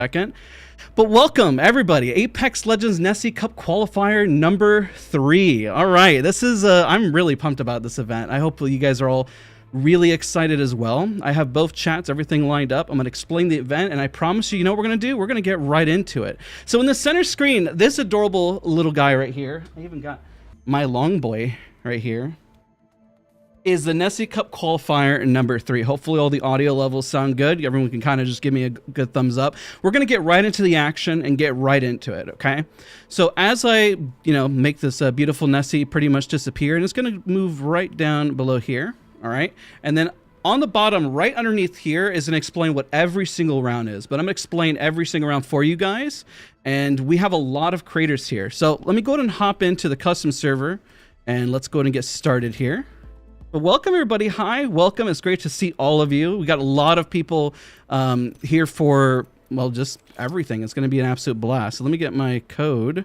second. But welcome everybody, Apex Legends Nessie Cup Qualifier number 3. All right, this is I'm really pumped about this event. I hope you guys are all really excited as well. I have both chats, everything lined up. I'm going to explain the event, and I promise you know what we're going to do? We're going to get right into it. So in the center screen, this adorable little guy right here, I even got my long boy right here, is the Nessie Cup Qualifier number 3. Hopefully all the audio levels sound good. Everyone can kind of just give me a good thumbs up. We're going to get right into the action and get right into it, okay? So as I, make this beautiful Nessie pretty much disappear, and it's going to move right down below here, all right? And then on the bottom right underneath here is going to explain what every single round is, but I'm going to explain every single round for you guys, and we have a lot of creators here. So let me go ahead and hop into the custom server, and let's go ahead and get started here. But welcome everybody. Hi, welcome. It's great to see all of you. We got a lot of people here for, well, just everything. It's going to be an absolute blast. So let me get my code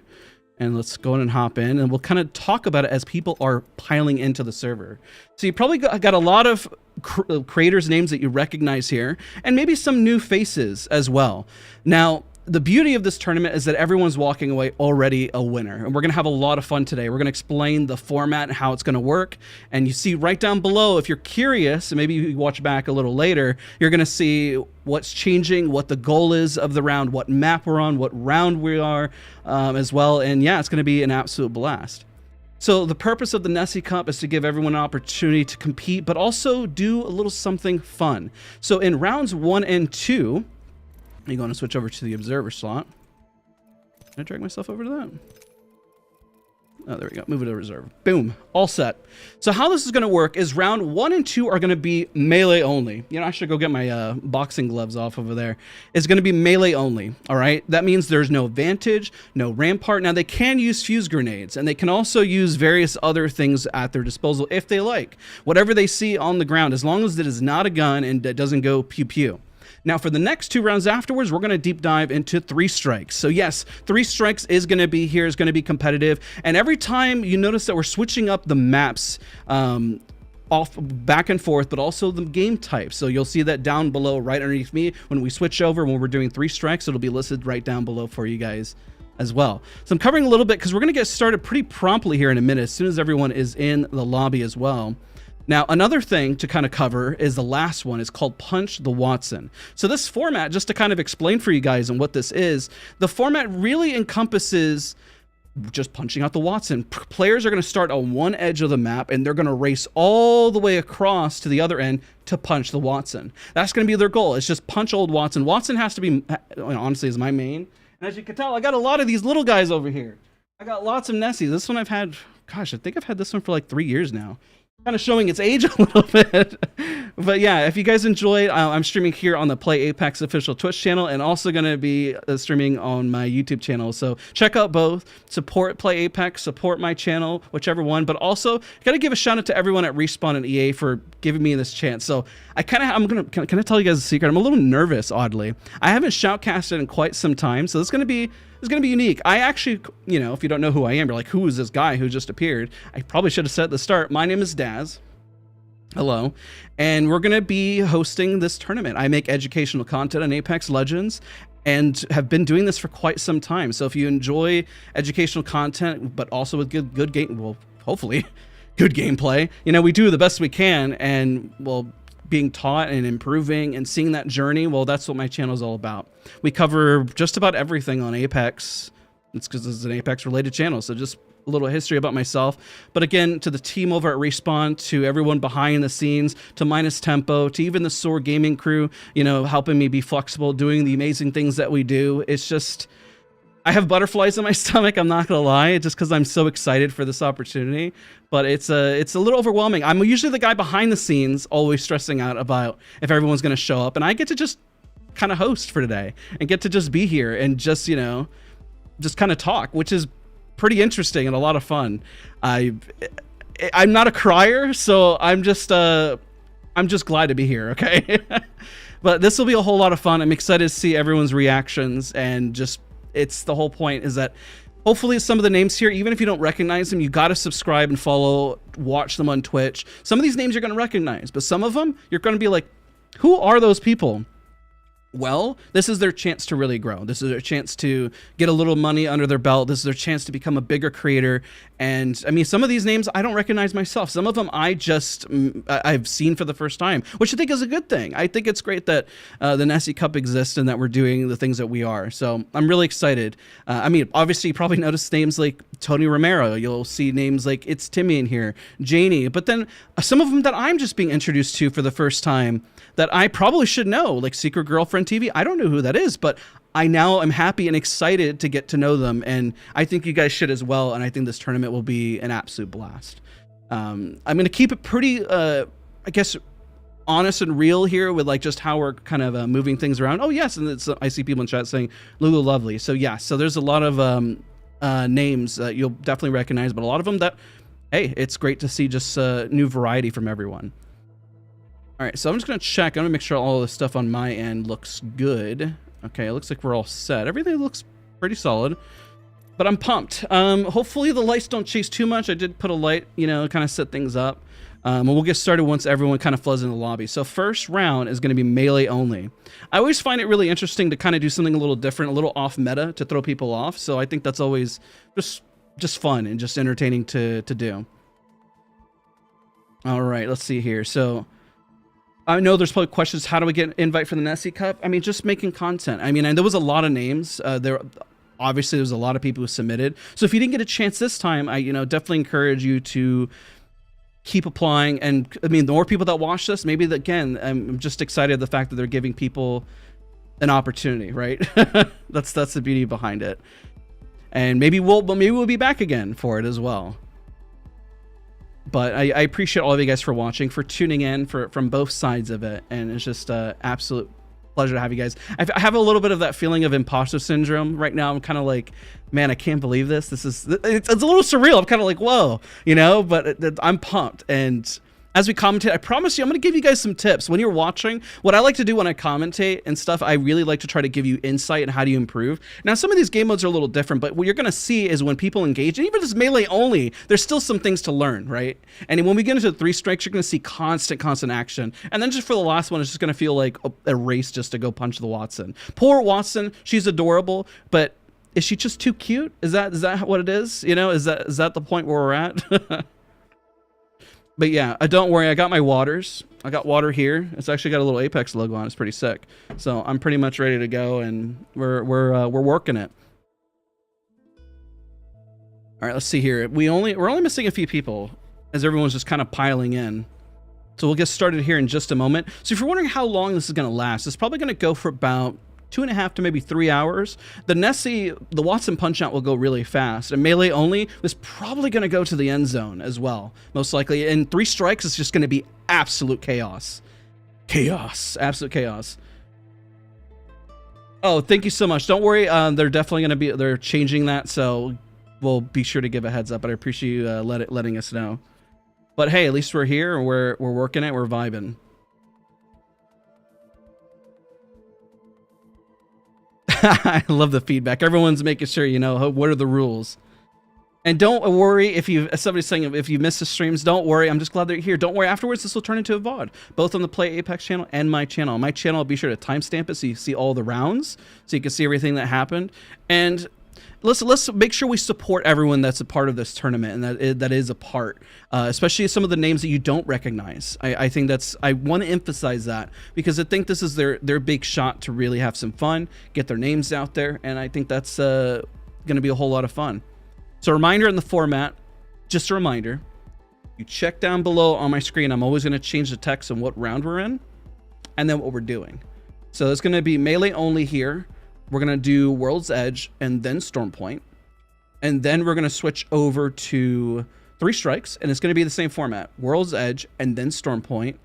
and let's go in and hop in, and we'll kind of talk about it as people are piling into the server. So you probably got a lot of creators' names that you recognize here, and maybe some new faces as well. Now, the beauty of this tournament is that everyone's walking away already a winner, and we're going to have a lot of fun today. We're going to explain the format and how it's going to work, and you see right down below, if you're curious, and maybe you watch back a little later, you're going to see what's changing, what the goal is of the round, what map we're on, what round we are as well, and yeah, it's going to be an absolute blast. So the purpose of the Nessie Cup is to give everyone an opportunity to compete, but also do a little something fun. So in rounds 1 and 2, I'm going to switch over to the observer slot. Can I drag myself over to that? Oh, there we go. Move it to reserve. Boom. All set. So how this is going to work is round 1 and 2 are going to be melee only. I should go get my boxing gloves off over there. It's going to be melee only. All right. That means there's no vantage, no rampart. Now they can use fuse grenades, and they can also use various other things at their disposal if they like. Whatever they see on the ground, as long as it is not a gun and it doesn't go pew pew. Now, for the next 2 rounds afterwards, we're going to deep dive into 3 strikes. So yes, 3 strikes is going to be here, is going to be competitive. And every time you notice that we're switching up the maps off back and forth, but also the game type. So you'll see that down below right underneath me when we switch over, when we're doing 3 strikes, it'll be listed right down below for you guys as well. So I'm covering a little bit because we're going to get started pretty promptly here in a minute, as soon as everyone is in the lobby as well. Now, another thing to kind of cover is the last one. It's called Punch the Wattson. So this format, just to kind of explain for you guys and what this is, the format really encompasses just punching out the Wattson. Players are going to start on one edge of the map, and they're going to race all the way across to the other end to punch the Wattson. That's going to be their goal. It's just punch old Wattson. Wattson has to be, honestly, is my main. And as you can tell, I got a lot of these little guys over here. I got lots of Nessies. This one I've had, gosh, I think I've had this one for like 3 years now. Kind of showing its age a little bit. But yeah, if you guys enjoyed, I'm streaming here on the Play Apex official Twitch channel, and also going to be streaming on my YouTube channel. So check out both. Support Play Apex, support my channel, whichever one. But also, got to give a shout out to everyone at Respawn and EA for giving me this chance. So can I tell you guys a secret? I'm a little nervous, oddly. I haven't shoutcasted in quite some time, so it's going to be unique. I actually, if you don't know who I am, you're like, who is this guy who just appeared? I probably should have said at the start, my name is Daz. Hello. And we're going to be hosting this tournament. I make educational content on Apex Legends and have been doing this for quite some time. So if you enjoy educational content, but also with good game, well, hopefully good gameplay, we do the best we can, and well, being taught and improving and seeing that journey, well, that's what my channel is all about. We cover just about everything on Apex. It's because it's an Apex related channel, so just a little history about myself. But again, to the team over at Respawn, to everyone behind the scenes, to Minus Tempo, to even the SOAR gaming crew, helping me be flexible, doing the amazing things that we do. It's just, I have butterflies in my stomach, I'm not gonna lie, just because I'm so excited for this opportunity. But it's a little overwhelming. I'm usually the guy behind the scenes, always stressing out about if everyone's gonna show up, and I get to just kind of host for today and get to just be here and just just kind of talk, which is pretty interesting and a lot of fun. I'm not a crier, so I'm just glad to be here, okay? But this will be a whole lot of fun. I'm excited to see everyone's reactions, and just it's the whole point is that hopefully some of the names here, even if you don't recognize them, you got to subscribe and follow, watch them on Twitch. Some of these names you're going to recognize, but some of them you're going to be like, who are those people? well, this is their chance to really grow. This is their chance to get a little money under their belt. This is their chance to become a bigger creator. And I mean, some of these names I don't recognize myself. Some of them I've seen for the first time, which I think is a good thing. I think it's great that the Nessie Cup exists and that we're doing the things that we are. So I'm really excited. I mean, obviously you probably noticed names like Tony Romero. You'll see names like It's Timmy in here, Janie, but then some of them that I'm just being introduced to for the first time that I probably should know, like Secret Girlfriend TV. I don't know who that is, but I now am happy and excited to get to know them, and I think you guys should as well, and I think this tournament will be an absolute blast. I'm going to keep it pretty, I guess, honest and real here with like just how we're kind of moving things around. Oh, yes, and I see people in chat saying Lulu Lovely. So, yeah, so there's a lot of names that you'll definitely recognize, but a lot of them that, hey, it's great to see just new variety from everyone. All right, so I'm just going to check. I'm going to make sure all the stuff on my end looks good. Okay, it looks like we're all set. Everything looks pretty solid, but I'm pumped. Hopefully the lights don't chase too much. I did put a light, you know, kind of set things up. And we'll get started once everyone kind of floods in the lobby. So first round is going to be melee only. I always find it really interesting to kind of do something a little different, a little off meta to throw people off. So I think that's always just fun and just entertaining to do. All right, let's see here. So I know there's probably questions. How do we get an invite for the Nessie Cup? I mean, just making content. I mean, and there was a lot of names. Obviously, there's a lot of people who submitted. So if you didn't get a chance this time, I definitely encourage you to keep applying. And I mean, the more people that watch this, maybe again, I'm just excited at the fact that they're giving people an opportunity, right? That's the beauty behind it. And maybe we'll be back again for it as well. But I appreciate all of you guys for watching, for tuning in, from both sides of it, and it's just an absolute pleasure to have you guys. I have a little bit of that feeling of imposter syndrome right now. I'm kind of like, man, I can't believe this. It's a little surreal. I'm kind of like, whoa, you know, but I'm pumped. And as we commentate, I promise you, I'm going to give you guys some tips. When you're watching, what I like to do when I commentate and stuff, I really like to try to give you insight and how do you improve. Now, some of these game modes are a little different, but what you're going to see is when people engage, and even if it's melee only, there's still some things to learn, right? And when we get into 3 strikes, you're going to see constant action. And then just for the last one, it's just going to feel like a race just to go punch the Watson. Poor Watson, she's adorable, but is she just too cute? Is that what it is? You know, is that the point where we're at? But yeah, don't worry. I got my waters. I got water here. It's actually got a little Apex logo on it. It's pretty sick. So I'm pretty much ready to go, and we're working it. All right, let's see here. We're only missing a few people as everyone's just kind of piling in. So we'll get started here in just a moment. So if you're wondering how long this is going to last, it's probably going to go for about 2.5 to maybe 3 hours. The Watson punch out will go really fast, and melee only is probably going to go to the end zone as well, most likely. And 3 strikes is just going to be absolute chaos. Absolute chaos. Oh, thank you so much. Don't worry, they're definitely going to be, they're changing that, so we'll be sure to give a heads up, but I appreciate you letting us know. But hey, at least we're here, and we're working it, we're vibing. I love the feedback. Everyone's making sure, you know, what are the rules. And don't worry if somebody's saying if you miss the streams, don't worry. I'm just glad they're here. Don't worry. Afterwards, this will turn into a VOD, both on the Play Apex channel and my channel. My channel, I'll be sure to timestamp it so you see all the rounds, so you can see everything that happened. And let's make sure we support everyone that's a part of this tournament and that is a part, especially some of the names that you don't recognize. I think I want to emphasize that because I think this is their big shot to really have some fun, get their names out there, and I think that's going to be a whole lot of fun. So reminder in the format, just a reminder, you check down below on my screen. I'm always going to change the text and what round we're in and then what we're doing. So it's going to be melee only here. We're going to do World's Edge and then Storm Point. And then we're going to switch over to 3 strikes, and it's going to be the same format. World's Edge and then Storm Point.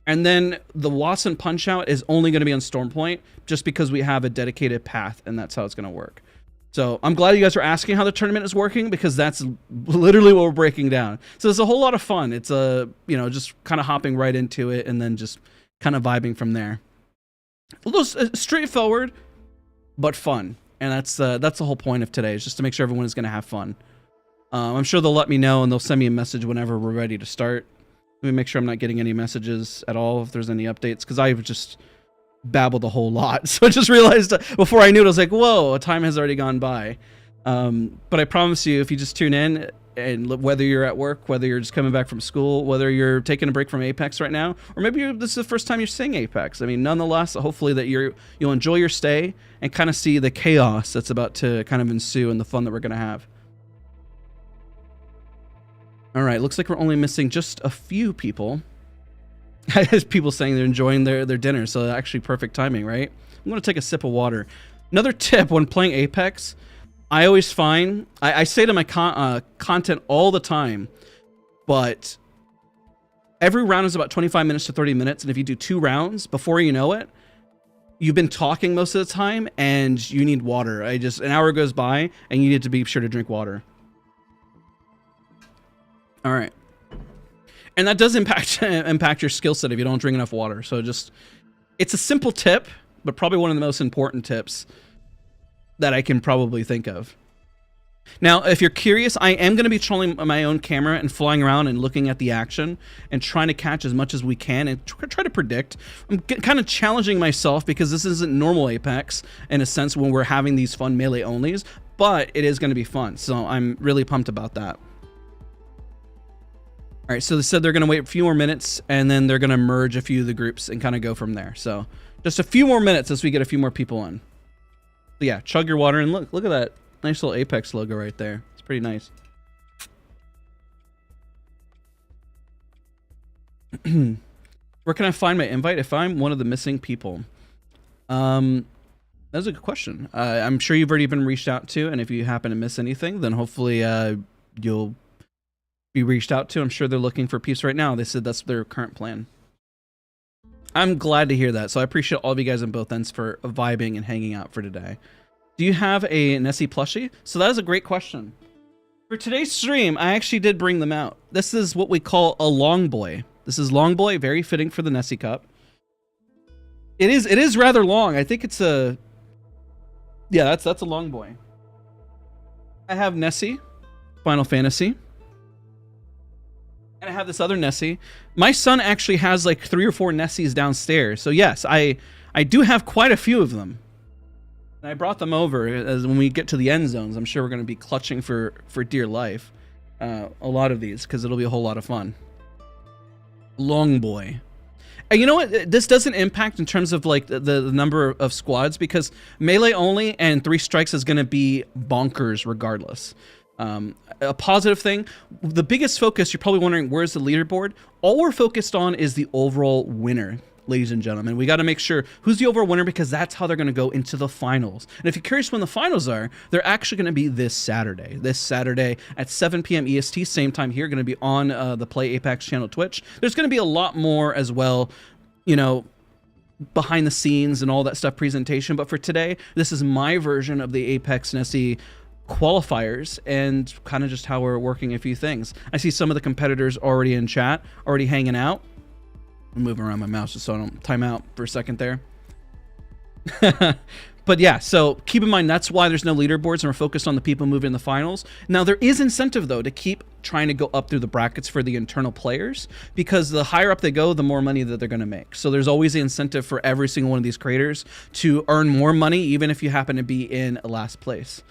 And then the Watson Punch Out is only going to be on Storm Point just because we have a dedicated path, and that's how it's going to work. So I'm glad you guys are asking how the tournament is working because that's literally what we're breaking down. So it's a whole lot of fun. It's just kind of hopping right into it and then just kind of vibing from there. A little straightforward, but fun. And that's the whole point of today, is just to make sure everyone is going to have fun. I'm sure they'll let me know and they'll send me a message whenever we're ready to start. Let me make sure I'm not getting any messages at all if there's any updates, because babbled a whole lot. So I just realized before I knew it, I was like, whoa, time has already gone by. But I promise you, if you just tune in, and whether you're at work, whether you're just coming back from school, whether you're taking a break from Apex right now, or maybe this is the first time you're seeing Apex, I mean, nonetheless, hopefully that you'll enjoy your stay and kind of see the chaos that's about to kind of ensue and the fun that we're going to have. All right, looks like we're only missing just a few people. People saying they're enjoying their dinner, so actually perfect timing, right? I'm going to take a sip of water. Another tip when playing Apex, I always find, I say to my content all the time, but every round is about 25 minutes to 30 minutes. And if you do 2 rounds, before you know it, you've been talking most of the time and you need water. An hour goes by and you need to be sure to drink water. All right. And that does impact your skill set if you don't drink enough water. So it's a simple tip, but probably one of the most important tips that I can probably think of. Now, if you're curious, I am going to be trolling my own camera and flying around and looking at the action and trying to catch as much as we can and try to predict. I'm kind of challenging myself because this isn't normal Apex in a sense when we're having these fun melee onlys, but it is going to be fun. So I'm really pumped about that. All right, so they said they're going to wait a few more minutes and then they're going to merge a few of the groups and kind of go from there. So just a few more minutes as we get a few more people in. So yeah, chug your water and look at that nice little Apex logo right there. It's pretty nice. Where can I find my invite if I'm one of the missing people? That's a good question. I'm sure you've already been reached out to, and if you happen to miss anything, then hopefully you'll be reached out to. I'm sure they're looking for peeps right now. They said that's their current plan. I'm glad to hear that. So I appreciate all of you guys on both ends for vibing and hanging out for today. Do you have a Nessie plushie? So that is a great question. For today's stream, I actually did bring them out. This is what we call a long boy. This is long boy, very fitting for the Nessie Cup. It is rather long. I think it's a, yeah, that's a long boy. I have Nessie, Final Fantasy. And I have this other Nessie. My son actually has like 3 or 4 Nessies downstairs. So yes, I do have quite a few of them. And I brought them over as when we get to the end zones. I'm sure we're going to be clutching for dear life. A lot of these because it'll be a whole lot of fun. Long boy. And you know what? This doesn't impact in terms of like the number of squads because melee only and 3 strikes is going to be bonkers regardless. A positive thing, the biggest focus, you're probably wondering, where's the leaderboard? All we're focused on is the overall winner, ladies and gentlemen. We got to make sure who's the overall winner because that's how they're going to go into the finals. And if you're curious when the finals are, they're actually going to be this Saturday. This Saturday at 7 p.m. EST, same time here, going to be on the Play Apex channel Twitch. There's going to be a lot more as well, you know, behind the scenes and all that stuff presentation. But for today, this is my version of the Apex Nessie qualifiers and kind of just how we're working a few things. I see some of the competitors already in chat, already hanging out. I'm moving around my mouse just so I don't time out for a second there. But yeah, so keep in mind that's why there's no leaderboards and we're focused on the people moving in the finals. Now there is incentive though to keep trying to go up through the brackets for the internal players because the higher up they go, the more money that they're going to make. So there's always the incentive for every single one of these creators to earn more money even if you happen to be in last place.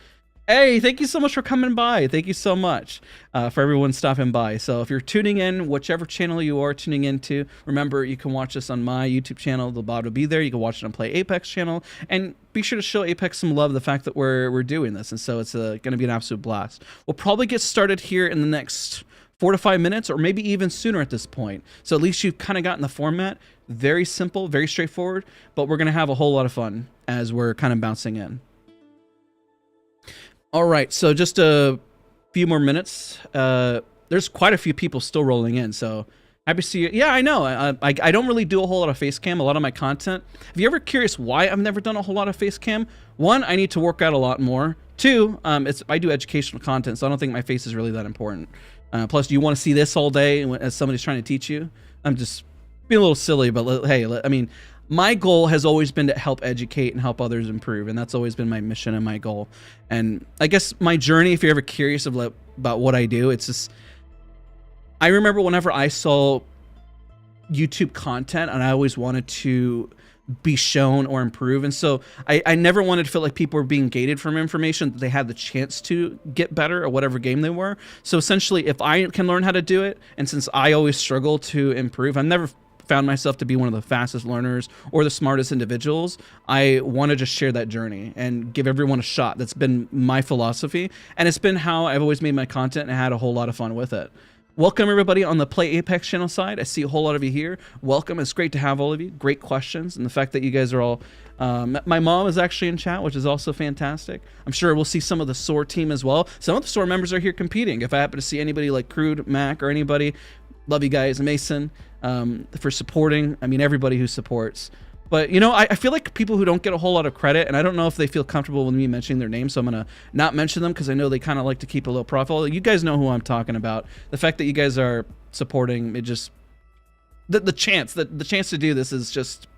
Hey, thank you so much for coming by. Thank you so much for everyone stopping by. So if you're tuning in, whichever channel you are tuning into, remember you can watch this on my YouTube channel. The bot will be there. You can watch it on Play Apex channel. And be sure to show Apex some love, the fact that we're doing this. And so it's going to be an absolute blast. We'll probably get started here in the next 4 to 5 minutes or maybe even sooner at this point. So at least you've kind of gotten the format. Very simple, very straightforward. But we're going to have a whole lot of fun as we're kind of bouncing in. All right, so just a few more minutes. There's quite a few people still rolling in, so happy to see you. Yeah, I know. I don't really do a whole lot of face cam, a lot of my content. If you're ever curious why I've never done a whole lot of face cam, 1, I need to work out a lot more. 2, I do educational content, so I don't think my face is really that important. Plus, do you want to see this all day as somebody's trying to teach you? I'm just being a little silly, but hey, I mean, my goal has always been to help educate and help others improve, and that's always been my mission and my goal. And I guess my journey, if you're ever curious about what I do, it's just, I remember whenever I saw YouTube content and I always wanted to be shown or improve. And so I never wanted to feel like people were being gated from information that they had the chance to get better at whatever game they were. So essentially, if I can learn how to do it, and since I always struggle to improve, I've never found myself to be one of the fastest learners or the smartest individuals. I want to just share that journey and give everyone a shot. That's been my philosophy, and it's been how I've always made my content and had a whole lot of fun with it. Welcome everybody on the Play Apex channel side. I see a whole lot of you here. Welcome. It's great to have all of you. Great questions, and the fact that you guys are all my mom is actually in chat, which is also fantastic. I'm sure we'll see some of the SOAR team as well. Some of the SOAR members are here competing. If I happen to see anybody like Crude, Mac, or anybody, love you guys. Mason, for supporting. I mean, everybody who supports. But, you know, I feel like people who don't get a whole lot of credit, and I don't know if they feel comfortable with me mentioning their name, so I'm going to not mention them because I know they kind of like to keep a low profile. You guys know who I'm talking about. The fact that you guys are supporting, it just... The chance to do this is just...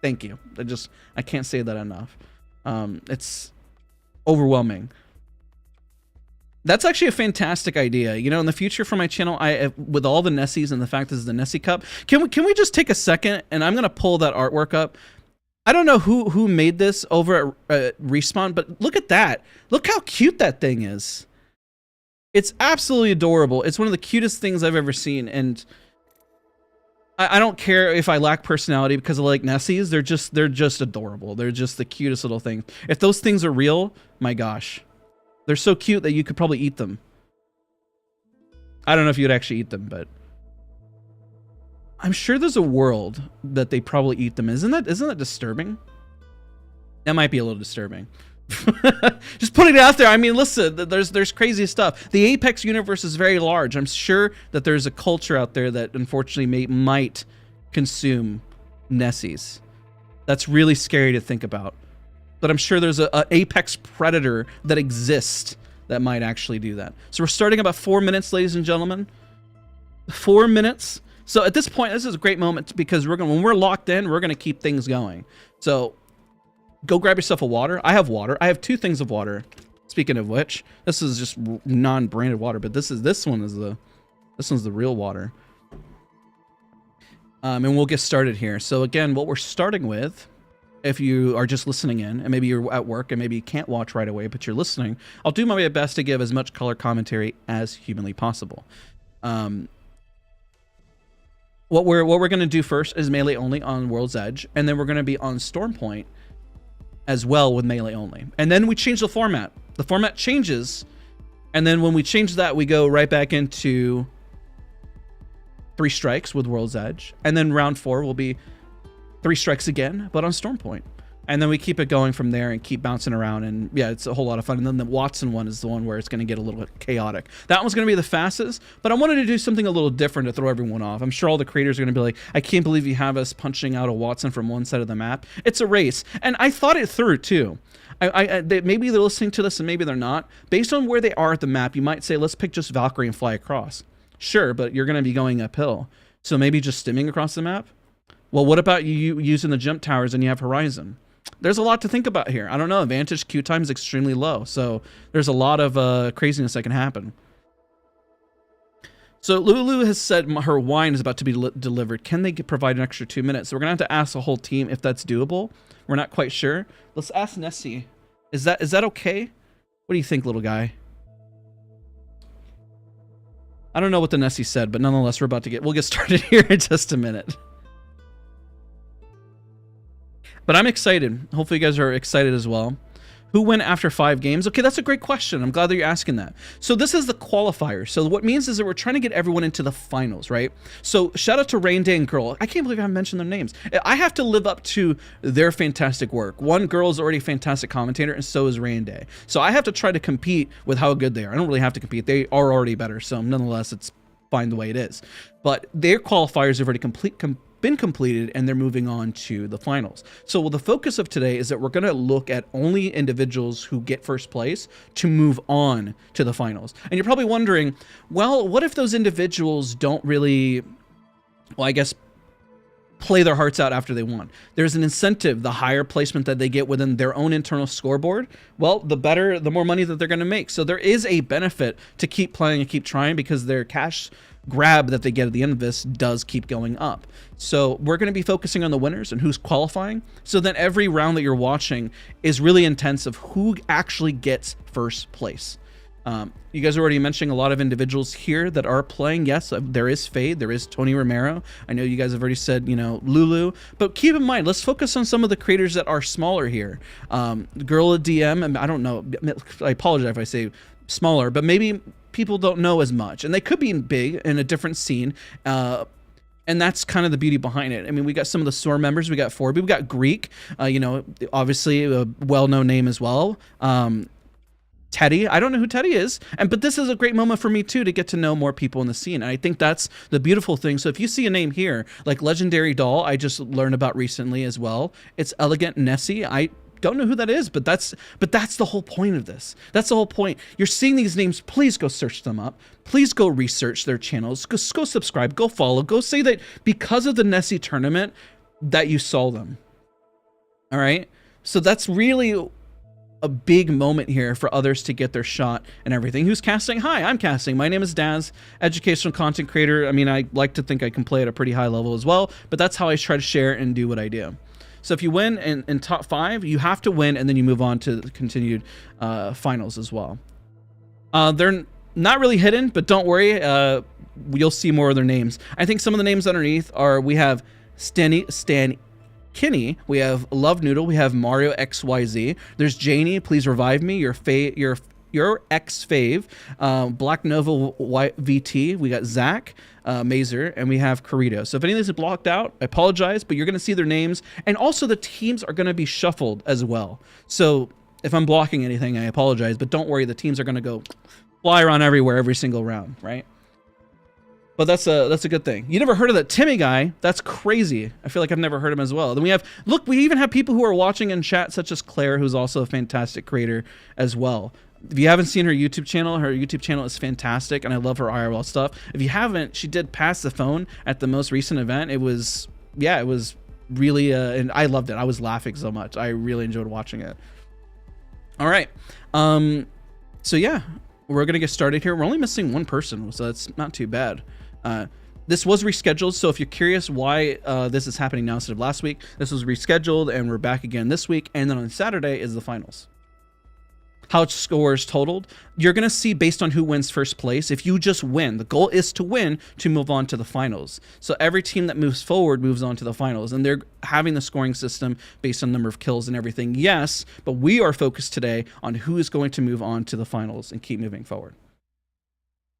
Thank you. I can't say that enough. It's overwhelming. That's actually a fantastic idea. You know, in the future for my channel, with all the Nessies and the fact this is the Nessie Cup, can we just take a second, and I'm gonna pull that artwork up. I don't know who made this over at Respawn, but look at that. Look how cute that thing is. It's absolutely adorable. It's one of the cutest things I've ever seen, and I don't care if I lack personality because I like Nessies. They're just adorable. They're just the cutest little things. If those things are real, my gosh. They're so cute that you could probably eat them. I don't know if you'd actually eat them, but I'm sure there's a world that they probably eat them. Isn't that disturbing? That might be a little disturbing. Just putting it out there. I mean, listen, there's crazy stuff. The Apex universe is very large. I'm sure that there's a culture out there that unfortunately might consume Nessies. That's really scary to think about. But I'm sure there's a apex predator that exists that might actually do that. So we're starting about 4 minutes, ladies and gentlemen. 4 minutes. So at this point, this is a great moment because when we're locked in, we're gonna keep things going. So go grab yourself a water. I have water. I have 2 things of water. Speaking of which, this is just non-branded water, but this one's the real water. And we'll get started here. So again, what we're starting with, if you are just listening in, and maybe you're at work and maybe you can't watch right away, but you're listening, I'll do my best to give as much color commentary as humanly possible. What we're going to do first is melee only on World's Edge, and then we're going to be on Storm Point as well with melee only. And then we change the format. The format changes, and then when we change that, we go right back into 3 strikes with World's Edge, and then round 4 will be 3 strikes again, but on Storm Point. And then we keep it going from there and keep bouncing around, and yeah, it's a whole lot of fun. And then the Watson one is the one where it's going to get a little bit chaotic. That one's going to be the fastest, but I wanted to do something a little different to throw everyone off. I'm sure all the creators are going to be like, I can't believe you have us punching out a Watson from one side of the map. It's a race. And I thought it through too. Maybe they're listening to this and maybe they're not. Based on where they are at the map, you might say, let's pick just Valkyrie and fly across. Sure, but you're going to be going uphill. So maybe just stimming across the map? Well, what about you using the jump towers and you have Horizon? There's a lot to think about here. I don't know. Advantage Q time is extremely low, so there's a lot of craziness that can happen. So Lulu has said her wine is about to be delivered. Can they provide an extra 2 minutes? So we're going to have to ask the whole team if that's doable. We're not quite sure. Let's ask Nessie. Is that okay? What do you think, little guy? I don't know what the Nessie said, but nonetheless, we'll get started here in just a minute. But I'm excited. Hopefully you guys are excited as well. Who went after 5 games? Okay, that's a great question. I'm glad that you're asking that. So this is the qualifier. So what it means is that we're trying to get everyone into the finals, right? So shout out to Raynday and Guhrl. I can't believe I haven't mentioned their names. I have to live up to their fantastic work. One, Guhrl is already a fantastic commentator, and so is Raynday. So I have to try to compete with how good they are. I don't really have to compete. They are already better. So nonetheless, it's fine the way it is. But their qualifiers have already been completed, and they're moving on to the finals. So the focus of today is that we're going to look at only individuals who get first place to move on to the finals. And you're probably wondering, well, what if those individuals don't really, well, I guess, play their hearts out after they won. There's an incentive. The higher placement that they get within their own internal scoreboard, well, the more money that they're going to make. So there is a benefit to keep playing and keep trying, because their cash grab that they get at the end of this does keep going up. So we're going to be focusing on the winners and who's qualifying. So then every round that you're watching is really intense of who actually gets first place. You guys are already mentioning a lot of individuals here that are playing. Yes, there is Fade, there is Tony Romero. I know you guys have already said, you know, Lulu, but keep in mind, let's focus on some of the creators that are smaller here. Guhrl and DM, I don't know, I apologize if I say smaller, but maybe people don't know as much, and they could be big in a different scene. And that's kind of the beauty behind it. I mean, we got some of the SOAR members. We got Forby, we got Greek, you know, obviously a well-known name as well. Teddy, I don't know who Teddy is, but this is a great moment for me too to get to know more people in the scene. And I think that's the beautiful thing. So if you see a name here, like Legendary Doll, I just learned about recently as well. It's Elegant Nessie. I don't know who that is, but that's the whole point of this. That's the whole point. You're seeing these names, please go search them up. Please go research their channels. Go subscribe, go follow, go say that because of the Nessie tournament that you saw them. All right? So that's really a big moment here for others to get their shot and everything. Who's casting? Hi, I'm casting. My name is Dazs, educational content creator. I mean, I like to think I can play at a pretty high level as well, but that's how I try to share and do what I do. So if you win in top 5, you have to win, and then you move on to the continued finals as well. They're not really hidden, but don't worry, you'll see more of their names. I think some of the names underneath are, we have Stan Kinney, we have Love Noodle, we have Mario XYZ, there's Janie, please revive me, your ex fave, Black Nova VT, we got Zach, Mazer, and we have Corrido. So if any of these are blocked out, I apologize, but you're going to see their names, and also the teams are going to be shuffled as well. So if I'm blocking anything, I apologize, but don't worry, the teams are going to go fly around everywhere every single round, right? But that's a good thing. You never heard of that Timmy guy? That's crazy. I feel like I've never heard him as well. Then we have, look, we even have people who are watching in chat, such as Claire, who's also a fantastic creator as well. If you haven't seen her YouTube channel is fantastic, and I love her IRL stuff. If you haven't, she did Pass the Phone at the most recent event. It was, yeah, it was really, and I loved it. I was laughing so much. I really enjoyed watching it. All right. So yeah, we're going to get started here. We're only missing one person, so that's not too bad. This was rescheduled, so if you're curious why this is happening now instead of last week, this was rescheduled, and we're back again this week, and then on Saturday is the finals. How scores totaled, you're going to see based on who wins first place. If you just win, the goal is to win to move on to the finals. So every team that moves forward moves on to the finals, and they're having the scoring system based on number of kills and everything. Yes, but we are focused today on who is going to move on to the finals and keep moving forward.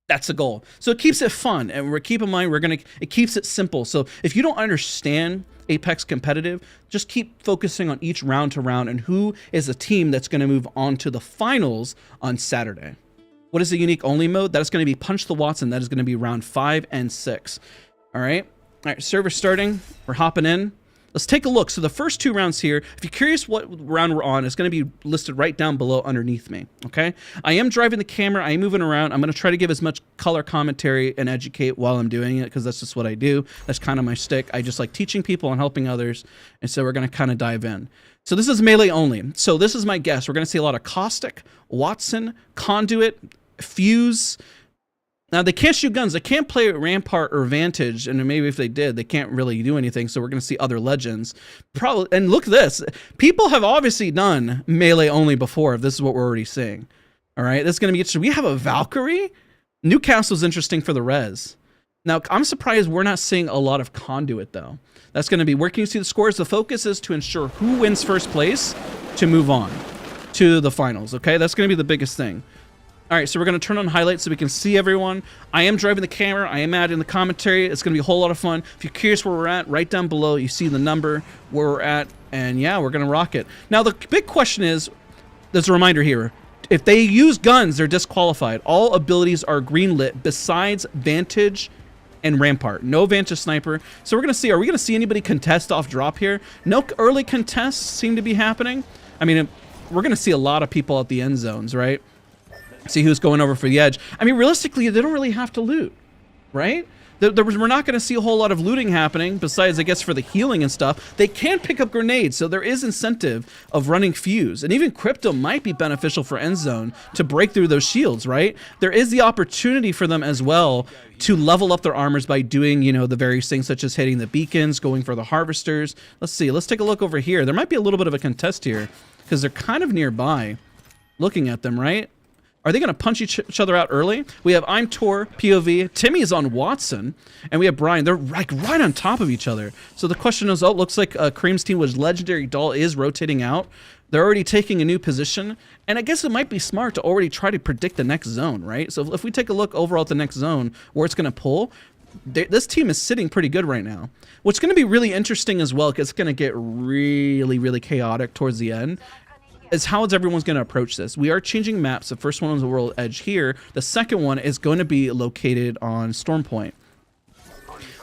That's the goal. So it keeps it fun, and keep in mind, it keeps it simple. So if you don't understand Apex competitive, just keep focusing on each round to round and who is a team that's going to move on to the finals on Saturday. What is the unique only mode? That is going to be Punch the Watson. That is going to be round 5 and 6. All right, server starting. We're hopping in. Let's take a look. So the first 2 rounds here, if you're curious what round we're on, it's going to be listed right down below underneath me, okay? I am driving the camera. I am moving around. I'm going to try to give as much color commentary and educate while I'm doing it, because that's just what I do. That's kind of my stick. I just like teaching people and helping others, and so we're going to kind of dive in. So this is melee only. So this is my guess. We're going to see a lot of Caustic, Watson, Conduit, Fuse. Now, they can't shoot guns. They can't play Rampart or Vantage, and maybe if they did, they can't really do anything, so we're going to see other legends. Probably, and look at this. People have obviously done melee only before, if this is what we're already seeing. All right, that's going to be interesting. We have a Valkyrie. Newcastle's interesting for the res. Now, I'm surprised we're not seeing a lot of Conduit, though. That's going to be, where can you see the scores? The focus is to ensure who wins first place to move on to the finals, okay? That's going to be the biggest thing. All right, so we're going to turn on highlights so we can see everyone. I am driving the camera. I am adding the commentary. It's going to be a whole lot of fun. If you're curious where we're at, right down below, you see the number where we're at. And yeah, we're going to rock it. Now, the big question is, there's a reminder here. If they use guns, they're disqualified. All abilities are greenlit besides Vantage and Rampart. No Vantage Sniper. So we're going to see, are we going to see anybody contest off drop here? No early contests seem to be happening. I mean, we're going to see a lot of people at the end zones, right? See who's going over for the edge. I mean, realistically, they don't really have to loot, right? We're not going to see a whole lot of looting happening, besides, I guess, for the healing and stuff. They can pick up grenades, so there is incentive of running Fuse. And even Crypto might be beneficial for End Zone to break through those shields, right? There is the opportunity for them as well to level up their armors by doing, you know, the various things such as hitting the beacons, going for the harvesters. Let's see. Let's take a look over here. There might be a little bit of a contest here because they're kind of nearby. Looking at them, right? Are they going to punch each other out early? We have I'm Tor, POV, Timmy is on Watson, and we have Brian. They're like right on top of each other. So the question is, oh, looks like Cream's team was Legendary Doll is rotating out. They're already taking a new position, and I guess it might be smart to already try to predict the next zone, right? So if we take a look overall at the next zone, where it's going to pull, this team is sitting pretty good right now. What's going to be really interesting as well, because it's going to get really, really chaotic towards the end, is how everyone's going to approach this. We are changing maps. The first one is the World Edge here. The second one is going to be located on Storm Point.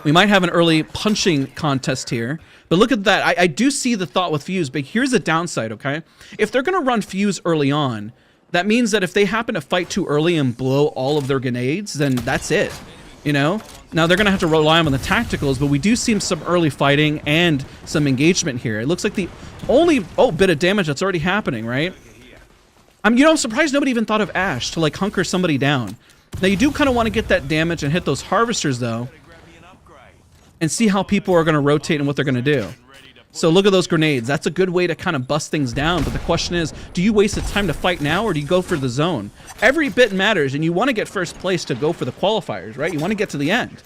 We might have an early punching contest here, but look at that. I do see the thought with Fuse, but here's the downside, okay? If they're going to run Fuse early on, that means that if they happen to fight too early and blow all of their grenades, then that's it, you know? Now, they're going to have to rely on the tacticals, but we do see some early fighting and some engagement here. It looks like the only bit of damage that's already happening, right? I'm surprised nobody even thought of Ash to, like, hunker somebody down. Now, you do kind of want to get that damage and hit those harvesters, though, and see how people are going to rotate and what they're going to do. So look at those grenades. That's a good way to kind of bust things down. But the question is, do you waste the time to fight now, or do you go for the zone? Every bit matters, and you want to get first place to go for the qualifiers, right? You want to get to the end.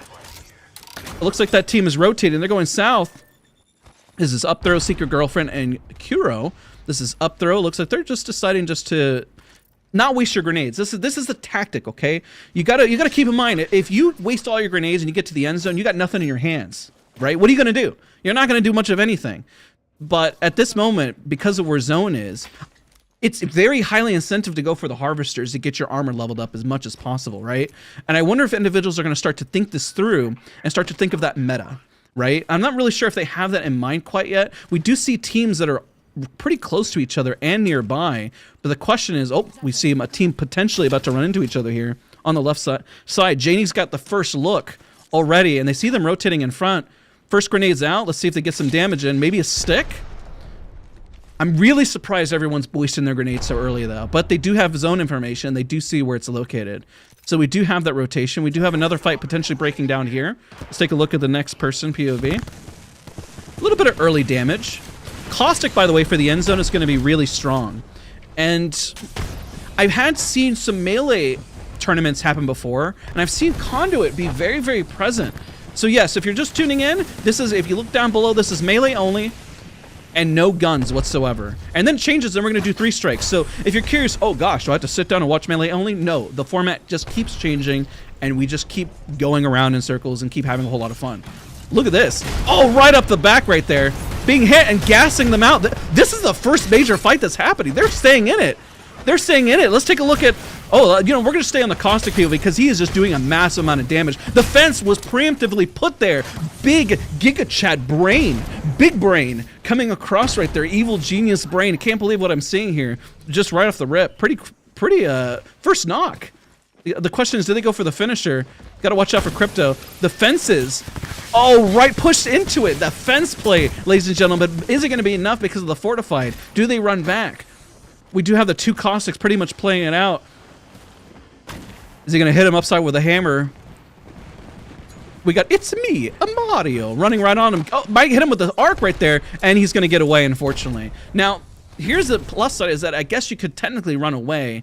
It looks like that team is rotating. They're going south. This is up throw, Secret Girlfriend, and Guhrl. This is up throw. Looks like they're just deciding just to not waste your grenades. This is the tactic, okay? You gotta keep in mind, if you waste all your grenades and you get to the end zone, you got nothing in your hands, right? What are you gonna do? You're not gonna do much of anything. But at this moment, because of where zone is, it's very highly incentive to go for the harvesters to get your armor leveled up as much as possible, right? And I wonder if individuals are gonna start to think this through and start to think of that meta, right? I'm not really sure if they have that in mind quite yet. We do see teams that are pretty close to each other and nearby, but the question is, oh, we see a team potentially about to run into each other here on the left side. Janie's got the first look already, and they see them rotating in front. First grenade's out. Let's see if they get some damage in. Maybe a stick? I'm really surprised everyone's wasting their grenades so early, though, but they do have zone information. They do see where it's located. So we do have that rotation. We do have another fight potentially breaking down here. Let's take a look at the next person, POV. A little bit of early damage. Caustic, by the way, for the end zone is going to be really strong. And I've seen some melee tournaments happen before, and I've seen Conduit be very, very present. So yes, if you're just tuning in, this is, if you look down below, this is melee only and no guns whatsoever. And then it changes, and we're going to do 3 strikes. So if you're curious, oh gosh, do I have to sit down and watch melee only? No, the format just keeps changing, and we just keep going around in circles and keep having a whole lot of fun. Look at this. Oh, right up the back right there. Being hit and gassing them out. This is the first major fight that's happening. They're staying in it. They're staying in it. Let's take a look at... Oh, we're going to stay on the Caustic POV because he is just doing a massive amount of damage. The fence was preemptively put there. Big Giga Chat brain. Big brain coming across right there. Evil genius brain. Can't believe what I'm seeing here. Just right off the rip. Pretty first knock. The question is, do they go for the finisher? Got to watch out for Crypto. The fences. Oh, right, pushed into it. The fence play, ladies and gentlemen. But is it going to be enough because of the fortified? Do they run back? We do have the 2 Caustics pretty much playing it out. Is he going to hit him upside with a hammer? We got It's Me, a Mario, running right on him. Oh, might hit him with the arc right there, and he's going to get away, unfortunately. Now, here's the plus side, is that I guess you could technically run away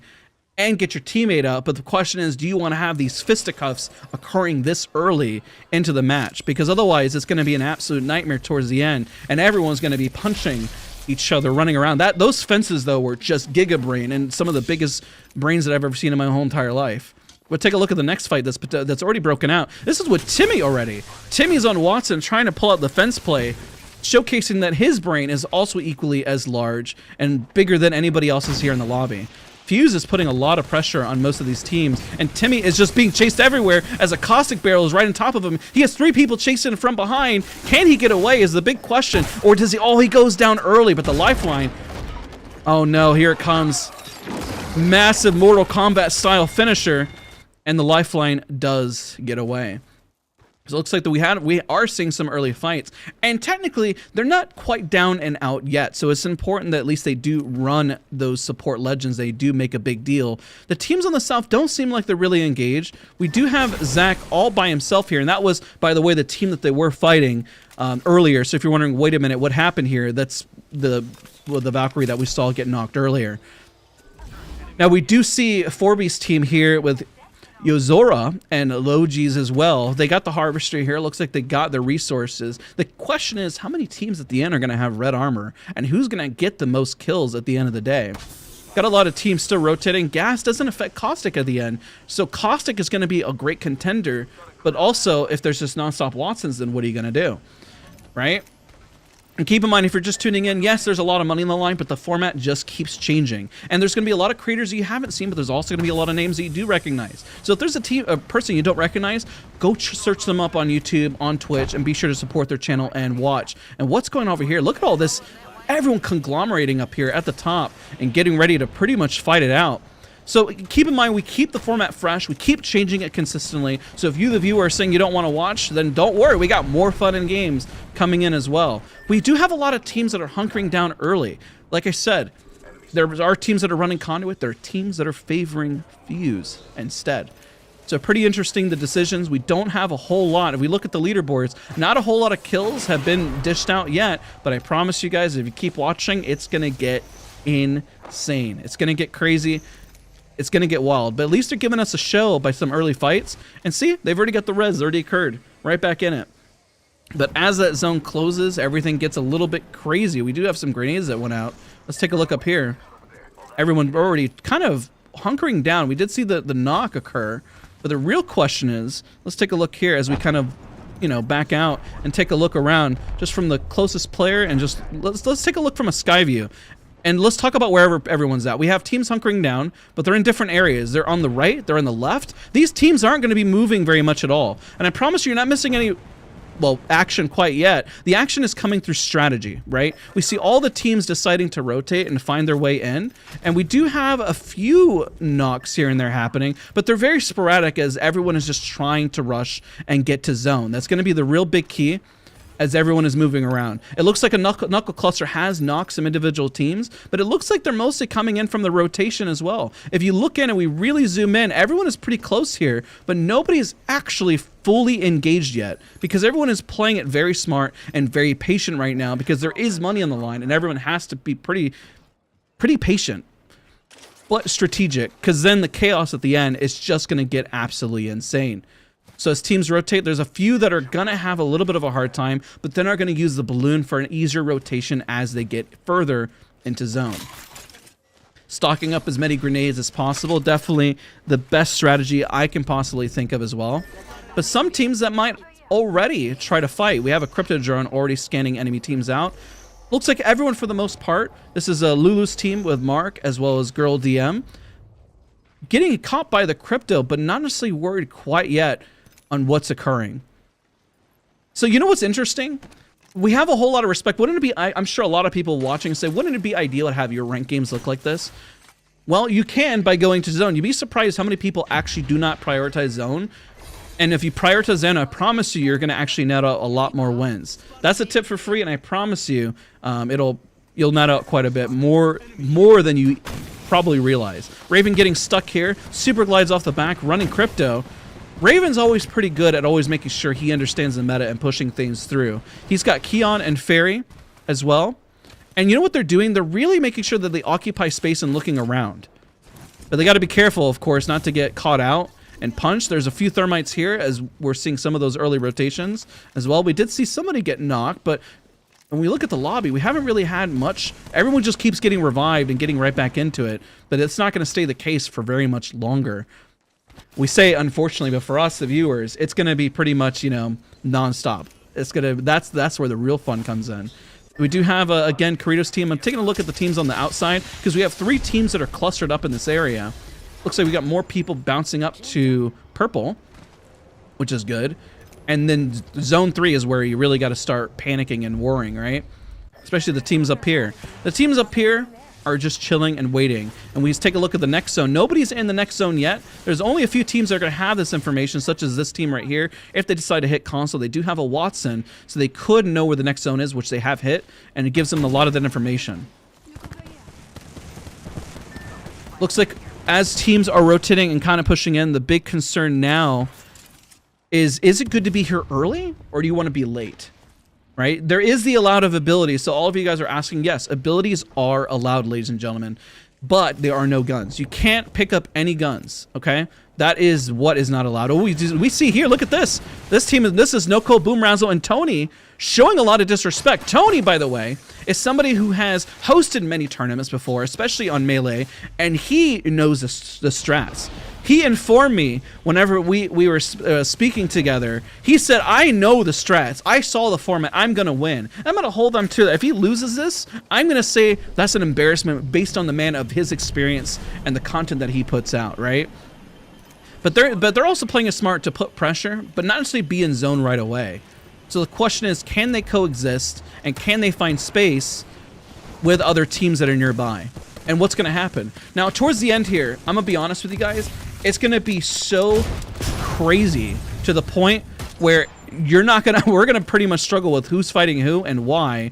and get your teammate up, but the question is, do you want to have these fisticuffs occurring this early into the match? Because otherwise, it's going to be an absolute nightmare towards the end, and everyone's going to be punching each other, running around. Those fences, though, were just giga brain, and some of the biggest brains that I've ever seen in my whole entire life. We'll take a look at the next fight that's already broken out. This is with Timmy already. Timmy's on Watson trying to pull out the fence play, showcasing that his brain is also equally as large and bigger than anybody else's here in the lobby. Fuse is putting a lot of pressure on most of these teams, and Timmy is just being chased everywhere as a Caustic barrel is right on top of him. He has 3 people chasing from behind. Can he get away is the big question, or does he? Oh, he goes down early, but the lifeline. Oh no, here it comes. Massive Mortal Kombat style finisher, and the lifeline does get away. So it looks like that we are seeing some early fights, and technically they're not quite down and out yet. So it's important that at least they do run those support legends. They do make a big deal. The teams on the south don't seem like they're really engaged. We do have Zach all by himself here, and that was, by the way, the team that they were fighting earlier. So if you're wondering, wait a minute, what happened here? That's the Valkyrie that we saw get knocked earlier. Now we do see Forby's team here with Yozora and Logis as well. They got the Harvester here. Looks like they got their resources. The question is, how many teams at the end are going to have red armor? And who's going to get the most kills at the end of the day? Got a lot of teams still rotating. Gas doesn't affect Caustic at the end. So Caustic is going to be a great contender. But also, if there's just nonstop Watsons, then what are you going to do? Right? And keep in mind, if you're just tuning in, yes, there's a lot of money on the line, but the format just keeps changing. And there's going to be a lot of creators you haven't seen, but there's also going to be a lot of names that you do recognize. So if there's a person you don't recognize, go search them up on YouTube, on Twitch, and be sure to support their channel and watch. And what's going on over here? Look at all this, everyone conglomerating up here at the top and getting ready to pretty much fight it out. So keep in mind, we keep the format fresh. We keep changing it consistently. So if you, the viewer, are saying you don't want to watch, then don't worry. We got more fun and games coming in as well. We do have a lot of teams that are hunkering down early. Like I said, there are teams that are running Conduit. There are teams that are favoring Fuse instead. So pretty interesting, the decisions. We don't have a whole lot. If we look at the leaderboards, not a whole lot of kills have been dished out yet. But I promise you guys, if you keep watching, it's going to get insane. It's going to get crazy. It's going to get wild, but at least they're giving us a show by some early fights. And see, they've already got the res, already occurred, right back in it. But as that zone closes, everything gets a little bit crazy. We do have some grenades that went out. Let's take a look up here. Everyone already kind of hunkering down. We did see the knock occur, but the real question is, let's take a look here as we kind of, you know, back out and take a look around just from the closest player, and just let's take a look from a sky view. And let's talk about wherever everyone's at. We have teams hunkering down, but they're in different areas. They're on the right, they're on the left. These teams aren't going to be moving very much at all. And I promise you, you're not missing any, well, action quite yet. The action is coming through strategy, right? We see all the teams deciding to rotate and find their way in. And we do have a few knocks here and there happening, but they're very sporadic as everyone is just trying to rush and get to zone. That's going to be the real big key as everyone is moving around. It looks like a knuckle cluster has knocked some individual teams, but it looks like they're mostly coming in from the rotation as well. If you look in and we really zoom in, everyone is pretty close here, but nobody is actually fully engaged yet because everyone is playing it very smart and very patient right now because there is money on the line and everyone has to be pretty patient, but strategic, because then the chaos at the end is just going to get absolutely insane. So as teams rotate, there's a few that are going to have a little bit of a hard time, but then are going to use the balloon for an easier rotation as they get further into zone. Stocking up as many grenades as possible, definitely the best strategy I can possibly think of as well. But some teams that might already try to fight. We have a crypto drone already scanning enemy teams out. Looks like everyone for the most part. This is a Lulu's team with Mark as well as Guhrl DM. Getting caught by the crypto, but not necessarily worried quite yet on what's occurring. So you know what's interesting? We have a whole lot of respect. Wouldn't it be, I'm sure a lot of people watching say, wouldn't it be ideal to have your ranked games look like this? Well, you can by going to zone. You'd be surprised how many people actually do not prioritize zone. And if you prioritize zone, I promise you, you're going to actually net out a lot more wins. That's a tip for free, and I promise you, you'll net out quite a bit more than you probably realize. Raven getting stuck here. Super glides off the back, running crypto. Raven's always pretty good at always making sure he understands the meta and pushing things through. He's got Keon and Fairy as well. And you know what they're doing? They're really making sure that they occupy space and looking around. But they got to be careful, of course, not to get caught out and punched. There's a few thermites here as we're seeing some of those early rotations as well. We did see somebody get knocked, but when we look at the lobby, we haven't really had much. Everyone just keeps getting revived and getting right back into it. But it's not going to stay the case for very much longer. We say unfortunately, but for us, the viewers, it's going to be pretty much, you know, nonstop. It's going to, that's where the real fun comes in. We do have, again, Corito's team. I'm taking a look at the teams on the outside because we have 3 teams that are clustered up in this area. Looks like we got more people bouncing up to purple, which is good. And then zone 3 is where you really got to start panicking and worrying, right? Especially the teams up here. The teams up here, are just chilling and waiting. And we just take a look at the next zone. Nobody's in the next zone yet. There's only a few teams that are going to have this information, such as this team right here. If they decide to hit console, they do have a Watson, so they could know where the next zone is, which they have hit, and it gives them a lot of that information. Looks like as teams are rotating and kind of pushing in, the big concern now is it good to be here early, or do you want to be late? Right? There is the allowed of abilities. So all of you guys are asking, yes, abilities are allowed, ladies and gentlemen, but there are no guns. You can't pick up any guns, okay? That is what is not allowed. Oh, we see here, look at this. This is Noko, Boom Razzle, and Tony showing a lot of disrespect. Tony, by the way, is somebody who has hosted many tournaments before, especially on Melee, and he knows the strats. He informed me whenever we were speaking together. He said, I know the strats. I saw the format. I'm going to win. I'm going to hold on to that. If he loses this, I'm going to say that's an embarrassment based on the man of his experience and the content that he puts out, right? But they're also playing it smart to put pressure, but not necessarily be in zone right away. So the question is, can they coexist, and can they find space with other teams that are nearby? And what's going to happen? Now, towards the end here, I'm going to be honest with you guys, it's going to be so crazy to the point where we're going to pretty much struggle with who's fighting who and why,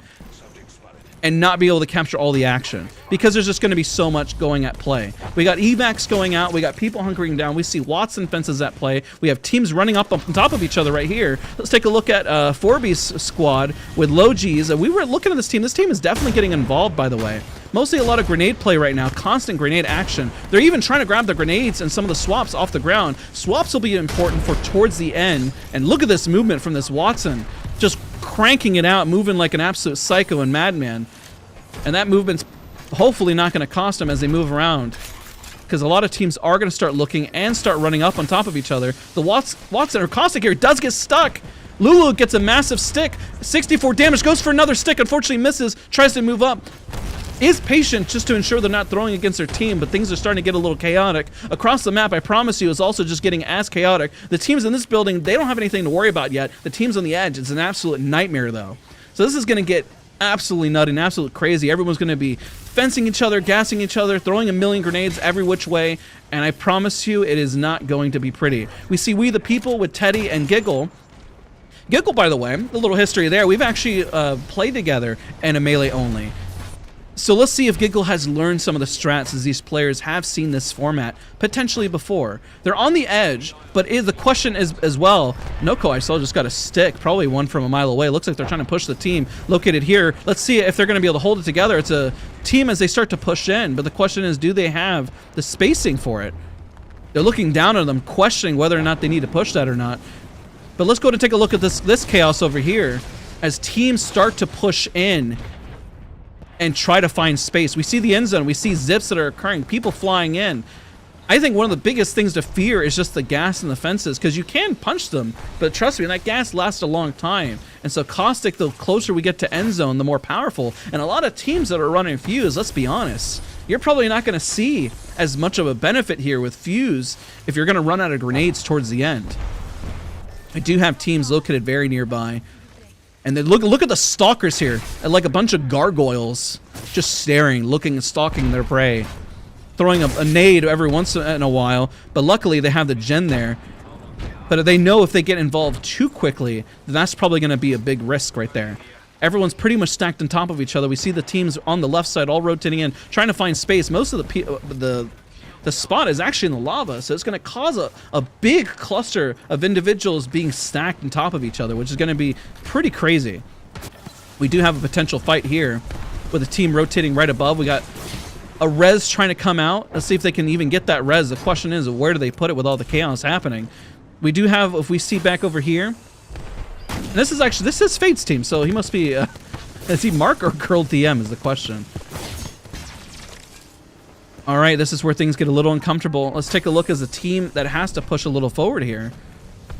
and not be able to capture all the action, because there's just going to be so much going at play. We got evacs going out, we got people hunkering down, we see Watson fences at play, we have teams running up on top of each other right here. Let's take a look at Forby's squad with low Gs. We were looking at this team is definitely getting involved, by the way. Mostly a lot of grenade play right now, constant grenade action. They're even trying to grab the grenades and some of the swaps off the ground. Swaps will be important for towards the end, and look at this movement from this Watson. Just cranking it out, moving like an absolute psycho and madman. And that movement's hopefully not going to cost them as they move around, because a lot of teams are going to start looking and start running up on top of each other. The Watson or Caustic here does get stuck. Lulu gets a massive stick. 64 damage, goes for another stick, unfortunately misses, tries to move up. Is patient just to ensure they're not throwing against their team, but things are starting to get a little chaotic. Across the map, I promise you, is also just getting as chaotic. The teams in this building, they don't have anything to worry about yet. The teams on the edge, it's an absolute nightmare, though. So this is going to get absolutely nutty and absolutely crazy. Everyone's going to be fencing each other, gassing each other, throwing a million grenades every which way, and I promise you, it is not going to be pretty. We see We the People with Teddy and Guhrl. Guhrl, by the way, a little history there. We've actually played together in a Melee only. So let's see if Guhrl has learned some of the strats, as these players have seen this format potentially before. They're on the edge, but the question is as well, Noko, I saw, just got a stick, probably one from a mile away. Looks like they're trying to push the team located here. Let's see if they're going to be able to hold it together. It's a team as they start to push in, but the question is, do they have the spacing for it? They're looking down on them, questioning whether or not they need to push that or not. But let's go to take a look at this chaos over here as teams start to push in and try to find space. We see the end zone. We see zips that are occurring, people flying in. I think one of the biggest things to fear is just the gas and the fences, because you can punch them, but trust me, that gas lasts a long time. And so Caustic, the closer we get to end zone, the more powerful. And a lot of teams that are running Fuse, let's be honest, you're probably not going to see as much of a benefit here with Fuse if you're going to run out of grenades towards the end. I do have teams located very nearby. And then look at the stalkers here, like a bunch of gargoyles, just staring, looking and stalking their prey, throwing a nade every once in a while. But luckily they have the gen there. But they know if they get involved too quickly, then that's probably going to be a big risk right there. Everyone's pretty much stacked on top of each other. We see the teams on the left side all rotating in, trying to find space. Most of the spot is actually in the lava, so it's going to cause a big cluster of individuals being stacked on top of each other, which is going to be pretty crazy. We do have a potential fight here with a team rotating right above. We got a res trying to come out. Let's see if they can even get that res. The question is, where do they put it with all the chaos happening? We do have, if we see back over here, and this is Fate's team, so he must be, is he Mark or Guhrl DM is the question. All right, this is where things get a little uncomfortable. Let's take a look as a team that has to push a little forward here.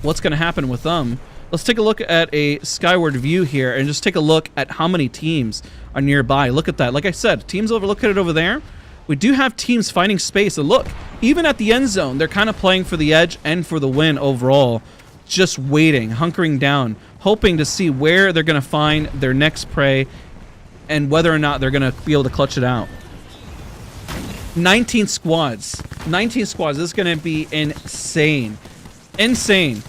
What's going to happen with them? Let's take a look at a skyward view here and just take a look at how many teams are nearby. Look at that. Like I said, teams located over there. We do have teams finding space. And look, even at the end zone, they're kind of playing for the edge and for the win overall. Just waiting, hunkering down, hoping to see where they're going to find their next prey and whether or not they're going to be able to clutch it out. 19 squads. 19 squads. This is going to be insane. Insane.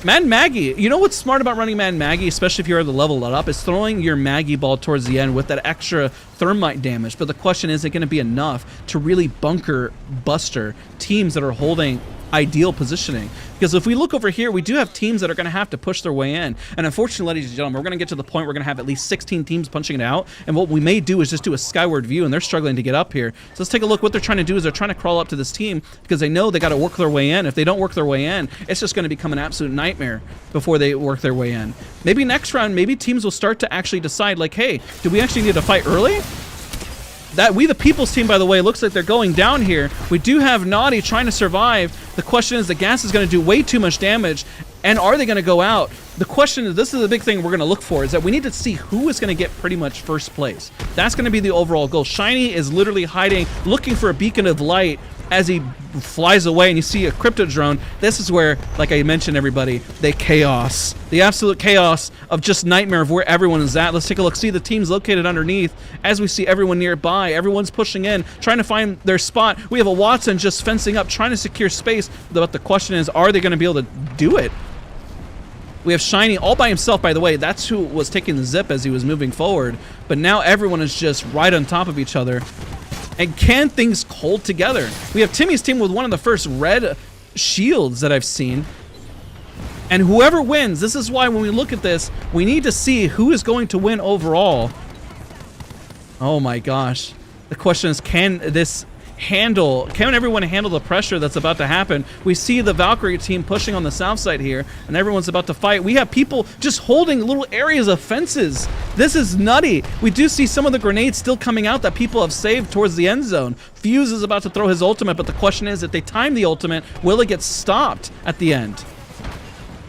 Mad Maggie, you know what's smart about running Mad Maggie, especially if you're the level up, is throwing your Maggie ball towards the end with that extra thermite damage. But the question is it going to be enough to really bunker buster teams that are holding ideal positioning? Because if we look over here, we do have teams that are going to have to push their way in. And unfortunately, ladies and gentlemen, we're going to get to the point we're going to have at least 16 teams punching it out. And what we may do is just do a skyward view, and they're struggling to get up here. So let's take a look. What they're trying to do is they're trying to crawl up to this team because they know they got to work their way in. If they don't work their way in, it's just going to become an absolute nightmare before they work their way in. Maybe next round, maybe teams will start to actually decide, like, hey, do we actually need to fight early? That We the People's team, by the way, looks like they're going down here. We do have Naughty trying to survive. The question is, the gas is going to do way too much damage, and are they going to go out? The question is, this is the big thing we're going to look for, is that we need to see who is going to get pretty much first place. That's going to be the overall goal. Shiny is literally hiding, looking for a beacon of light as he flies away, and you see a crypto drone. This is where, like I mentioned, everybody, the chaos, the absolute chaos of just nightmare of where everyone is at. Let's take a look. See the teams located underneath as we see everyone nearby. Everyone's pushing in, trying to find their spot. We have a Watson just fencing up, trying to secure space. But the question is, are they going to be able to do it? We have Shiny all by himself, by the way. That's who was taking the zip as he was moving forward. But now everyone is just right on top of each other. And can things hold together? We have Timmy's team with one of the first red shields that I've seen. And whoever wins, this is why when we look at this, we need to see who is going to win overall. Oh my gosh. The question is, can everyone handle the pressure that's about to happen? We see the Valkyrie team pushing on the south side here, and everyone's about to fight. We have people just holding little areas of fences. This is nutty. We do see some of the grenades still coming out that people have saved towards the end zone. Fuse is about to throw his ultimate, but the question is, if they time the ultimate, will it get stopped at the end?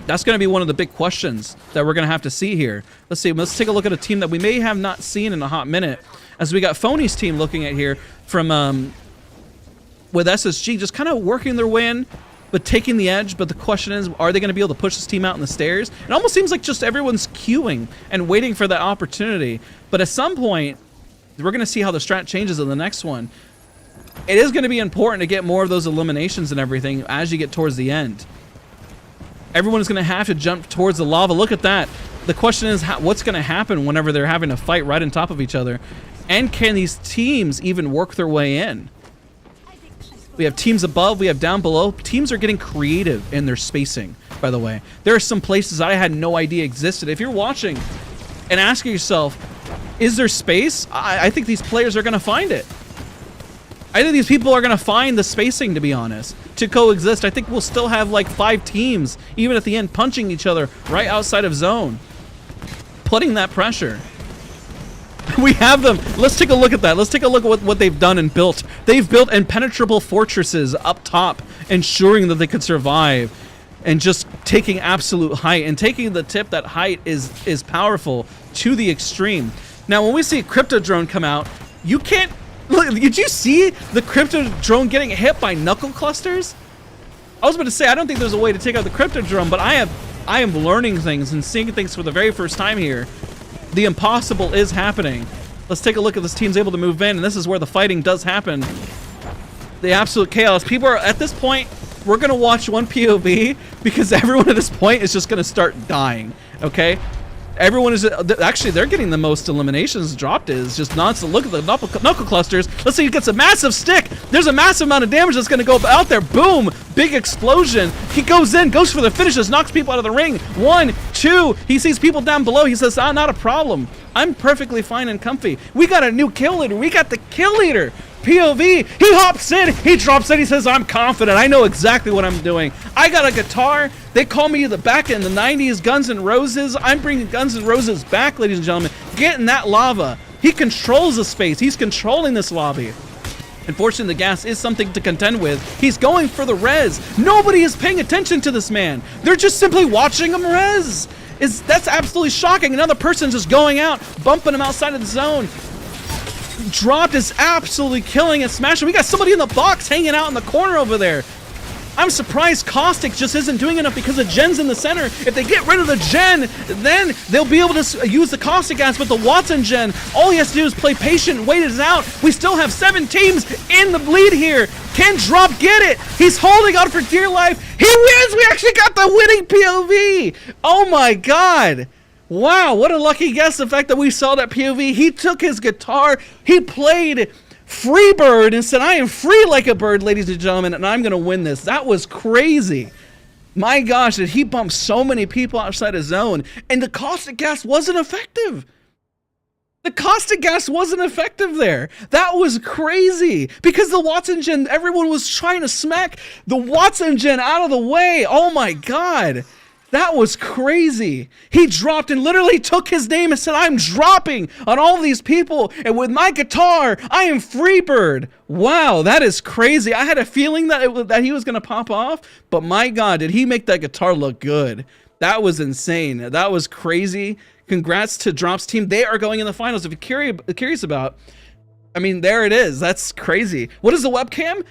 That's going to be one of the big questions that we're going to have to see here. Let's see. Let's take a look at a team that we may have not seen in a hot minute, as we got Phony's team looking at here from with SSG, just kind of working their way in, but taking the edge. But the question is, are they going to be able to push this team out in the stairs? It almost seems like just everyone's queuing and waiting for that opportunity. But at some point, we're going to see how the strat changes in the next one. It is going to be important to get more of those eliminations and everything as you get towards the end. Everyone is going to have to jump towards the lava. Look at that. The question is, what's going to happen whenever they're having to fight right on top of each other? And can these teams even work their way in? We have teams above, we have down below. Teams are getting creative in their spacing, by the way. There are some places I had no idea existed. If you're watching and asking yourself, is there space? I think these players are going to find it. I think these people are going to find the spacing, to be honest, to coexist. I think we'll still have like 5 teams, even at the end, punching each other right outside of zone, putting that pressure. We have them. Let's take a look at that. Let's take a look at what they've done and built. They've built impenetrable fortresses up top, ensuring that they could survive, and just taking absolute height and taking the tip that height is powerful to the extreme. Now, when we see a crypto drone come out, you can't look. Did you see the crypto drone getting hit by knuckle clusters? I was about to say, I don't think there's a way to take out the crypto drone, but I am learning things and seeing things for the very first time here. The impossible is happening. Let's take a look at this team's able to move in, and this is where the fighting does happen. The absolute chaos. People are, at this point, we're going to watch one POV because everyone at this point is just going to start dying, okay? Everyone is, actually, they're getting the most eliminations dropped is just nonstop. Look at the knuckle clusters. Let's see, he gets a massive stick. There's a massive amount of damage that's going to go out there. Boom, big explosion. He goes in, goes for the finishes, knocks people out of the ring. 1, 2, he sees people down below. He says, not a problem. I'm perfectly fine and comfy. We got a new kill leader. We got the kill leader. POV, he hops in, he drops in, he says, I'm confident, I know exactly what I'm doing. I got a guitar, they call me the back in the 90s Guns N' Roses. I'm bringing Guns N' Roses back, ladies and gentlemen. Get in that lava. He controls the space, he's controlling this lobby. Unfortunately, the gas is something to contend with. He's going for the res. Nobody is paying attention to this man. They're just simply watching him res. That's absolutely shocking. Another person's just going out, bumping him outside of the zone. Dropped is absolutely killing and smashing. We got somebody in the box hanging out in the corner over there. I'm surprised Caustic just isn't doing enough because the gen's in the center. If they get rid of the gen, then they'll be able to use the Caustic gas, but the Wattson gen, all he has to do is play patient, wait it out. We still have 7 teams in the lead here. Can Drop get it? He's holding on for dear life. He wins! We actually got the winning POV! Oh my god! Wow, what a lucky guess, the fact that we saw that POV. He took his guitar, he played Freebird and said, I am free like a bird, ladies and gentlemen, and I'm gonna win this. That was crazy. My gosh, did he bump so many people outside his zone, and the Caustic gas wasn't effective. The Caustic gas wasn't effective there. That was crazy because the Wattson gen, everyone was trying to smack the Wattson gen out of the way. Oh my god. That was crazy. He dropped and literally took his name and said, I'm dropping on all these people, and with my guitar, I am Freebird. Wow, that is crazy. I had a feeling that that he was gonna pop off, but my god, did he make that guitar look good. That was insane. That was crazy. Congrats to Drop's team. They are going in the finals. If you're curious about, I mean, there it is. That's crazy. What is the webcam?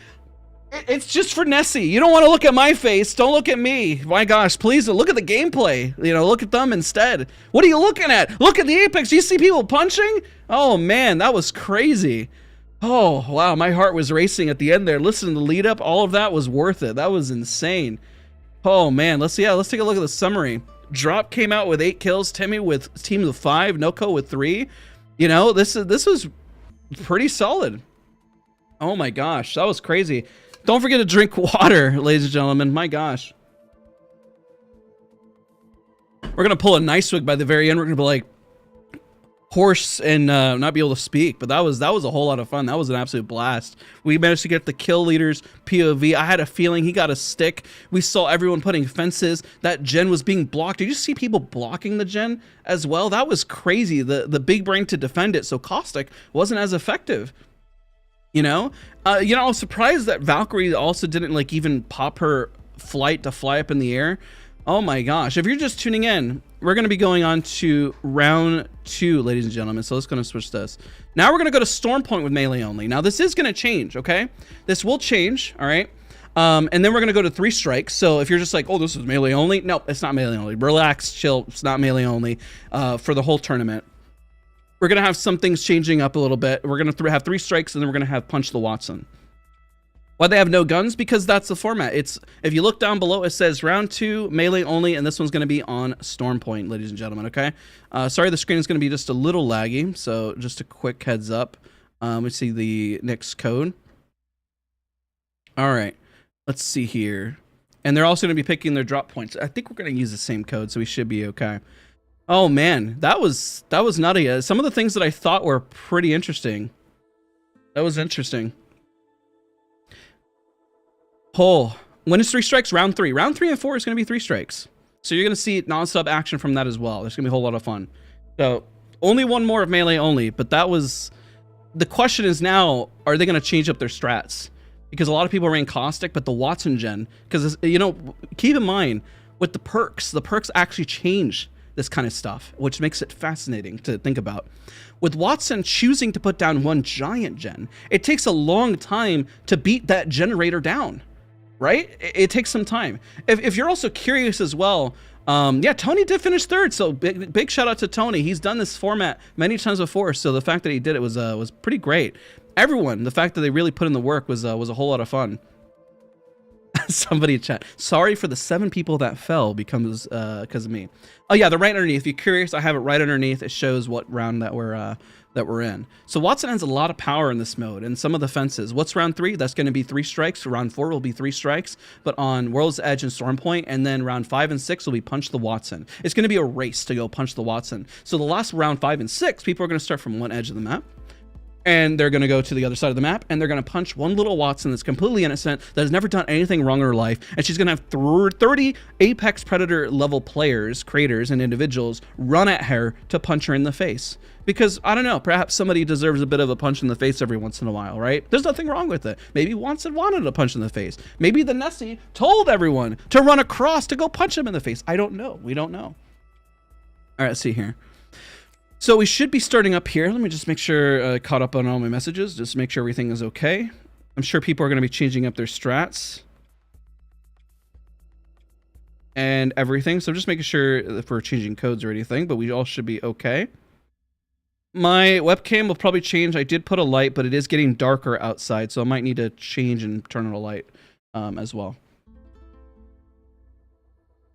It's just for Nessie. You don't want to look at my face. Don't look at me. My gosh, please look at the gameplay. You know, look at them instead. What are you looking at? Look at the Apex. Do you see people punching? Oh man, that was crazy. Oh wow, my heart was racing at the end there. Listen to the lead up. All of that was worth it. That was insane. Oh man, let's take a look at the summary. Drop came out with 8 kills. Timmy with teams of 5. Noko with 3. You know, this was pretty solid. Oh my gosh, that was crazy. Don't forget to drink water, ladies and gentlemen. My gosh. We're gonna pull a nice wig by the very end. We're gonna be like hoarse and not be able to speak, but that was a whole lot of fun. That was an absolute blast. We managed to get the kill leaders POV. I had a feeling he got a stick. We saw everyone putting fences. That gen was being blocked. Did you see people blocking the gen as well? That was crazy. The big brain to defend it, so Caustic wasn't as effective. You know, I was surprised that Valkyrie also didn't like even pop her flight to fly up in the air. Oh my gosh. If you're just tuning in, we're going to be going on to round 2, ladies and gentlemen. So let's go and switch this. Now we're going to go to Storm Point with melee only. Now this is going to change, okay? This will change, all right? And then we're going to go to 3 strikes. So if you're just like, oh, this is melee only. No, it's not melee only. Relax, chill. It's not melee only for the whole tournament. We're going to have some things changing up a little bit. We're going to have 3 strikes, and then we're going to have Punch the Wattson. Why they have no guns? Because that's the format. It's, if you look down below, it says round 2 melee only, and this one's going to be on Storm Point, ladies and gentlemen. Okay. Sorry, the screen is going to be just a little laggy, so just a quick heads up. Let's see the next code. All right, let's see here, and they're also going to be picking their drop points. I think we're going to use the same code, so we should be okay. Oh man, that was nutty. Some of the things that I thought were pretty interesting. That was interesting. Oh, when it's 3 strikes, round 3. Round 3 and 4 is going to be 3 strikes. So you're going to see non-stop action from that as well. There's going to be a whole lot of fun. So only one more of melee only, but that was... The question is now, are they going to change up their strats? Because a lot of people ran Caustic, but the Wattson gen, because, you know, keep in mind, with the perks actually change this kind of stuff, which makes it fascinating to think about. With Wattson choosing to put down one giant gen, it takes a long time to beat that generator down. Right? It takes some time. If you're also curious as well, yeah, Tony did finish 3rd, so big shout out to Tony. He's done this format many times before, so the fact that he did it was pretty great. Everyone, the fact that they really put in the work was a whole lot of fun. Somebody in chat, sorry for the 7 people that fell because of me. Oh yeah, they're right underneath. If you're curious, I have it right underneath. It shows what round that we're in. So Wattson has a lot of power in this mode, and some of the fences. What's round 3? That's going to be 3 strikes. Round 4 will be 3 strikes, but on World's Edge and Storm Point, and then round 5 and 6 will be Punch the Wattson. It's going to be a race to go Punch the Wattson. So the last round 5 and 6, people are going to start from one edge of the map, and they're going to go to the other side of the map, and they're going to punch one little Wattson that's completely innocent, that has never done anything wrong in her life, and she's going to have 30 Apex Predator level players, creators, and individuals run at her to punch her in the face. Because, I don't know, perhaps somebody deserves a bit of a punch in the face every once in a while, right? There's nothing wrong with it. Maybe Wattson wanted a punch in the face. Maybe the Nessie told everyone to run across to go punch him in the face. I don't know. We don't know. All right, let's see here. So we should be starting up here. Let me just make sure I caught up on all my messages. Just make sure everything is okay. I'm sure people are going to be changing up their strats. and everything. So just making sure if we're changing codes or anything, but we all should be okay. My webcam will probably change. I did put a light, but it is getting darker outside, so I might need to change and turn on a light as well.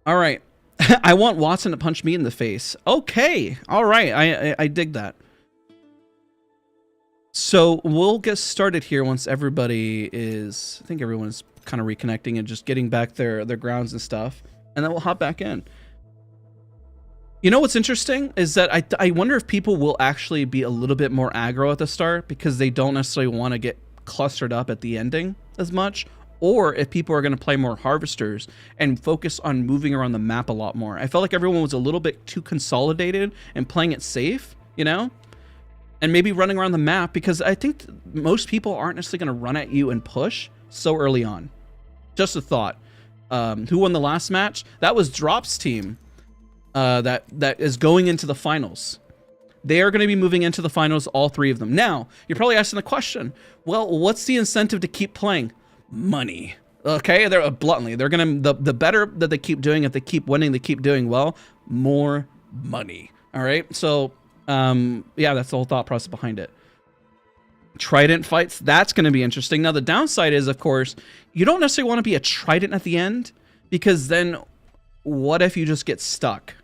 All right. I want Watson to punch me in the face. Okay. All right. I dig that. So we'll get started here once everybody is, I think everyone's kind of reconnecting and just getting back their grounds and stuff. And then we'll hop back in. You know what's interesting is that I wonder if people will actually be a little bit more aggro at the start because they don't necessarily want to get clustered up at the ending as much, or if people are going to play more harvesters and focus on moving around the map a lot more. I felt like everyone was a little bit too consolidated and playing it safe, you know, and maybe running around the map, because I think most people aren't necessarily going to run at you and push so early on. Just a thought. Who won the last match? That was Drop's team. That is going into the finals. They are going to be moving into the finals, all three of them. Now, you're probably asking the question, well, what's the incentive to keep playing? Money. Okay, they're bluntly, they're going to, the better that they keep doing, if they keep winning, they keep doing well, more money. All right, so yeah, that's the whole thought process behind it. Trident fights, that's going to be interesting. Now, the downside is, of course, you don't necessarily want to be a trident at the end, because then what if you just get stuck?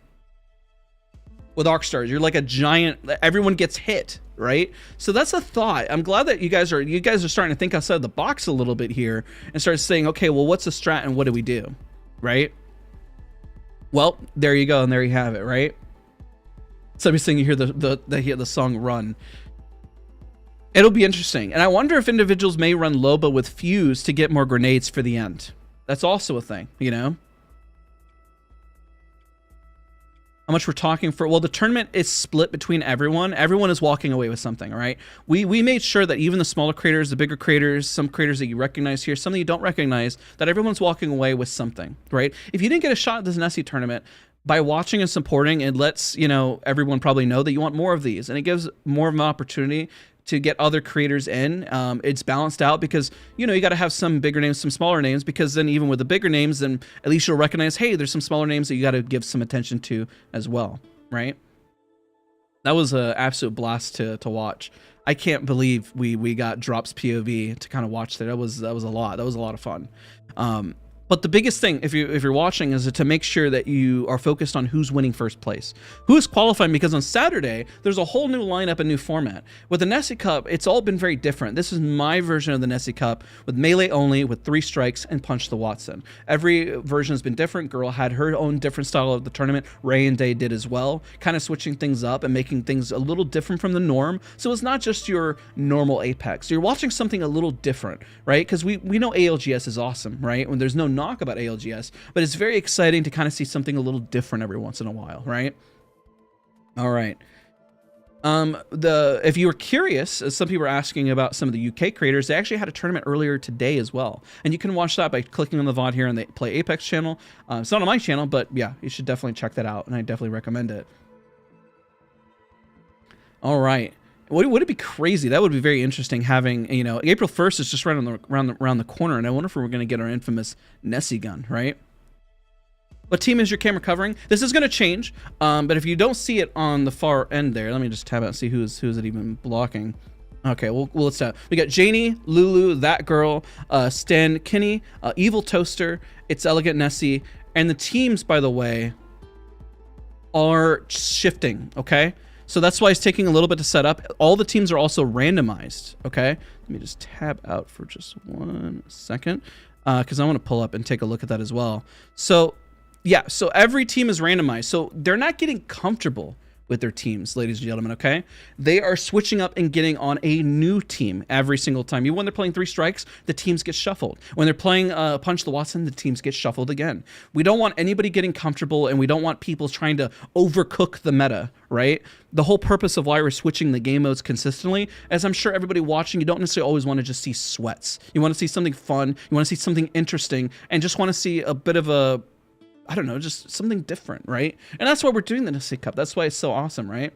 With Arcstars, you're like a giant, everyone gets hit, right? So that's a thought. I'm glad that you guys are starting to think outside the box a little bit here and start saying, okay, well, what's the strat and what do we do, right? Well, there you go, and there you have it, right? Somebody's saying you hear the song Run. It'll be interesting. And I wonder if individuals may run Loba with Fuse to get more grenades for the end. That's also a thing, you know? How much we're talking for? Well, the tournament is split between everyone. Everyone is walking away with something, all right? We made sure that even the smaller creators, the bigger creators, some creators that you recognize here, some that you don't recognize, that everyone's walking away with something, right? If you didn't get a shot at this Nessie tournament, by watching and supporting, it lets, you know, everyone probably know that you want more of these, and it gives more of an opportunity to get other creators in. It's balanced out because, you know, you got to have some bigger names, some smaller names, because then even with the bigger names, then at least you'll recognize, hey, there's some smaller names that you got to give some attention to as well, right? That was an absolute blast to watch. I can't believe we got Drop's POV to kind of watch there. That was a lot. That was a lot of fun. But the biggest thing, if you're watching, is to make sure that you are focused on who's winning first place, who's qualifying, because on Saturday there's a whole new lineup, a new format. With the Nessie Cup, it's all been very different. This is my version of the Nessie Cup with melee only, with 3 strikes and punch the Watson. Every version has been different. Guhrl had her own different style of the tournament. Raynday did as well, kind of switching things up and making things a little different from the norm. So it's not just your normal Apex. You're watching something a little different, right? Because we know ALGS is awesome, right? When there's no knock about ALGS, but it's very exciting to kind of see something a little different every once in a while, right? All right. If you were curious, as some people were asking about some of the UK creators, they actually had a tournament earlier today as well, and you can watch that by clicking on the VOD here on the Play Apex channel. It's not on my channel, but yeah, you should definitely check that out, and I definitely recommend it. All right. Would it be crazy? That would be very interesting having, you know, April 1st is just right on around the corner, and I wonder if we're going to get our infamous Nessie gun, right? What team is your camera covering? This is going to change, but if you don't see it on the far end there, let me just tab out and see who's it even blocking. Okay, well let's tab. We got Janie, Lulu, That Girl, Stan, Kinney, Evil Toaster, It's Elegant Nessie, and the teams, by the way, are shifting, okay? So that's why it's taking a little bit to set up. All the teams are also randomized, okay? Let me just tab out for just 1 second, because I want to pull up and take a look at that as well. So, yeah, so every team is randomized. So they're not getting comfortable with their teams, ladies and gentlemen, okay? They are switching up and getting on a new team every single time. Even when they're playing 3 strikes, the teams get shuffled. When they're playing Punch the Watson, the teams get shuffled again. We don't want anybody getting comfortable, and we don't want people trying to overcook the meta, right? The whole purpose of why we're switching the game modes consistently, as I'm sure everybody watching, you don't necessarily always want to just see sweats. You want to see something fun, you want to see something interesting, and just want to see a bit of a, I don't know, just something different, right? And that's why we're doing the Nessie Cup. That's why it's so awesome, right?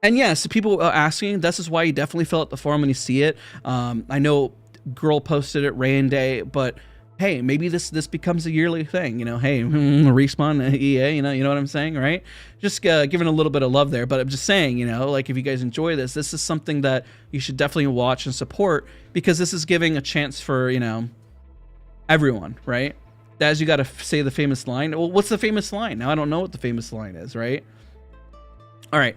And yes, people are asking, this is why you definitely fill out the forum when you see it. I know Guhrl posted it, Raynday, but hey, maybe this becomes a yearly thing, you know, hey, Respawn, EA, you know what I'm saying, right? Just giving a little bit of love there, but I'm just saying, you know, like if you guys enjoy this is something that you should definitely watch and support, because this is giving a chance for, you know, everyone, right? Daz, you got to say the famous line. Well, what's the famous line? Now I don't know what the famous line is, right? All right,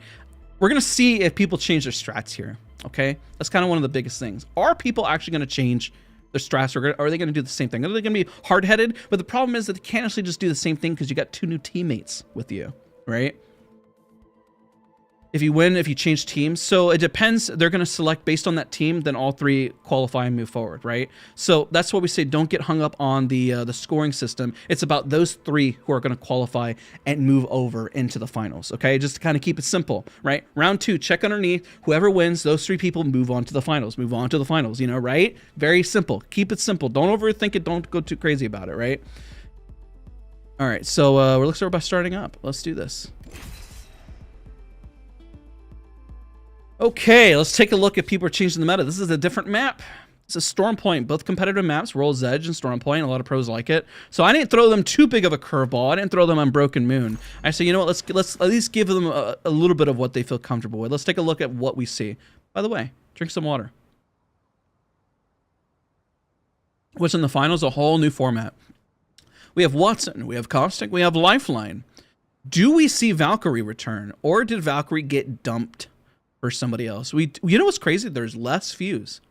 we're going to see if people change their strats here, okay? That's kind of one of the biggest things. Are people actually going to change their strats, or are they going to do the same thing? Are they going to be hard-headed? But the problem is that they can't actually just do the same thing because you got 2 new teammates with you, right? If you win, if you change teams. So it depends. They're going to select based on that team, then all 3 qualify and move forward, right? So that's what we say, don't get hung up on the scoring system. It's about those 3 who are going to qualify and move over into the finals, okay? Just to kind of keep it simple, right? Round 2, check underneath. Whoever wins, those 3 people move on to the finals, you know, right? Very simple. Keep it simple. Don't overthink it. Don't go too crazy about it, right? All right, so let's start by starting up. Let's do this. Okay, let's take a look at people are changing the meta. This is a different map. It's a Storm Point, both competitive maps, World's Edge and Storm Point. A lot of pros like it. So I didn't throw them too big of a curveball. I didn't throw them on Broken Moon. I said, you know what, let's at least give them a little bit of what they feel comfortable with. Let's take a look at what we see. By the way, drink some water. What's in the finals? A whole new format. We have Watson, we have Caustic, we have Lifeline. Do we see Valkyrie return, or did Valkyrie get dumped for somebody else? You know what's crazy? There's less fuse.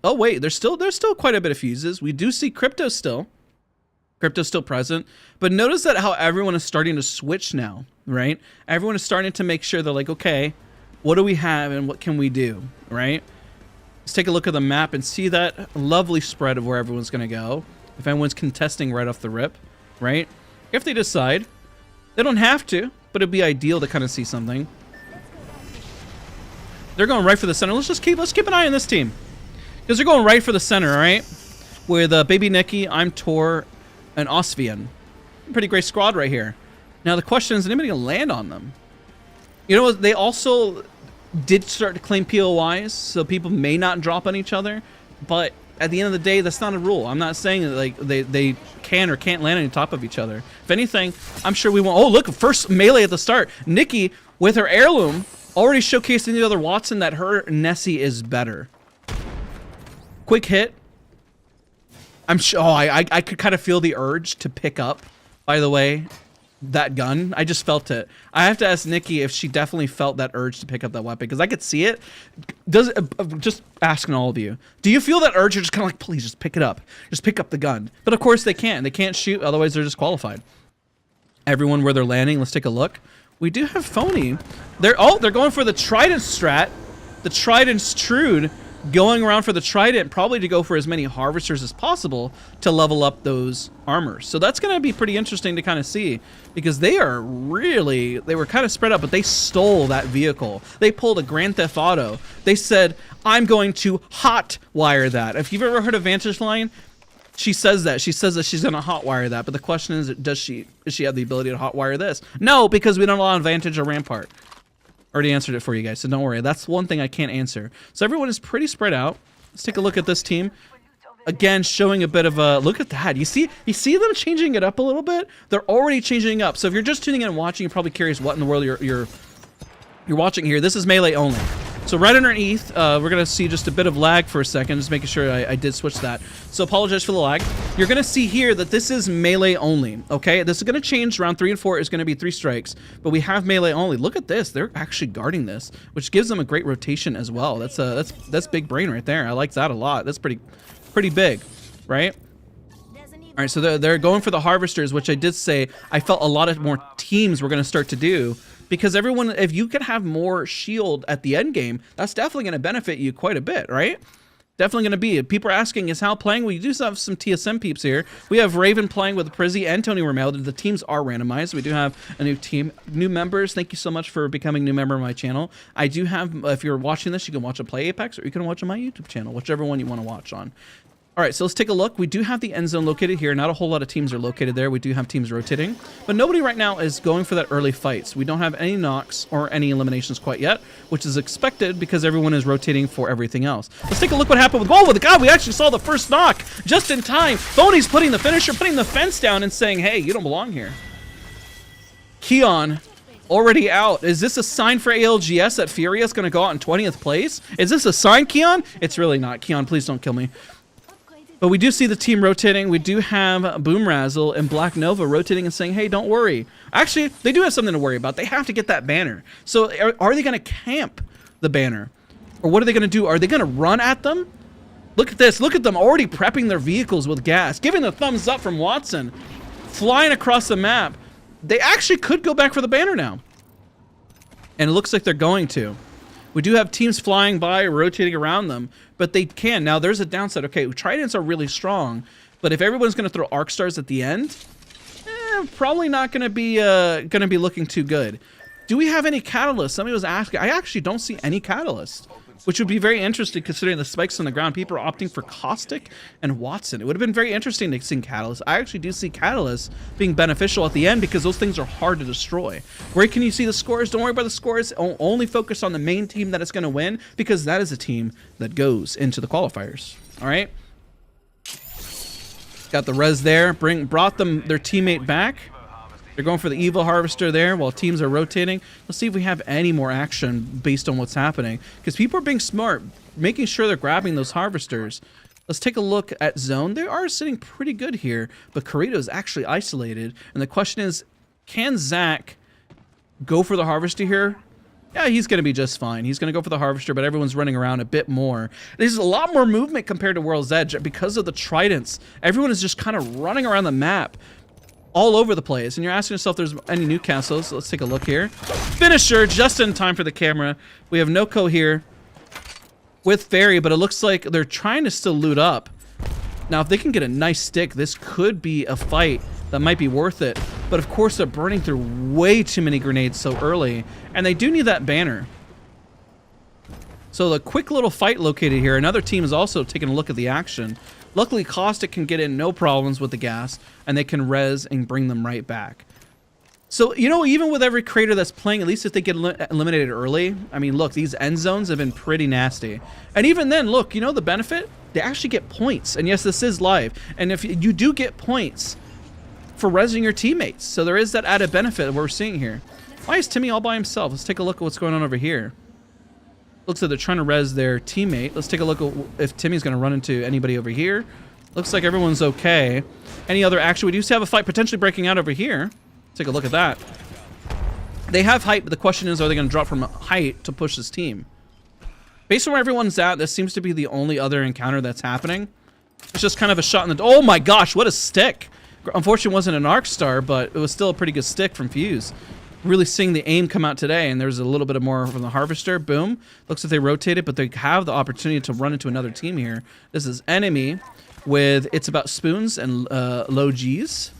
Oh wait, there's still quite a bit of fuses. We do see Crypto still. Crypto's still present, but notice that how everyone is starting to switch now, right? Everyone is starting to make sure they're like, okay, what do we have and what can we do, right? Let's take a look at the map and see that lovely spread of where everyone's gonna go. If anyone's contesting right off the rip, right? If they decide, they don't have to, but it'd be ideal to kind of see something. They're going right for the center. Let's keep an eye on this team, because they're going right for the center, all right? With Baby Nikki, I'm Tor, and Osvian. Pretty great squad right here. Now the question is anybody gonna land on them? You know what? They also did start to claim POIs, so people may not drop on each other. But at the end of the day, that's not a rule. I'm not saying that like they can or can't land on top of each other. If anything, I'm sure we won't. Oh, look, first melee at the start. Nikki with her heirloom already showcasing the other Watson that her Nessie is better. Quick hit. I'm sure. Oh, I could kind of feel the urge to pick up, by the way, that gun. I just felt it. I have to ask Nikki if she definitely felt that urge to pick up that weapon, because I could see it. Just asking all of you, do you feel that urge? You're just kind of like, please just pick it up. Just pick up the gun. But of course they can't. They can't shoot, otherwise they're disqualified. Everyone where they're landing, let's take a look. We do have Phony. They're going for the Trident strat. The Trident's Trude. Going around for the Trident, probably to go for as many Harvesters as possible to level up those armors. So that's going to be pretty interesting to kind of see, because they were kind of spread out, but they stole that vehicle. They pulled a Grand Theft Auto. They said, I'm going to hot wire that. If you've ever heard of Vantage Line, she says that. She says that she's going to hot wire that. But the question is, does she have the ability to hot wire this? No, because we don't allow Vantage or Rampart. Already answered it for you guys, so don't worry. That's one thing I can't answer. So everyone is pretty spread out. Let's take a look at this team. Again, showing a bit of a look at that. You see them changing it up a little bit? They're already changing up. So if you're just tuning in and watching, you're probably curious what in the world you're watching here. This is melee only. So right underneath, we're gonna see just a bit of lag for a second, just making sure I did switch that. So apologize for the lag. You're gonna see here that this is melee only, okay? This is gonna change. Round 3 and 4 is gonna be 3 strikes, but we have melee only. Look at this, they're actually guarding this, which gives them a great rotation as well. That's big brain right there. I like that a lot. That's pretty big, right? All right, so they're going for the Harvesters, which I did say I felt a lot of more teams were gonna start to do. Because everyone, if you can have more shield at the end game, that's definitely going to benefit you quite a bit, right? Definitely going to be. People are asking, is Hal playing? We do have some TSM peeps here. We have Raven playing with Prizzy and Tony Romero. The teams are randomized. We do have a new team. New members, thank you so much for becoming a new member of my channel. I do have, if you're watching this, you can watch it play Apex, or you can watch on my YouTube channel, whichever one you want to watch on. All right, so let's take a look. We do have the end zone located here. Not a whole lot of teams are located there. We do have teams rotating, but nobody right now is going for that early fights. We don't have any knocks or any eliminations quite yet, which is expected because everyone is rotating for everything else. Let's take a look what happened with Guhrl. God, we actually saw the first knock just in time. Phony's putting the finisher, putting the fence down and saying, hey, you don't belong here. Keon already out. Is this a sign for ALGS that Furia is going to go out in 20th place? Is this a sign, Keon? It's really not. Keon, please don't kill me. But we do see the team rotating. We do have Boom Razzle and Black Nova rotating and saying, hey, don't worry. Actually, they do have something to worry about. They have to get that banner. So are they going to camp the banner? Or what are they going to do? Are they going to run at them? Look at this. Look at them already prepping their vehicles with gas. Giving the thumbs up from Watson. Flying across the map. They actually could go back for the banner now. And it looks like they're going to. We do have teams flying by, rotating around them, but they can. Now, there's a downside. Okay, Tridents are really strong, but if everyone's going to throw Arc Stars at the end, probably not going to be looking too good. Do we have any catalysts? Somebody was asking. I actually don't see any catalysts, which would be very interesting considering the spikes on the ground. People are opting for Caustic and Watson. It would have been very interesting to see Catalyst. I actually do see Catalyst being beneficial at the end because those things are hard to destroy. Where can you see the scores? Don't worry about the scores. Only focus on the main team that is going to win because that is a team that goes into the qualifiers. All right. Got the res there. Brought their teammate back. They're going for the Evil Harvester there while teams are rotating. Let's see if we have any more action based on what's happening. Because people are being smart, making sure they're grabbing those Harvesters. Let's take a look at zone. They are sitting pretty good here, but Corito is actually isolated. And the question is, can Zach go for the Harvester here? Yeah, he's going to be just fine. He's going to go for the Harvester, but everyone's running around a bit more. There's a lot more movement compared to World's Edge because of the Tridents. Everyone is just kind of running around the map all over the place, and you're asking yourself if there's any Newcastles. So let's take a look here. Finisher just in time for the camera. We have Noko here with Fairy, but it looks like they're trying to still loot up. Now, if they can get a nice stick, this could be a fight that might be worth it. But of course, they're burning through way too many grenades so early, and they do need that banner. So the quick little fight located here. Another team is also taking a look at the action. Luckily, Caustic can get in no problems with the gas, and they can res and bring them right back. So, you know, even with every creator that's playing, at least if they get eliminated early, I mean, look, these end zones have been pretty nasty. And even then, look, you know the benefit? They actually get points. And yes, this is live. And if you do get points for resing your teammates. So there is that added benefit that we're seeing here. Why is Timmy all by himself? Let's take a look at what's going on over here. Looks like they're trying to res their teammate. Let's take a look at if Timmy's going to run into anybody over here. Looks like everyone's okay. Any other action? We do have a fight potentially breaking out over here. Take a look at that. They have height, but the question is, are they going to drop from height to push this team? Based on where everyone's at, this seems to be the only other encounter that's happening. It's just kind of a shot in the... Oh my gosh, what a stick. Unfortunately, it wasn't an arc star, but it was still a pretty good stick from Fuse. Really seeing the aim come out today, and there's a little bit of more from the Harvester. Boom. Looks like they rotated, but they have the opportunity to run into another team here. This is enemy with It's About Spoons and low G's.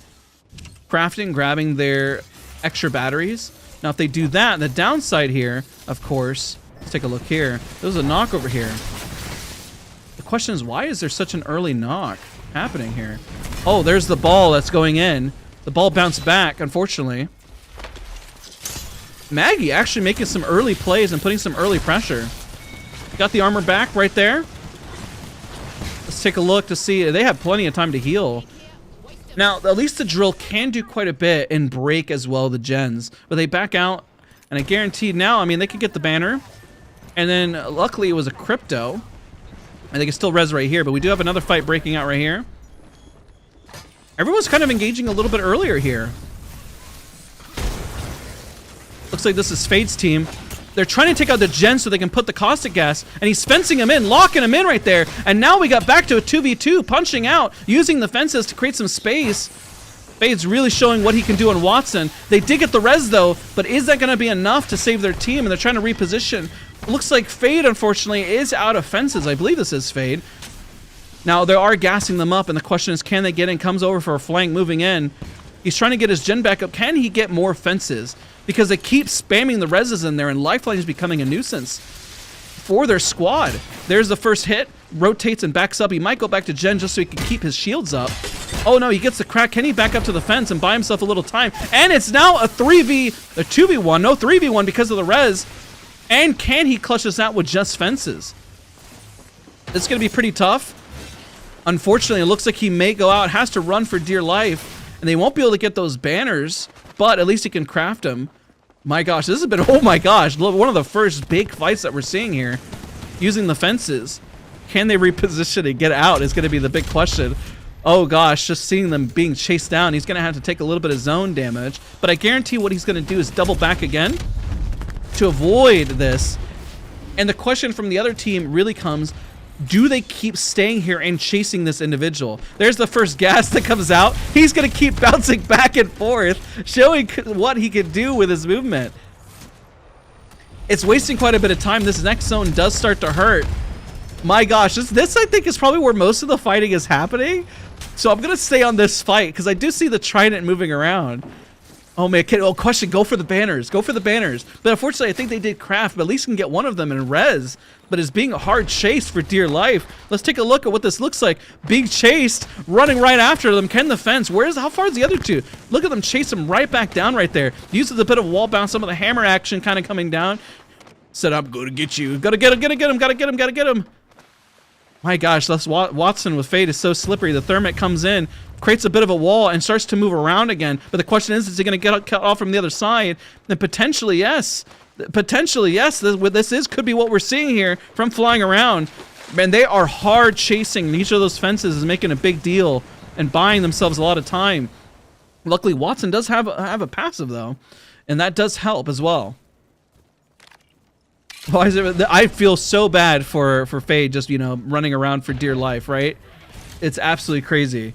Crafting, grabbing their extra batteries. Now, if they do that, the downside here, of course, let's take a look here. There's a knock over here. The question is, why is there such an early knock happening here? Oh, there's the ball that's going in. The ball bounced back, unfortunately. Maggie actually making some early plays and putting some early pressure. Got the armor back right there. Let's take a look to see. They have plenty of time to heal. Now, at least the drill can do quite a bit and break as well the gens. But they back out, and I guarantee now, I mean, they could get the banner. And then, luckily, it was a crypto. And they can still res right here, but we do have another fight breaking out right here. Everyone's kind of engaging a little bit earlier here. Looks like this is Fade's team. They're trying to take out the gen so they can put the caustic gas, and he's fencing him in, locking him in right there. And now we got back to a 2v2, punching out, using the fences to create some space. Fade's really showing what he can do on Watson. They did get the res though, but is that going to be enough to save their team? And they're trying to reposition. It looks like Fade, unfortunately, is out of fences. I believe this is Fade. Now, they are gassing them up, and the question is, can they get in? Comes over for a flank, moving in. He's trying to get his gen back up. Can he get more fences? Because they keep spamming the reses in there, and Lifeline is becoming a nuisance. for their squad. There's the first hit, rotates and backs up. He might go back to Gen just so he can keep his shields up. Oh no, he gets the crack. Can he back up to the fence and buy himself a little time? And it's now a 2v1, no 3v1 because of the res. And can he clutch this out with just fences? It's gonna be pretty tough. Unfortunately, it looks like he may go out, has to run for dear life, and they won't be able to get those banners, but at least he can craft them. My gosh, this has been, oh my gosh, one of the first big fights that we're seeing here, using the fences. Can they reposition and get out is gonna be the big question. Oh gosh, just seeing them being chased down, he's gonna have to take a little bit of zone damage, but I guarantee what he's gonna do is double back again to avoid this. And the question from the other team really comes, do they keep staying here and chasing this individual? There's the first gas that comes out. He's gonna keep bouncing back and forth, showing what he can do with his movement. It's wasting quite a bit of time. This next zone does start to hurt. My gosh, this I think is probably where most of the fighting is happening. So I'm gonna stay on this fight because I do see the trident moving around. Oh man, question, go for the banners, go for the banners. But unfortunately, I think they did craft, but at least can get one of them in res. But it's being hard chased for dear life. Let's take a look at what this looks like. Being chased, running right after them. Can the fence, how far is the other two? Look at them chase him right back down right there. Uses a bit of wall bounce, some of the hammer action kind of coming down. Said, I'm going to get you. Gotta get him, gotta get him, gotta get him, gotta get him. My gosh, that's Watson with Fade is so slippery. The Thermite comes in, creates a bit of a wall, and starts to move around again. But the question is he going to get cut off from the other side? Then potentially, yes. Potentially, yes. This could be what we're seeing here from flying around. Man, they are hard chasing. And each of those fences is making a big deal and buying themselves a lot of time. Luckily, Watson does have a passive, though. And that does help as well. Why is it? I feel so bad for Fade just, you know, running around for dear life, right? It's absolutely crazy.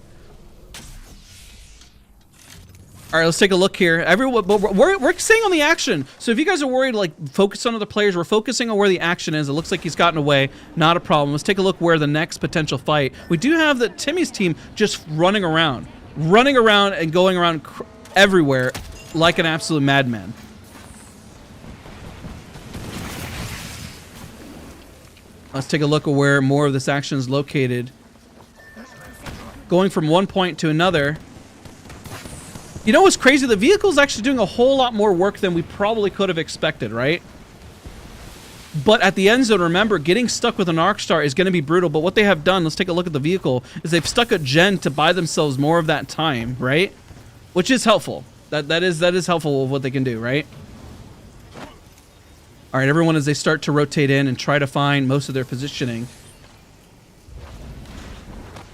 All right, let's take a look here. Everyone, but we're staying on the action. So if you guys are worried, like, focus on other players, we're focusing on where the action is. It looks like he's gotten away. Not a problem. Let's take a look where the next potential fight. We do have Timmy's team just running around and going around everywhere like an absolute madman. Let's take a look at where more of this action is located. Going from one point to another. You know what's crazy? The vehicle's actually doing a whole lot more work than we probably could have expected, right? But at the end zone, remember, getting stuck with an Arc Star is going to be brutal. But what they have done, let's take a look at the vehicle, is they've stuck a Gen to buy themselves more of that time, right? Which is helpful. That is helpful with what they can do, right? All right, everyone, as they start to rotate in and try to find most of their positioning,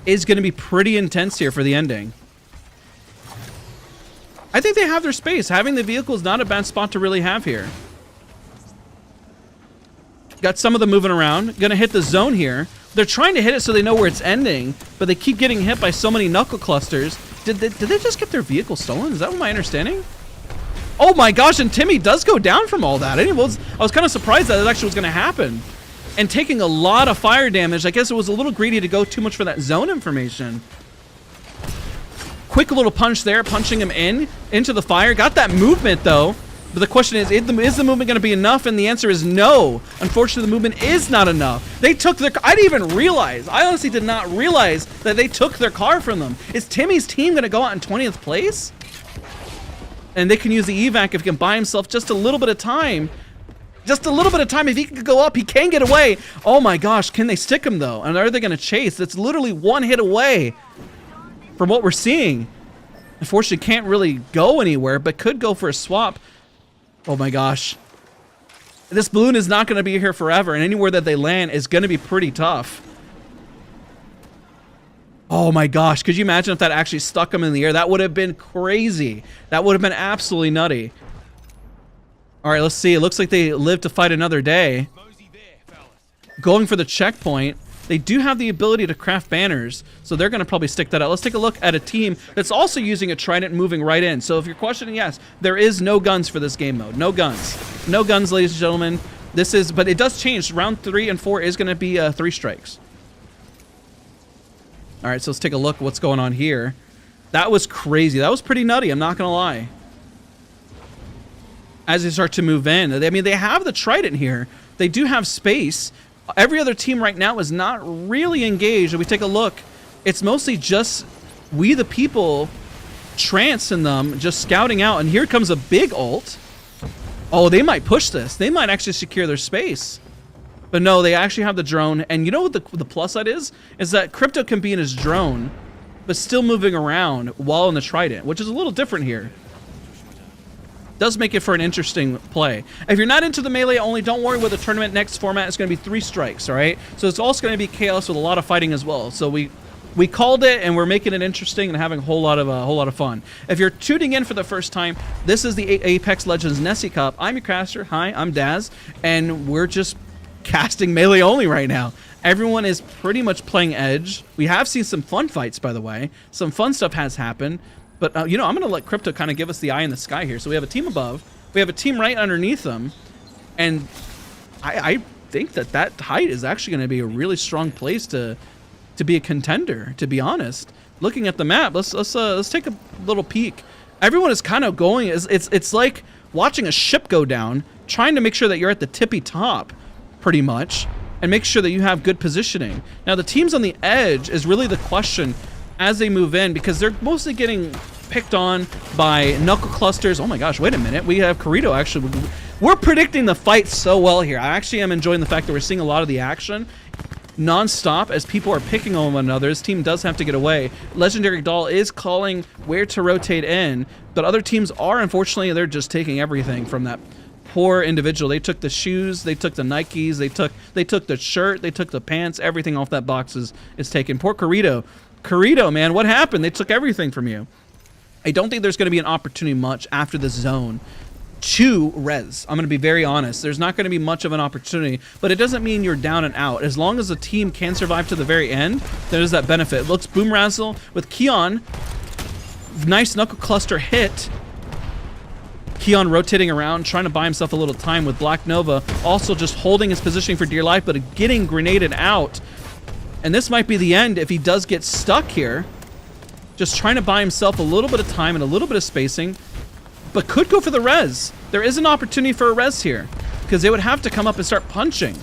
is going to be pretty intense here for the ending. I think they have their space. Having the vehicle is not a bad spot to really have here. Got some of them moving around. Going to hit the zone here. They're trying to hit it so they know where it's ending, but they keep getting hit by so many knuckle clusters. Did they just get their vehicle stolen? Is that what my understanding? Oh my gosh, and Timmy does go down from all that. I was kind of surprised that it actually was going to happen. And taking a lot of fire damage. I guess it was a little greedy to go too much for that zone information. Quick little punch there, punching him into the fire. Got that movement, though. But the question is the movement going to be enough? And the answer is no. Unfortunately, the movement is not enough. They took their... I didn't even realize. I honestly did not realize that they took their car from them. Is Timmy's team going to go out in 20th place? And they can use the evac if he can buy himself just a little bit of time. Just a little bit of time. If he can go up, he can get away. Oh my gosh, can they stick him though? And are they going to chase? It's literally one hit away from what we're seeing. Unfortunately, can't really go anywhere, but could go for a swap. Oh my gosh. This balloon is not going to be here forever, and anywhere that they land is going to be pretty tough. Oh my gosh, could you imagine if that actually stuck him in the air? That would have been crazy. That would have been absolutely nutty. All right, let's see. It looks like they live to fight another day. Going for the checkpoint. They do have the ability to craft banners, so they're going to probably stick that out. Let's take a look at a team that's also using a trident moving right in. So if you're questioning, yes, there is no guns for this game mode. No guns. No guns, ladies and gentlemen. But it does change. Round 3 and 4 is going to be 3 strikes. All right, so let's take a look at what's going on here. That was crazy. That was pretty nutty, I'm not going to lie. As they start to move in. I mean, they have the trident here, They do have space. Every other team right now is not really engaged. If we take a look, it's mostly just we the people, Trance and them, just scouting out. And here comes a big ult. Oh, they might push this. They might actually secure their space. But no, they actually have the drone. And you know what the plus side is? Is that Crypto can be in his drone, but still moving around while in the Trident, which is a little different here. Does make it for an interesting play. If you're not into the melee only, don't worry with the tournament. Next format is going to be 3 strikes, all right? So it's also going to be chaos with a lot of fighting as well. So we called it, and we're making it interesting and having a whole lot of fun. If you're tuning in for the first time, this is the Apex Legends Nessie Cup. I'm your caster. Hi, I'm Daz, and we're just casting melee only right now. Everyone is pretty much playing Edge. We have seen some fun fights, by the way. Some fun stuff has happened. But, you know, I'm going to let Crypto kind of give us the eye in the sky here. So we have a team above. We have a team right underneath them. And I think that height is actually going to be a really strong place to be a contender, to be honest. Looking at the map, let's take a little peek. Everyone is kind of going. It's like watching a ship go down, trying to make sure that you're at the tippy top, pretty much, and make sure that you have good positioning. Now, the teams on the edge is really the question as they move in, because they're mostly getting picked on by knuckle clusters. Oh my gosh, wait a minute. We have Guhrl actually. We're predicting the fight so well here. I actually am enjoying the fact that we're seeing a lot of the action non-stop as people are picking on one another. This team does have to get away. Legendary Doll is calling where to rotate in, but other teams are, unfortunately, they're just taking everything from that poor individual. They took the shoes, they took the Nikes, they took the shirt, they took the pants, everything off that box is taken. Poor Guhrl, man, what happened? They took everything from you. I don't think there's going to be an opportunity much after the zone to res. I'm going to be very honest. There's not going to be much of an opportunity, but it doesn't mean you're down and out. As long as the team can survive to the very end, there's that benefit. It looks Boom Razzle with Keon. Nice knuckle cluster hit. Keon rotating around, trying to buy himself a little time with Black Nova, also just holding his positioning for dear life, but getting grenaded out. And this might be the end if he does get stuck here. Just trying to buy himself a little bit of time and a little bit of spacing, but could go for the res. There is an opportunity for a res here, because they would have to come up and start punching.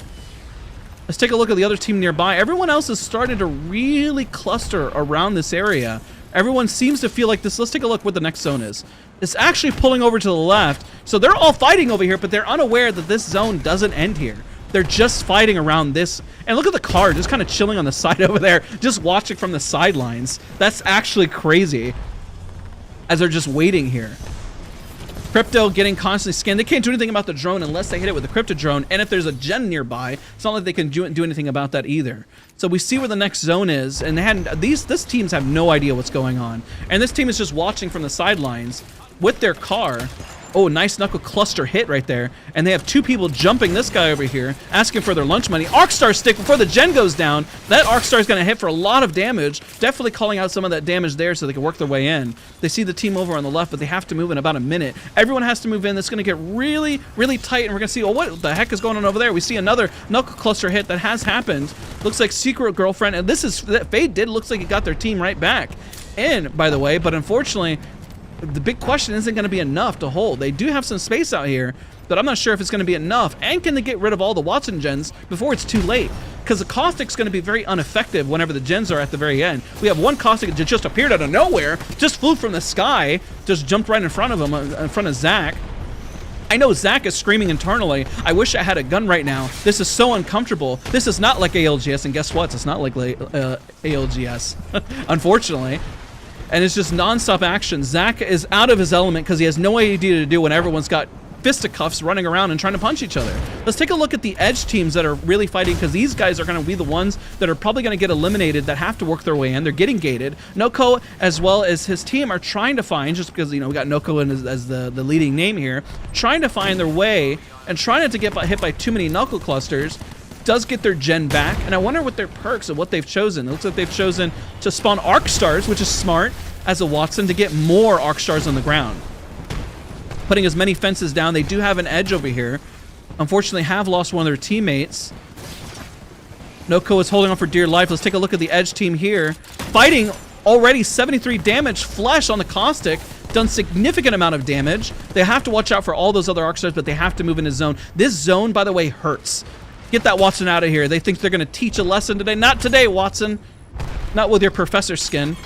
Let's take a look at the other team nearby. Everyone else is starting to really cluster around this area. Everyone seems to feel like this. Let's take a look what the next zone is. It's actually pulling over to the left. So they're all fighting over here, but they're unaware that this zone doesn't end here. They're just fighting around this. And look at the car just kind of chilling on the side over there, just watching from the sidelines. That's actually crazy as they're just waiting here. Crypto getting constantly scanned. They can't do anything about the drone unless they hit it with the Crypto drone. And if there's a gen nearby, it's not like they can do anything about that either. So we see where the next zone is, and this teams have no idea what's going on. And this team is just watching from the sidelines with their car. Oh, nice knuckle cluster hit right there. And they have 2 people jumping this guy over here, asking for their lunch money. Arcstar stick before the gen goes down. That Arcstar is going to hit for a lot of damage. Definitely calling out some of that damage there so they can work their way in. They see the team over on the left, but they have to move in about a minute. Everyone has to move in. That's going to get really, really tight. And we're going to see, oh, what the heck is going on over there? We see another knuckle cluster hit that has happened. Looks like Secret Girlfriend. And this is, Fade did, looks like it got their team right back in, by the way. But unfortunately, the big question isn't going to be enough to hold. They do have some space out here, but I'm not sure if it's going to be enough. And can they get rid of all the Watson gens before it's too late? Because the Caustic's going to be very ineffective whenever the gens are at the very end. We have one Caustic that just appeared out of nowhere, just flew from the sky, just jumped right in front of him, in front of Zach. I know Zach is screaming internally, I wish I had a gun right now. This is so uncomfortable. This is not like ALGS, and guess what? It's not like ALGS, unfortunately. And it's just non-stop action. Zach is out of his element because he has no idea to do when everyone's got fisticuffs running around and trying to punch each other. Let's take a look at the edge teams that are really fighting, because these guys are going to be the ones that are probably going to get eliminated, that have to work their way in. They're getting gated. Noko, as well as his team, are trying to find, just because, you know, we got Noko as the leading name here, trying to find their way and trying not to get hit by too many knuckle clusters. Does get their gen back, and I wonder what their perks and what they've chosen. It looks like they've chosen to spawn Arc Stars, which is smart, as a Watson, to get more Arc Stars on the ground. Putting as many fences down. They do have an edge over here. Unfortunately, have lost one of their teammates. Noko is holding on for dear life. Let's take a look at the edge team here. Fighting already 73 damage. Flesh on the Caustic. done significant amount of damage. They have to watch out for all those other arc stars, but they have to move in his zone. This zone, by the way, hurts. Get that Watson out of here. They think they're going to teach a lesson today. Not today, Watson. Not with your professor skin.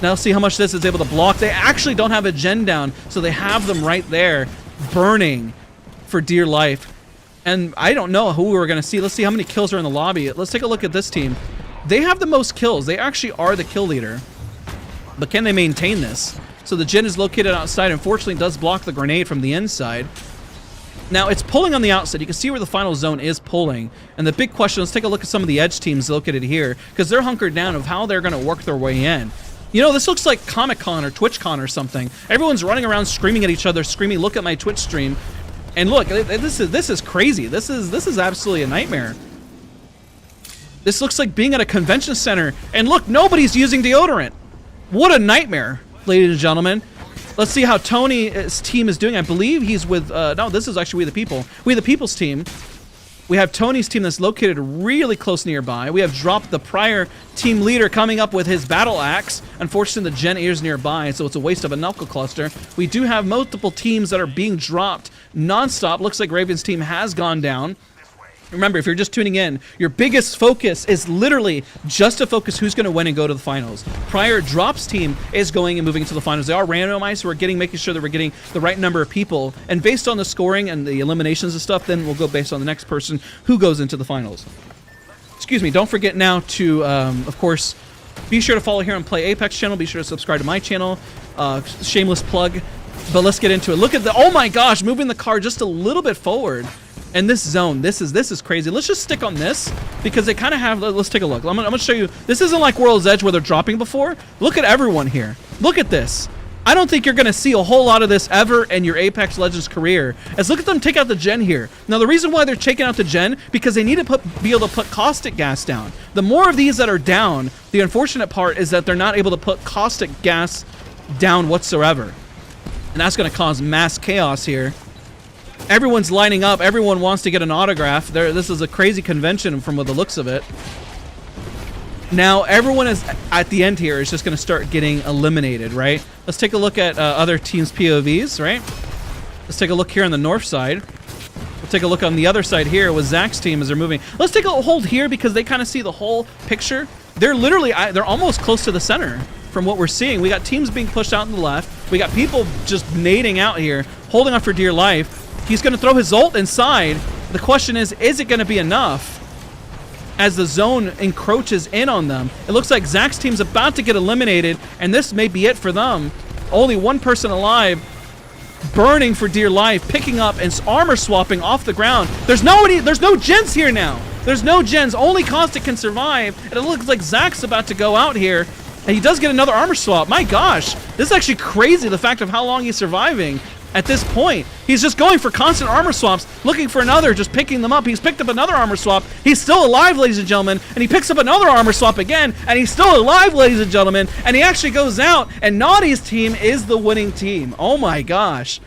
Now let's see how much this is able to block. They actually don't have a gen down, so they have them right there, burning for dear life. And I don't know who we're going to see. Let's see how many kills are in the lobby. Let's take a look at this team. They have the most kills. They actually are the kill leader. But can they maintain this? So the gen is located outside. Unfortunately, it does block the grenade from the inside. Now, it's pulling on the outside. You can see where the final zone is pulling. And the big question, let's take a look at some of the edge teams located here, because they're hunkered down of how they're going to work their way in. You know, this looks like Comic-Con or TwitchCon or something. Everyone's running around screaming at each other, screaming, look at my Twitch stream. And look, this is crazy. This is absolutely a nightmare. This looks like being at a convention center. And look, nobody's using deodorant. What a nightmare, ladies and gentlemen. Let's see how Tony's team is doing. I believe he's with, no, this is actually We the People. We the People's team. We have Tony's team that's located really close nearby. We have dropped the prior team leader coming up with his battle axe. Unfortunately, the gen is nearby, so it's a waste of a knuckle cluster. We do have multiple teams that are being dropped nonstop. Looks like Raven's team has gone down. Remember, if you're just tuning in, your biggest focus is literally just to focus who's going to win and go to the finals. Prior Drops team is going and moving into the finals. They are randomized, so we're making sure that we're getting the right number of people. And based on the scoring and the eliminations and stuff, then we'll go based on the next person who goes into the finals. Excuse me, don't forget now to, of course, be sure to follow here on Play Apex channel. Be sure to subscribe to my channel. Shameless plug. But let's get into it. Look at the, oh my gosh, moving the car just a little bit forward. And this zone, this is crazy. Let's just stick on this because they kind of have, let's take a look. I'm gonna show you, this isn't like World's Edge where they're dropping before. Look at everyone here. Look at this. I don't think you're gonna see a whole lot of this ever in your Apex Legends career. As look at them take out the gen here. Now the reason why they're taking out the gen, because they need to be able to put caustic gas down. The more of these that are down, the unfortunate part is that they're not able to put caustic gas down whatsoever. And that's gonna cause mass chaos here. Everyone's lining up. Everyone wants to get an autograph. This is a crazy convention from the looks of it. Now, everyone is at the end here is just going to start getting eliminated, right? Let's take a look at other teams' POVs, right? Let's take a look here on the north side. We'll take a look on the other side here with Zach's team as they're moving. Let's take a hold here because they kind of see the whole picture. They're literally, they're almost close to the center from what we're seeing. We got teams being pushed out on the left. We got people just nading out here, holding on for dear life. He's going to throw his ult inside. The question is it going to be enough as the zone encroaches in on them? It looks like Zach's team's about to get eliminated, and this may be it for them. Only one person alive, burning for dear life, picking up and armor swapping off the ground. There's no gens here now. There's no gens. Only Caustic can survive, and it looks like Zach's about to go out here, and he does get another armor swap. My gosh, this is actually crazy, the fact of how long he's surviving. At this point, he's just going for constant armor swaps, looking for another, just picking them up. He's picked up another armor swap. He's still alive, ladies and gentlemen, and he picks up another armor swap again, and he's still alive, ladies and gentlemen, and he actually goes out, and Naughty's team is the winning team. Oh my gosh.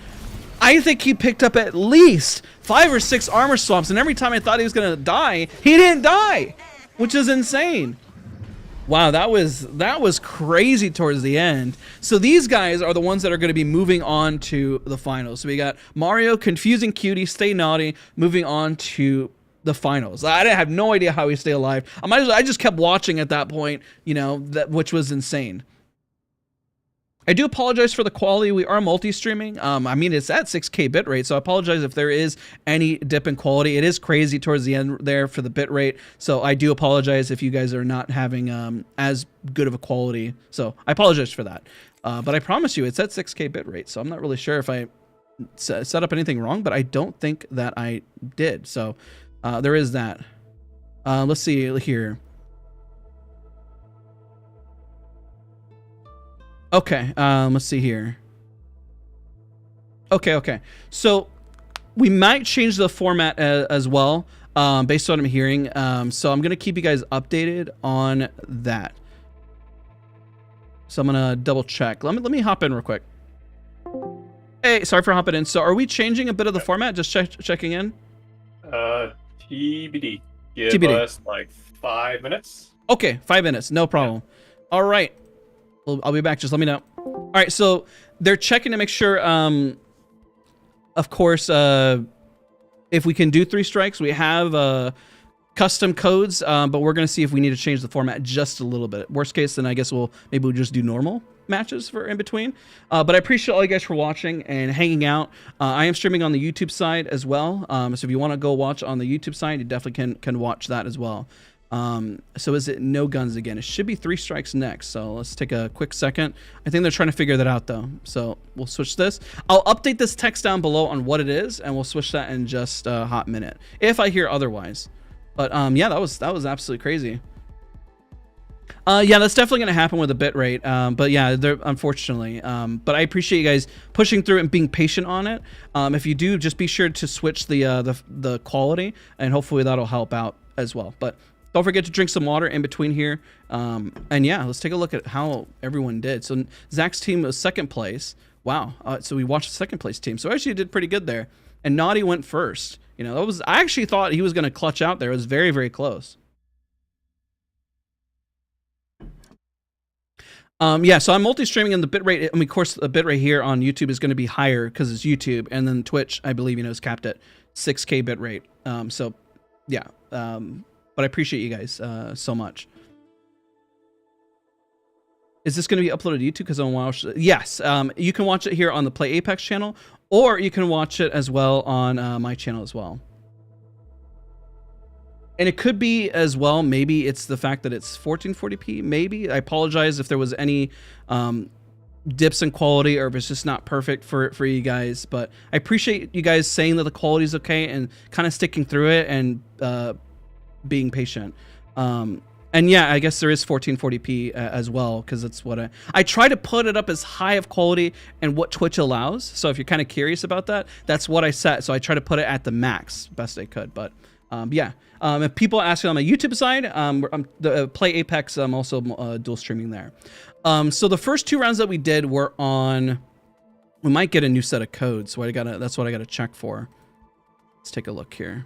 I think he picked up at least 5 or 6 armor swaps, and every time I thought he was going to die, he didn't die, which is insane. Wow, that was crazy towards the end. So these guys are the ones that are going to be moving on to the finals. So we got Mario, Confusing Cutie, Stay Naughty, moving on to the finals. I have no idea how he stayed alive. I just kept watching at that point, you know, which was insane. I do apologize for the quality. We are multi-streaming. I mean, it's at 6K bitrate, so I apologize if there is any dip in quality. It is crazy towards the end there for the bitrate, so I do apologize if you guys are not having as good of a quality. So I apologize for that. But I promise you, it's at 6K bitrate, so I'm not really sure if I set up anything wrong, but I don't think that I did. So there is that. Let's see here. Okay, let's see here. Okay. So we might change the format as well, based on what I'm hearing. So I'm gonna keep you guys updated on that. So I'm gonna double check. Let me hop in real quick. Hey, sorry for hopping in. So are we changing a bit of the format? Just checking in. TBD. Give TBD. us like 5 minutes. Okay, 5 minutes, no problem. Yeah. All right. I'll be back. Just let me know. All right, so they're checking to make sure, of course, if we can do 3 strikes. We have custom codes, but we're going to see if we need to change the format just a little bit. Worst case, then I guess we'll just do normal matches for in between. But I appreciate all you guys for watching and hanging out. I am streaming on the YouTube side as well. So if you want to go watch on the YouTube side, you definitely can watch that as well. So is it no guns again? It should be 3 strikes next. So let's take a quick second. I think they're trying to figure that out though. So we'll switch this. I'll update this text down below on what it is, and we'll switch that in just a hot minute if I hear otherwise. But yeah, that was absolutely crazy. Yeah, that's definitely going to happen with the bit rate. But yeah, unfortunately. But I appreciate you guys pushing through and being patient on it. If you do, just be sure to switch the quality, and hopefully that'll help out as well. But don't forget to drink some water in between here. And yeah, let's take a look at how everyone did. So Zach's team was 2nd place. Wow. So we watched the 2nd place team. So actually did pretty good there. And Naughty went 1st. You know, I actually thought he was going to clutch out there. It was very, very close. Yeah, so I'm multi-streaming, and the bitrate, I mean, of course, the bitrate here on YouTube is going to be higher because it's YouTube, and then Twitch, I believe, you know, is capped at 6K bitrate. So, yeah, but I appreciate you guys so much. Is this going to be uploaded to YouTube? Because on Wow, yes, you can watch it here on the Play Apex channel, or you can watch it as well on my channel as well. And it could be as well, maybe it's the fact that it's 1440p, maybe. I apologize if there was any dips in quality, or if it's just not perfect for you guys. But I appreciate you guys saying that the quality is okay and kind of sticking through it and being patient. And yeah, I guess there is 1440p as well, because that's what I try to put it up as high of quality and what Twitch allows. So if you're kind of curious about that, that's what I set. So I try to put it at the max best I could. But yeah, if people ask me on my YouTube side, the Play Apex, I'm also dual streaming there. So the first 2 rounds that we did were on. We might get a new set of codes, so that's what I gotta check for. Let's take a look here.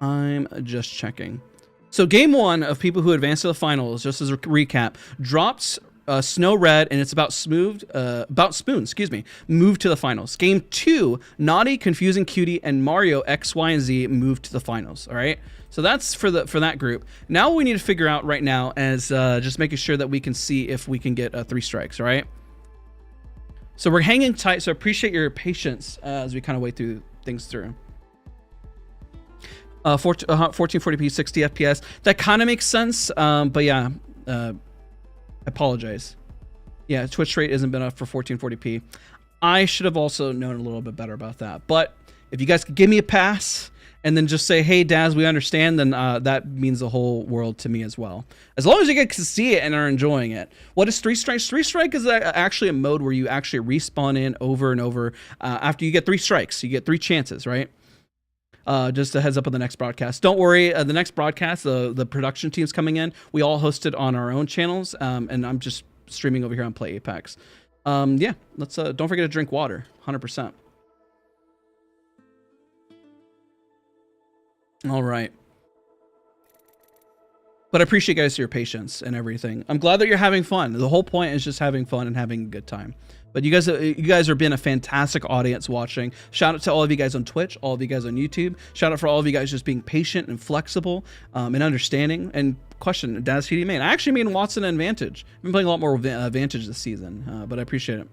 I'm just checking. So game 1 of people who advanced to the finals, just as a recap, dropped Snow Red, and it's about Spoon, excuse me, moved to the finals. Game 2, Naughty, Confusing Cutie, and Mario X, Y, and Z moved to the finals. All right, so that's for that group. Now what we need to figure out right now is just making sure that we can see if we can get 3 strikes. All right. So we're hanging tight. So I appreciate your patience as we kind of wait through things through. 1440p, 60 FPS. That kind of makes sense. But yeah. Apologize. Yeah, Twitch rate isn't been up for 1440p. I should have also known a little bit better about that. But if you guys could give me a pass and then just say, hey, Daz, we understand, then that means the whole world to me as well. As long as you get to see it and are enjoying it. What is 3 strikes? 3 strike is actually a mode where you actually respawn in over and over. After you get 3 strikes, you get 3 chances, right? Just a heads up on the next broadcast. Don't worry, the next broadcast, the production team's coming in. We all host it on our own channels, and I'm just streaming over here on Play Apex. Yeah, let's don't forget to drink water, 100%. All right. But I appreciate you guys your patience and everything. I'm glad that you're having fun. The whole point is just having fun and having a good time. But you guys have been a fantastic audience watching. Shout out to all of you guys on Twitch, all of you guys on YouTube. Shout out for all of you guys just being patient and flexible and understanding. And question, Daz, who do you mean? I actually mean Watson and Vantage. I've been playing a lot more Vantage this season, but I appreciate it.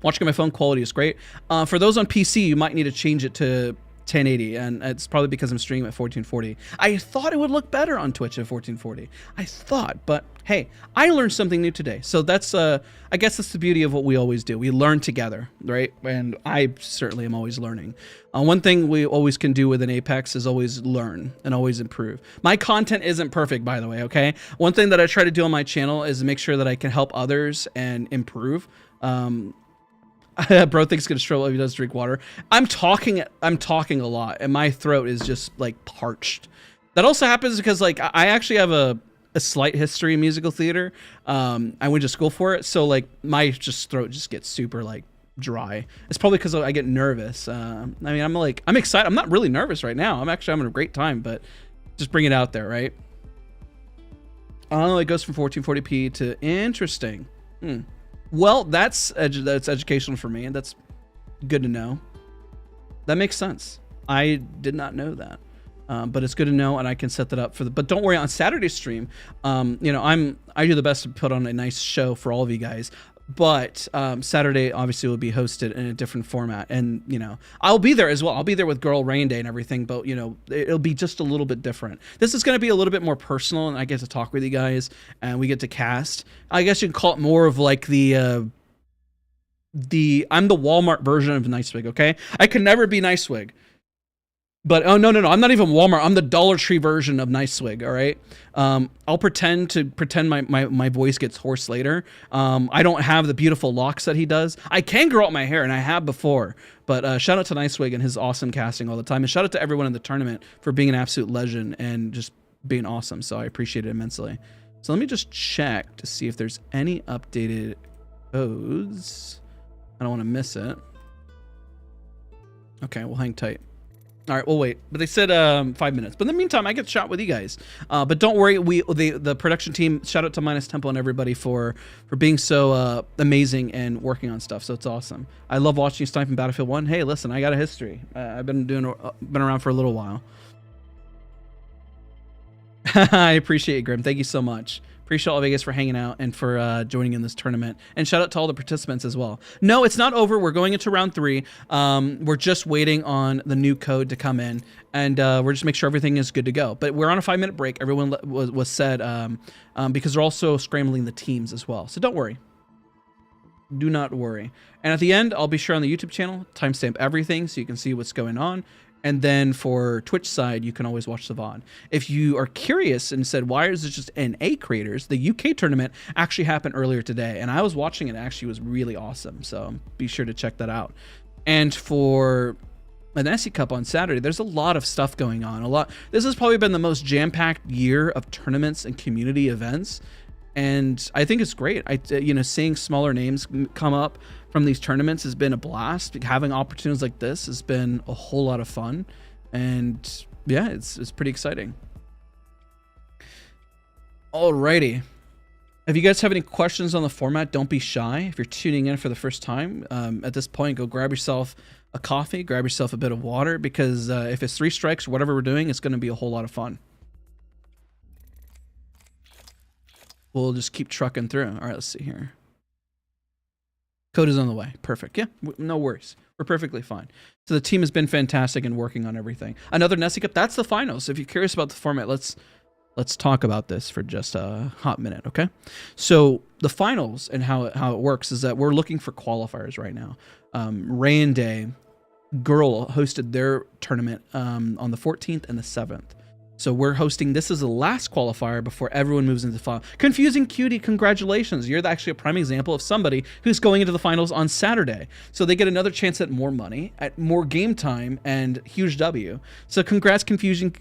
Watching on my phone quality is great. For those on PC, you might need to change it to 1080, and it's probably because I'm streaming at 1440. I thought it would look better on Twitch at 1440. I thought, but hey, I learned something new today. So that's I guess that's the beauty of what we always do. We learn together, right? And I certainly am always learning. One thing we always can do with an Apex is always learn and always improve. My content isn't perfect, by the way, okay? One thing that I try to do on my channel is make sure that I can help others and improve. Bro thinks gonna struggle if he does drink water. I'm talking a lot, and my throat is just like parched. That also happens because like I actually have a slight history in musical theater. I went to school for it, so like my throat just gets super like dry. It's probably because I get nervous. I mean, I'm excited. I'm not really nervous right now. I'm actually having a great time, but just bring it out there, right? Oh, it goes from 1440p to interesting. Well, that's educational for me, and that's good to know. That makes sense. I did not know that, but it's good to know, and I can set that up for the. But don't worry, on Saturday stream, you know, I do the best to put on a nice show for all of you guys. But Saturday obviously will be hosted in a different format, and you know I'll be there as well. I'll be there with Guhrl, Raynday, and everything. But you know it'll be just a little bit different. This is going to be a little bit more personal, and I get to talk with you guys, and we get to cast. I guess you can call it more of like I'm the Walmart version of Nicewig. Okay, I can never be Nicewig. But oh no, I'm not even Walmart. I'm the Dollar Tree version of Nicewig. All right. I'll pretend my voice gets hoarse later. I don't have the beautiful locks that he does. I can grow out my hair, and I have before. But shout out to Nicewig and his awesome casting all the time, and shout out to everyone in the tournament for being an absolute legend and just being awesome. So I appreciate it immensely. So let me just check to see if there's any updated codes. I don't want to miss it. Okay, we'll hang tight. All right, we'll wait. But they said 5 minutes. But in the meantime, I get shot with you guys. But don't worry, the production team, shout out to Minus Tempo and everybody for being so amazing and working on stuff. So it's awesome. I love watching you snipe in Battlefield 1. Hey, listen, I got a history. I've been around for a little while. I appreciate it, Grim. Thank you so much. Appreciate all of you guys for hanging out and for joining in this tournament. And shout out to all the participants as well. No, it's not over. We're going into round 3. We're just waiting on the new code to come in. And we're just make sure everything is good to go. But we're on a 5-minute break. Everyone was said because they're also scrambling the teams as well. So don't worry. Do not worry. And at the end, I'll be sure on the YouTube channel, timestamp everything so you can see what's going on. And then for Twitch side, you can always watch the VOD. If you are curious and said, why is it just NA creators? The UK tournament actually happened earlier today, and I was watching it. It actually was really awesome. So be sure to check that out. And for the Nessie Cup on Saturday, there's a lot of stuff going on. This has probably been the most jam-packed year of tournaments and community events. And I think it's great. You know, seeing smaller names come up from these tournaments has been a blast. Having opportunities like this has been a whole lot of fun. And yeah, it's pretty exciting. Alrighty. If you guys have any questions on the format, don't be shy. If you're tuning in for the first time, at this point, go grab yourself a coffee, grab yourself a bit of water, because if it's 3 strikes or whatever we're doing, it's going to be a whole lot of fun. We'll just keep trucking through. All right, let's see here. Code is on the way. Perfect. Yeah, no worries. We're perfectly fine. So the team has been fantastic and working on everything. Another Nessie Cup. That's the finals. If you're curious about the format, let's talk about this for just a hot minute, okay? So the finals and how it works is that we're looking for qualifiers right now. Raynday, Guhrl hosted their tournament on the 14th and the 7th. So we're hosting, this is the last qualifier before everyone moves into the final. Confusing Cutie, congratulations. You're actually a prime example of somebody who's going into the finals on Saturday. So they get another chance at more money, at more game time, and huge W. So congrats, Confusing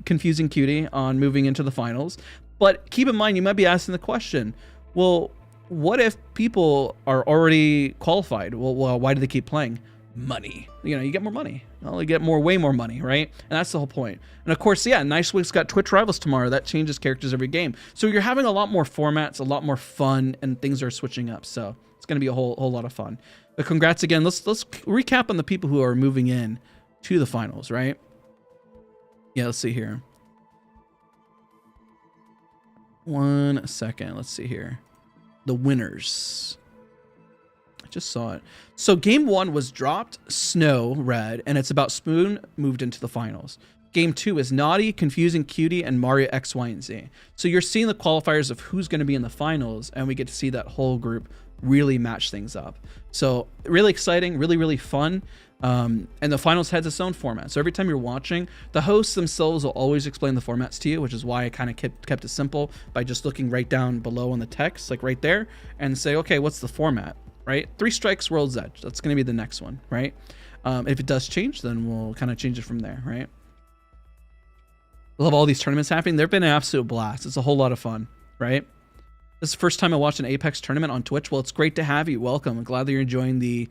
Cutie, on moving into the finals. But keep in mind, you might be asking the question, well, what if people are already qualified? Well, why do they keep playing? Money. You know, you get more money. Well, you get way more money, right? And that's the whole point. And of course, yeah, Nicewig's got Twitch Rivals tomorrow. That changes characters every game. So you're having a lot more formats, a lot more fun, and things are switching up. So it's going to be a whole lot of fun. But congrats again. Let's recap on the people who are moving in to the finals, right? Yeah, let's see here. 1 second. Let's see here. The winners. Just saw it. So game 1 was Dropped, Snow, Red, and it's about Spoon moved into the finals. Game 2 is Naughty, Confusing Cutie, and Mario X, Y, and Z. So you're seeing the qualifiers of who's going to be in the finals, and we get to see that whole group really match things up. So really exciting, really fun. And the finals has its own format. So every time you're watching, the hosts themselves will always explain the formats to you, which is why I kind of kept it simple by just looking right down below on the text, like right there, and say, okay, what's the format? Right? 3 strikes, World's Edge. That's going to be the next one, right? If it does change, then we'll kind of change it from there, right? I love all these tournaments happening. They've been an absolute blast. It's a whole lot of fun, right? This is the first time I watched an Apex tournament on Twitch. Well, it's great to have you. Welcome. I'm glad that you're enjoying the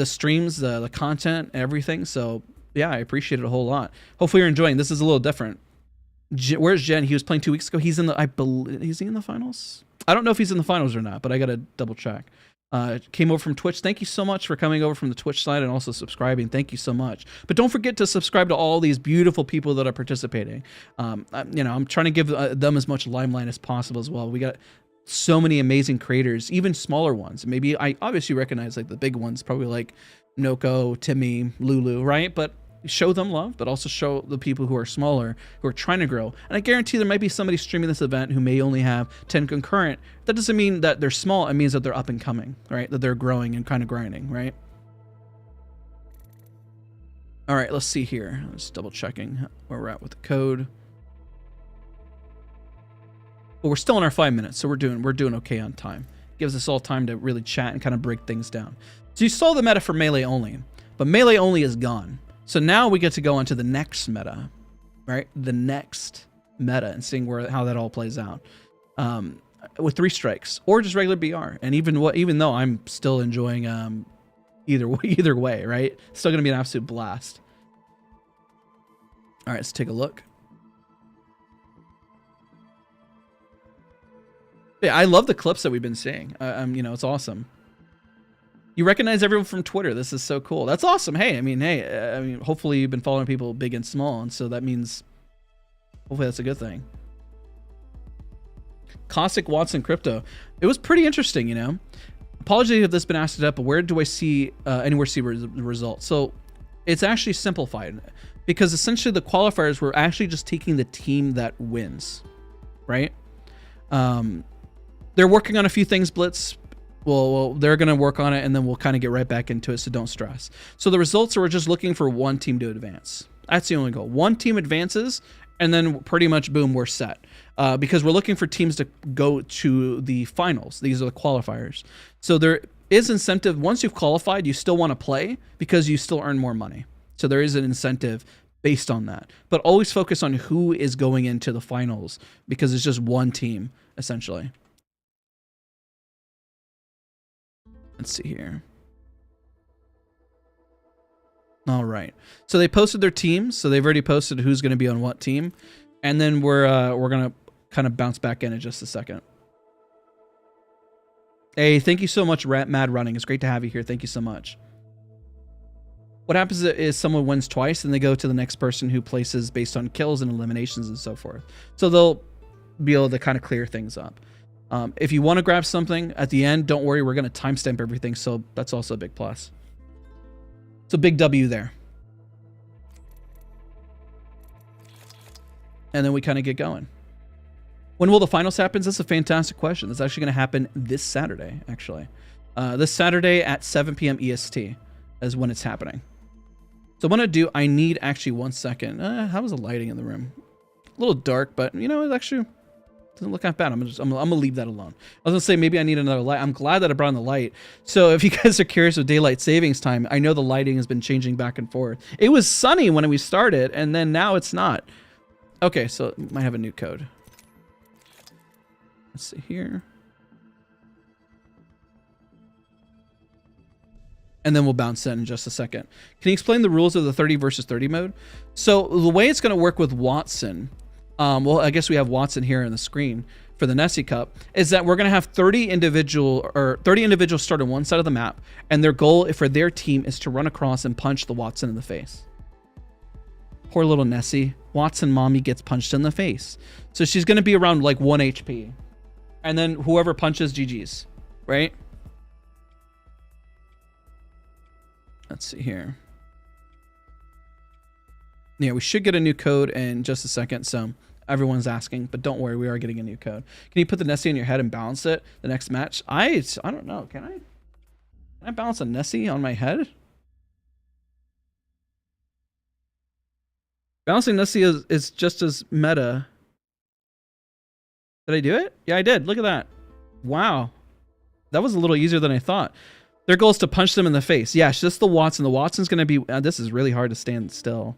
streams, the content, everything. So yeah, I appreciate it a whole lot. Hopefully you're enjoying. This is a little different. Where's Jen? He was playing 2 weeks ago. He's in the, I believe, is he in the finals? I don't know if he's in the finals or not, but I got to double check. Came over from Twitch. Thank you so much for coming over from the Twitch side and also subscribing. Thank you so much. But don't forget to subscribe to all these beautiful people that are participating. I'm trying to give them as much limelight as possible as well. We got so many amazing creators, even smaller ones. Maybe I obviously recognize like the big ones, probably like Noko, Timmy, Lulu, right? But show them love, but also show the people who are smaller, who are trying to grow. And I guarantee there might be somebody streaming this event who may only have 10 concurrent. That doesn't mean that they're small. It means that they're up and coming, right? That they're growing and kind of grinding, right? All right, let's see here. Let's double checking where we're at with the code. But we're still in our 5 minutes, so we're doing okay on time. Gives us all time to really chat and kind of break things down. So you saw the meta for melee only, but melee only is gone. So now we get to go on to the next meta, right? The next meta and seeing how that all plays out with 3 strikes or just regular BR. And even though I'm still enjoying either way, right? Still gonna be an absolute blast. All right, let's take a look. Yeah, I love the clips that we've been seeing. It's awesome. You recognize everyone from Twitter. This is so cool. That's awesome. Hey, hopefully you've been following people big and small, and so that means hopefully that's a good thing. Cossack Watson Crypto. It was pretty interesting, you know. Apologies if this has been asked up, but where do I see anywhere see the results? So it's actually simplified because essentially the qualifiers were actually just taking the team that wins, right? They're working on a few things, Blitz. Well, they're going to work on it, and then we'll kind of get right back into it, so don't stress. So the results are we're just looking for one team to advance. That's the only goal. One team advances, and then pretty much, boom, we're set. Because we're looking for teams to go to the finals. These are the qualifiers. So there is incentive. Once you've qualified, you still want to play because you still earn more money. So there is an incentive based on that. But always focus on who is going into the finals because it's just one team, essentially. Let's see here. All right. So they posted their teams. So they've already posted who's going to be on what team. And then we're going to kind of bounce back in just a second. Hey, thank you so much, Mad Running. It's great to have you here. Thank you so much. What happens is someone wins twice and they go to the next person who places based on kills and eliminations and so forth. So they'll be able to kind of clear things up. If you want to grab something at the end, don't worry, we're going to timestamp everything. So that's also a big plus. It's a big W there. And then we kind of get going. When will the finals happen? That's a fantastic question. It's actually going to happen this Saturday, actually. This Saturday at 7 p.m. EST is when it's happening. So what I'm going to do, I need actually 1 second. How was the lighting in the room? A little dark, but you know, it actually doesn't look that bad. I'm gonna leave that alone. I was gonna say maybe I need another light. I'm glad that I brought in the light. So if you guys are curious with daylight savings time, I know the lighting has been changing back and forth. It was sunny when we started, and then now it's not. Okay, so it might have a new code. Let's see here. And then we'll bounce in just a second. Can you explain the rules of the 30 versus 30 mode? So the way it's going to work with Watson, well, I guess we have Watson here on the screen for the Nessie Cup, is that we're going to have 30 individuals start on one side of the map, and their goal for their team is to run across and punch the Watson in the face. Poor little Nessie. Watson mommy gets punched in the face. So she's going to be around like 1 HP. And then whoever punches, GG's, right? Let's see here. Yeah, we should get a new code in just a second. So everyone's asking, but don't worry, we are getting a new code. Can you put the Nessie in your head and balance it the next match? I don't know. Can I balance a Nessie on my head? Balancing Nessie is just as meta. Did I do it? Yeah, I did. Look at that. Wow. That was a little easier than I thought. Their goal is to punch them in the face. Yeah, it's just the Watson. The Watson's going to be... this is really hard to stand still.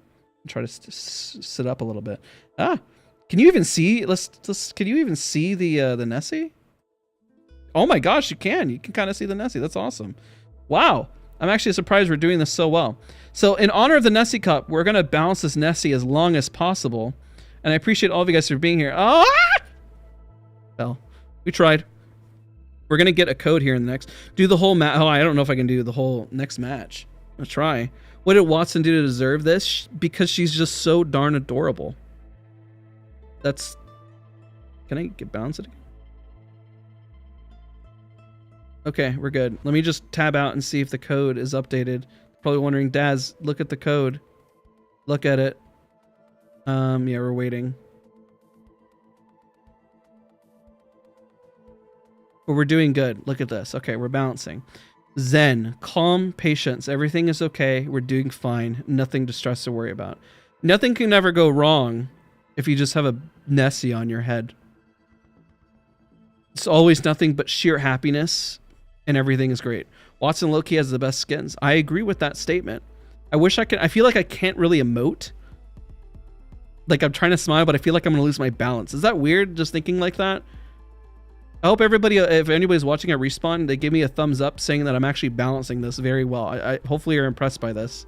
Try to sit up a little bit. Can you even see? Can you even see the Nessie? Oh my gosh, you can. You can kind of see the Nessie. That's awesome. Wow. I'm actually surprised we're doing this so well. So in honor of the Nessie Cup, we're going to balance this Nessie as long as possible. And I appreciate all of you guys for being here. Oh, well, we tried. We're going to get a code here in the next. Do the whole match. Oh, I don't know if I can do the whole next match. Let's try. What did Watson do to deserve this? Because she's just so darn adorable. That's... Can I get balance it again? Okay, we're good. Let me just tab out and see if the code is updated. Probably wondering, Daz, look at the code. Look at it. Yeah, we're waiting. But we're doing good. Look at this. Okay, we're balancing. Zen, calm, patience. Everything is okay. We're doing fine. Nothing to stress or worry about. Nothing can ever go wrong if you just have a Nessie on your head. It's always nothing but sheer happiness, and everything is great. Watson Loki has the best skins. I agree with that statement. I wish I could. I feel like I can't really emote. Like I'm trying to smile, but I feel like I'm going to lose my balance. Is that weird, just thinking like that? I hope everybody, if anybody's watching at Respawn, they give me a thumbs up saying that I'm actually balancing this very well. I hopefully you're impressed by this.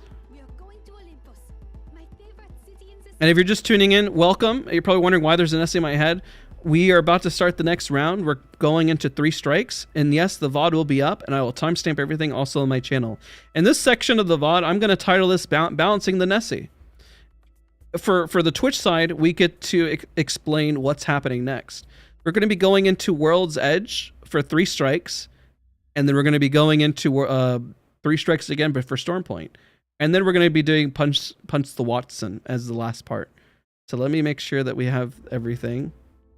And if you're just tuning in, welcome. You're probably wondering why there's an Nessie in my head. We are about to start the next round. We're going into 3 strikes. And yes, the VOD will be up, and I will timestamp everything also on my channel. In this section of the VOD, I'm going to title this Balancing the Nessie. For the Twitch side, we get to explain what's happening next. We're going to be going into World's Edge for 3 strikes. And then we're going to be going into 3 strikes again, but for Storm Point. And then we're going to be doing Punch the Watson as the last part. So let me make sure that we have everything.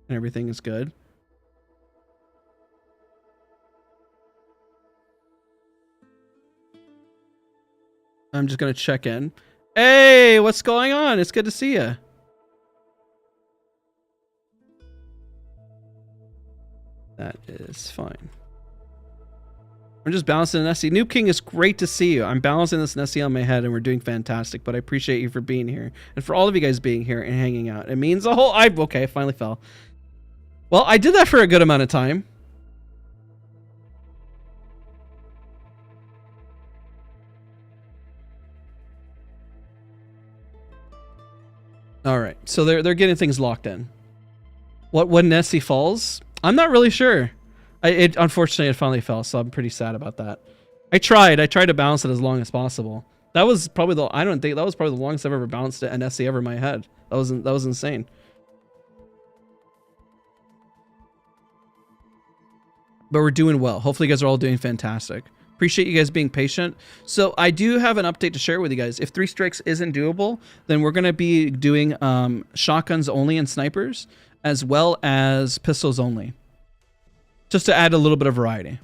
And everything is good. I'm just going to check in. Hey, what's going on? It's good to see you. That is fine. I'm just balancing Nessie. Noob King, is great to see you. I'm balancing this Nessie on my head and we're doing fantastic, but I appreciate you for being here. And for all of you guys being here and hanging out. It means a whole... Okay, I finally fell. Well, I did that for a good amount of time. All right, so they're getting things locked in. When Nessie falls, I'm not really sure. Unfortunately, it finally fell, so I'm pretty sad about that. I tried to balance it as long as possible. That was probably the longest I've ever balanced a Nessie ever in my head. That was insane. But we're doing well. Hopefully you guys are all doing fantastic. Appreciate you guys being patient. So I do have an update to share with you guys. If 3 strikes isn't doable, then we're going to be doing shotguns only and snipers, as well as pistols only. Just to add a little bit of variety.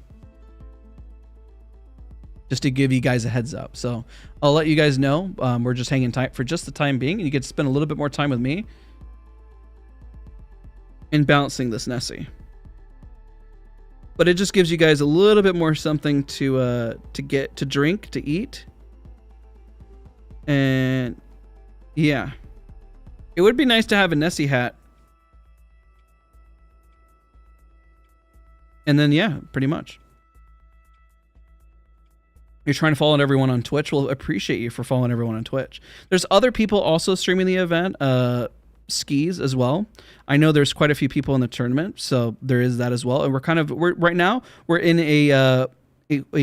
Just to give you guys a heads up. So I'll let you guys know. We're just hanging tight for just the time being. And you get to spend a little bit more time with me in balancing this Nessie. But it just gives you guys a little bit more something to get to drink, to eat. And yeah. It would be nice to have a Nessie hat. And then yeah, pretty much. You're trying to follow everyone on Twitch. We'll appreciate you for following everyone on Twitch. There's other people also streaming the event. Skis as well. I know there's quite a few people in the tournament, so there is that as well. And we're right now we're in a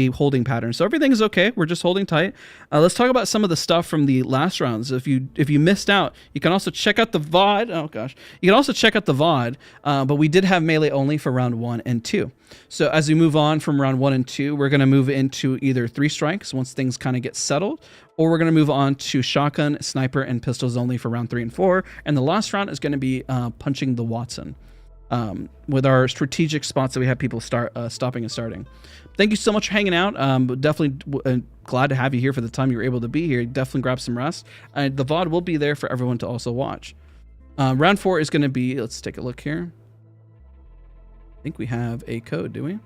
holding pattern, so everything is okay. We're just holding tight. Let's talk about some of the stuff from the last rounds. If you missed out, you can also check out the VOD. Oh gosh, you can also check out the VOD. But we did have melee only for round 1 and 2. So as we move on from round 1 and 2, we're going to move into either 3 strikes once things kind of get settled, or we're going to move on to shotgun, sniper, and pistols only for round 3 and 4. And the last round is going to be punching the Watson. With our strategic spots that we have people stopping and starting. Thank you so much for hanging out. Definitely glad to have you here for the time you were able to be here. Definitely grab some rest. The VOD will be there for everyone to also watch. Round 4 is going to be, let's take a look here. I think we have a code, do we?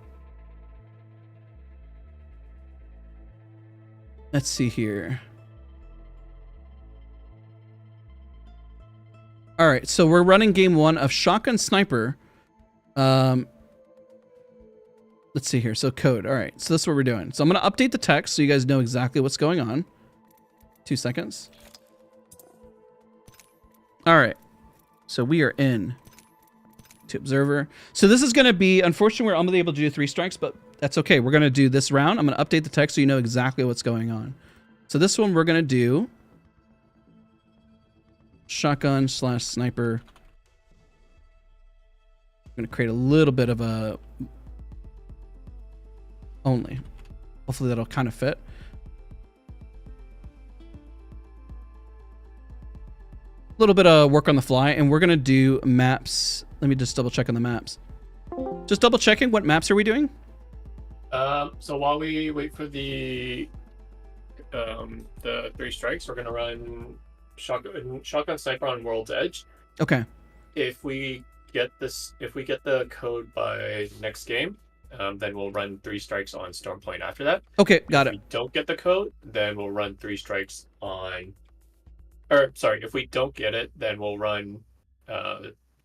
Let's see here. All right, so we're running game 1 of Shotgun Sniper. Let's see here. So code. All right, so that's what we're doing. So I'm going to update the text so you guys know exactly what's going on. 2 seconds. All right. So we are in to observer. So this is going to be, unfortunately, we're only able to do 3 strikes, but that's okay. We're going to do this round. I'm going to update the text so you know exactly what's going on. So this one we're going to do shotgun / sniper. I'm going to create a little bit of a only. Hopefully that'll kind of fit. A little bit of work on the fly, and we're going to do maps. Let me just double check on the maps. Just double checking, what maps are we doing? So while we wait for the 3 strikes, we're gonna run shotgun sniper on World's Edge. Okay. If we get the code by next game, then we'll run 3 strikes on Storm Point after that. Okay, got it. If we don't get the code, then we'll run 3 strikes on. Or sorry, if we don't get it, then we'll run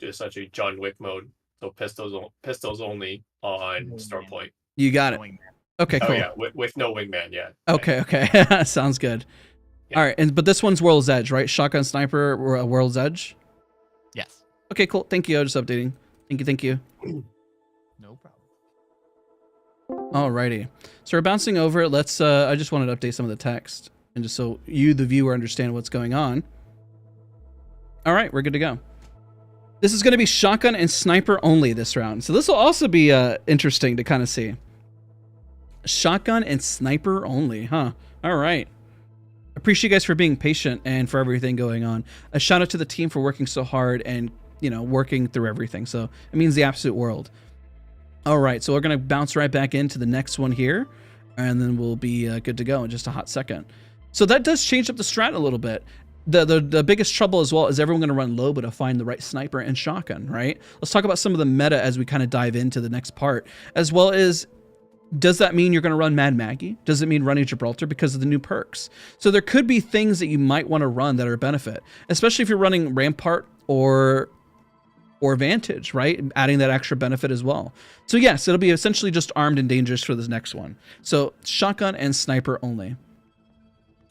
essentially John Wick mode. So pistols only on Storm Point. You got it. Okay, cool. Oh yeah, with no wingman, yeah. Okay. Sounds good. Yeah. All right, but this one's World's Edge, right? Shotgun sniper, World's Edge. Yes. Okay, cool. Thank you. Just updating. Thank you. No problem. Alrighty. So we're bouncing over. Let's. I just wanted to update some of the text, and just so you, the viewer, understand what's going on. All right, we're good to go. This is going to be shotgun and sniper only this round. So this will also be interesting to kind of see. Shotgun and sniper only, huh? All right. Appreciate you guys for being patient and for everything going on. A shout out to the team for working so hard and, you know, working through everything. So it means the absolute world. All right, so we're going to bounce right back into the next one here, and then we'll be good to go in just a hot second. So that does change up the strat a little bit. The biggest trouble as well is everyone going to run Loba to find the right sniper and shotgun, right? Let's talk about some of the meta as we kind of dive into the next part, as well as, does that mean you're going to run Mad Maggie? Does it mean running Gibraltar because of the new perks? So there could be things that you might want to run that are a benefit, especially if you're running Rampart or Vantage, right? Adding that extra benefit as well. So yes, it'll be essentially just armed and dangerous for this next one. So shotgun and sniper only.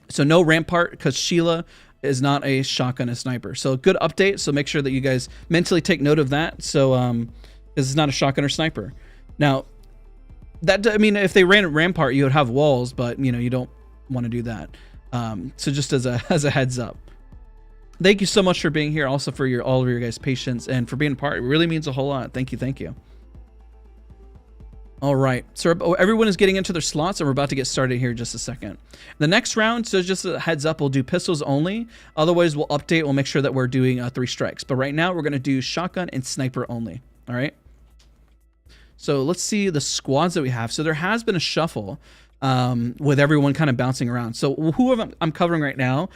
So no Rampart because Sheila is not a shotgun and sniper. So good update. So make sure that you guys mentally take note of that. So this is not a shotgun or sniper. Now, that, I mean, if they ran Rampart, you would have walls, but you know, you don't want to do that. So just as a heads up. Thank you so much for being here. Also for all of your guys' patience and for being a part. It really means a whole lot. Thank you. All right, so everyone is getting into their slots and we're about to get started here in just a second. The next round, so just a heads up, we'll do pistols only. Otherwise, we'll update. We'll make sure that we're doing 3 strikes. But right now, we're going to do shotgun and sniper only. All right. So let's see the squads that we have. So there has been a shuffle with everyone kind of bouncing around. So who I'm covering right now,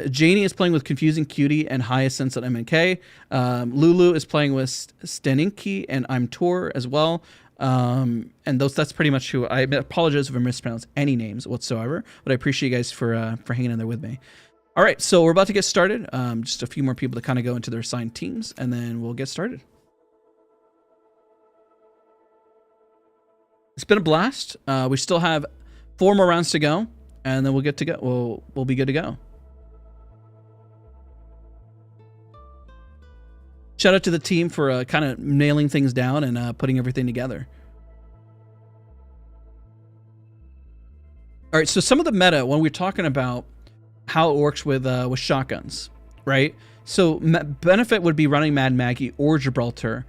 Janie is playing with Confusing Cutie and Hyacinth at MNK. Lulu is playing with Staninki and I'm Tor as well. And that's pretty much who. I apologize if I mispronounce any names whatsoever, but I appreciate you guys for hanging in there with me. All right, so we're about to get started. Just a few more people to kind of go into their assigned teams, and then we'll get started. It's been a blast. We still have 4 more rounds to go, and then we'll get to go. We'll be good to go. Shout out to the team for kind of nailing things down and putting everything together. All right, so some of the meta when we're talking about how it works with shotguns, right? So benefit would be running Mad Maggie or Gibraltar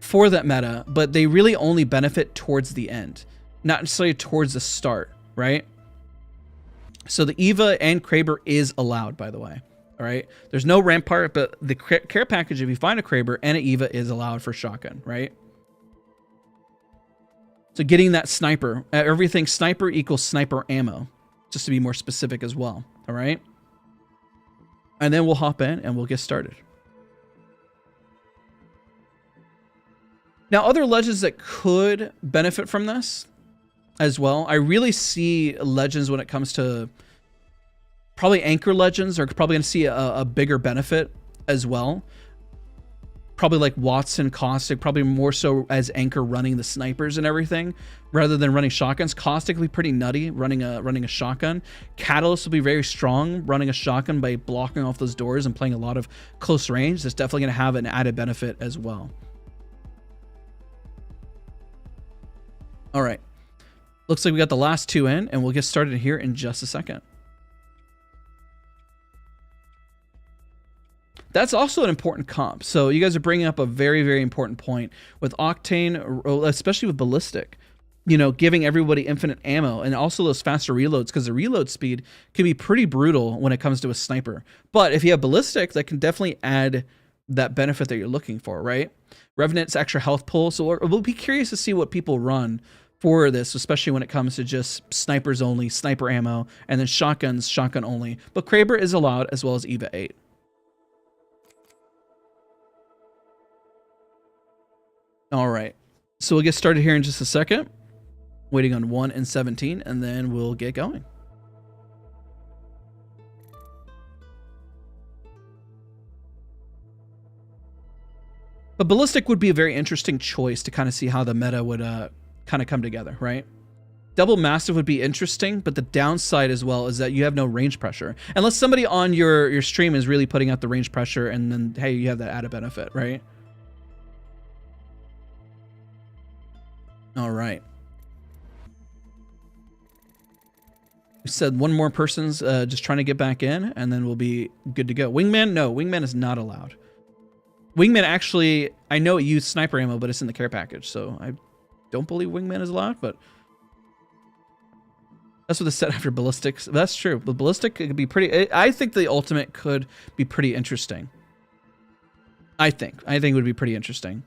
for that meta, but they really only benefit towards the end, not necessarily towards the start, right? So the Eva and Kraber is allowed, by the way. All right, there's no Rampart, but the care package, if you find a Kraber and an Eva, is allowed for shotgun, right? So getting that sniper, everything sniper equals sniper ammo, just to be more specific as well. All right, and then we'll hop in and we'll get started. Now, other legends that could benefit from this as well, I really see legends when it comes to probably anchor legends are probably going to see a bigger benefit as well. probably like Watson, Caustic, probably more so as anchor running the snipers and everything, rather than running shotguns. Caustic will be pretty nutty running a shotgun. Catalyst will be very strong running a shotgun by blocking off those doors and playing a lot of close range. That's definitely going to have an added benefit as well. All right. Looks like we got the last two in, and we'll get started here in just a second. That's also an important comp. So you guys are bringing up a very, very important point with Octane, especially with Ballistic, you know, giving everybody infinite ammo and also those faster reloads, because the reload speed can be pretty brutal when it comes to a sniper. But if you have Ballistic, that can definitely add that benefit that you're looking for, right? Revenant's extra health pull. So we'll be curious to see what people run for this, especially when it comes to just snipers only, sniper ammo, and then shotguns, shotgun only. But Kraber is allowed, as well as EVA 8. All right, so we'll get started here in just a second. Waiting on 1 and 17, and then we'll get going. But Ballistic would be a very interesting choice to kind of see how the meta would kind of come together, right? Double Mastiff would be interesting, but the downside as well is that you have no range pressure. Unless somebody on your stream is really putting out the range pressure, and then, hey, you have that added benefit, right? All right. We said one more person's just trying to get back in, and then we'll be good to go. Wingman, no, Wingman is not allowed. Wingman actually, I know it used sniper ammo, but it's in the care package, so I don't believe Wingman is allowed, but that's what it said after Ballistics. That's true, but Ballistic could be pretty, I think the ultimate could be pretty interesting. I think it would be pretty interesting.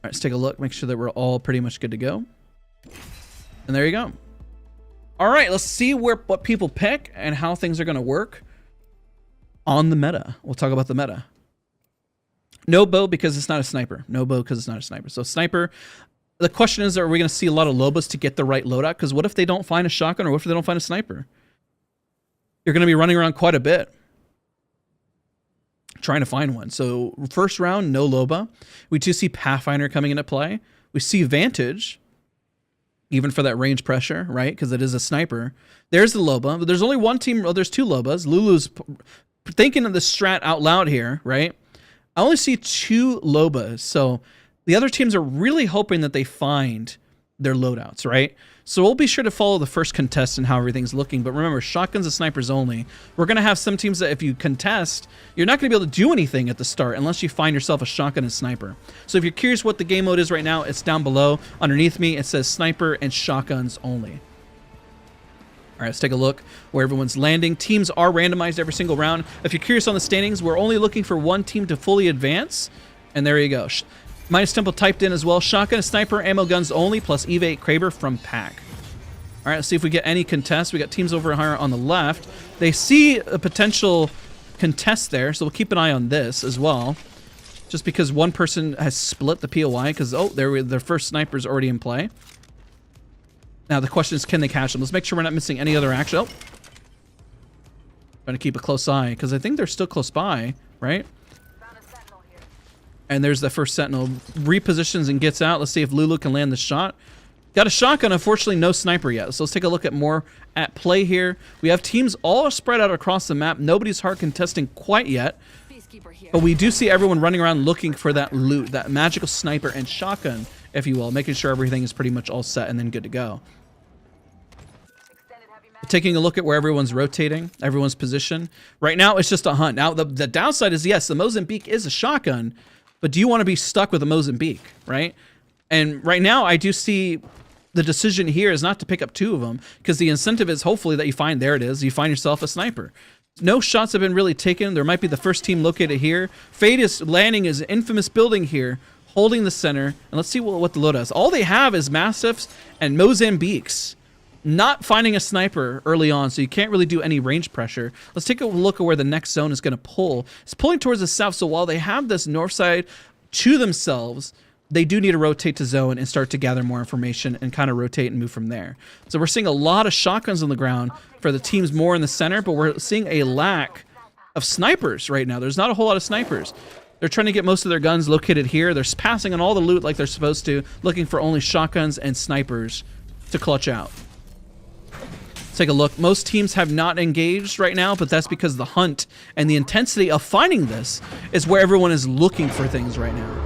All right, let's take a look, make sure that we're all pretty much good to go. And there you go. All right, let's see what people pick and how things are going to work on the meta. We'll talk about the meta. No bow because it's not a sniper. No bow because it's not a sniper. So sniper, the question is, are we going to see a lot of Lobos to get the right loadout? Because what if they don't find a shotgun, or what if they don't find a sniper? You're going to be running around quite a bit trying to find one. So first round, no Loba. We do see Pathfinder coming into play. We see Vantage, even for that range pressure, right? Because it is a sniper. There's the Loba, but there's only one team. Well, there's two Lobas. Lulu's thinking of the strat out loud here, right? I only see two Lobas. So the other teams are really hoping that they find their loadouts, right? So we'll be sure to follow the first contest and how everything's looking. But remember, shotguns and snipers only. We're going to have some teams that if you contest, you're not going to be able to do anything at the start unless you find yourself a shotgun and sniper. So if you're curious what the game mode is right now, it's down below. Underneath me, it says sniper and shotguns only. All right, let's take a look where everyone's landing. Teams are randomized every single round. If you're curious on the standings, we're only looking for one team to fully advance. And there you go. Minus Temple typed in as well. Shotgun, sniper, ammo guns only, plus EVA 8 Kraber from pack. All right, let's see if we get any contests. We got teams over here on the left. They see a potential contest there, so we'll keep an eye on this as well. Just because one person has split the POI, because, oh, their first sniper's already in play. Now the question is, can they catch them? Let's make sure we're not missing any other action. Oh. Trying to keep a close eye, because I think they're still close by, right? And there's the first sentinel. Repositions and gets out. Let's see if Lulu can land the shot. Got a shotgun, unfortunately no sniper yet. So let's take a look at more at play here. We have teams all spread out across the map. Nobody's hard contesting quite yet. But we do see everyone running around looking for that loot, that magical sniper and shotgun, if you will, making sure everything is pretty much all set and then good to go. Taking a look at where everyone's rotating, everyone's position. Right now, it's just a hunt. Now, the downside is, yes, the Mozambique is a shotgun, but do you want to be stuck with a Mozambique, right? And right now, I do see the decision here is not to pick up two of them, because the incentive is hopefully that you find, there it is, you find yourself a sniper. No shots have been really taken. There might be the first team located here. Fade is landing his infamous building here, holding the center. And let's see what the loadout is. All they have is Mastiffs and Mozambiques. Not finding a sniper early on, so you can't really do any range pressure. Let's take a look at where the next zone is going to pull. It's pulling towards the south, so while they have this north side to themselves, they do need to rotate to zone and start to gather more information and kind of rotate and move from there. So we're seeing a lot of shotguns on the ground for the teams more in the center, but we're seeing a lack of snipers right now. There's not a whole lot of snipers. They're trying to get most of their guns located here. They're passing on all the loot like they're supposed to, looking for only shotguns and snipers to clutch out. Let's take a look. Most teams have not engaged right now, but that's because the hunt and the intensity of finding this is where everyone is looking for things right now.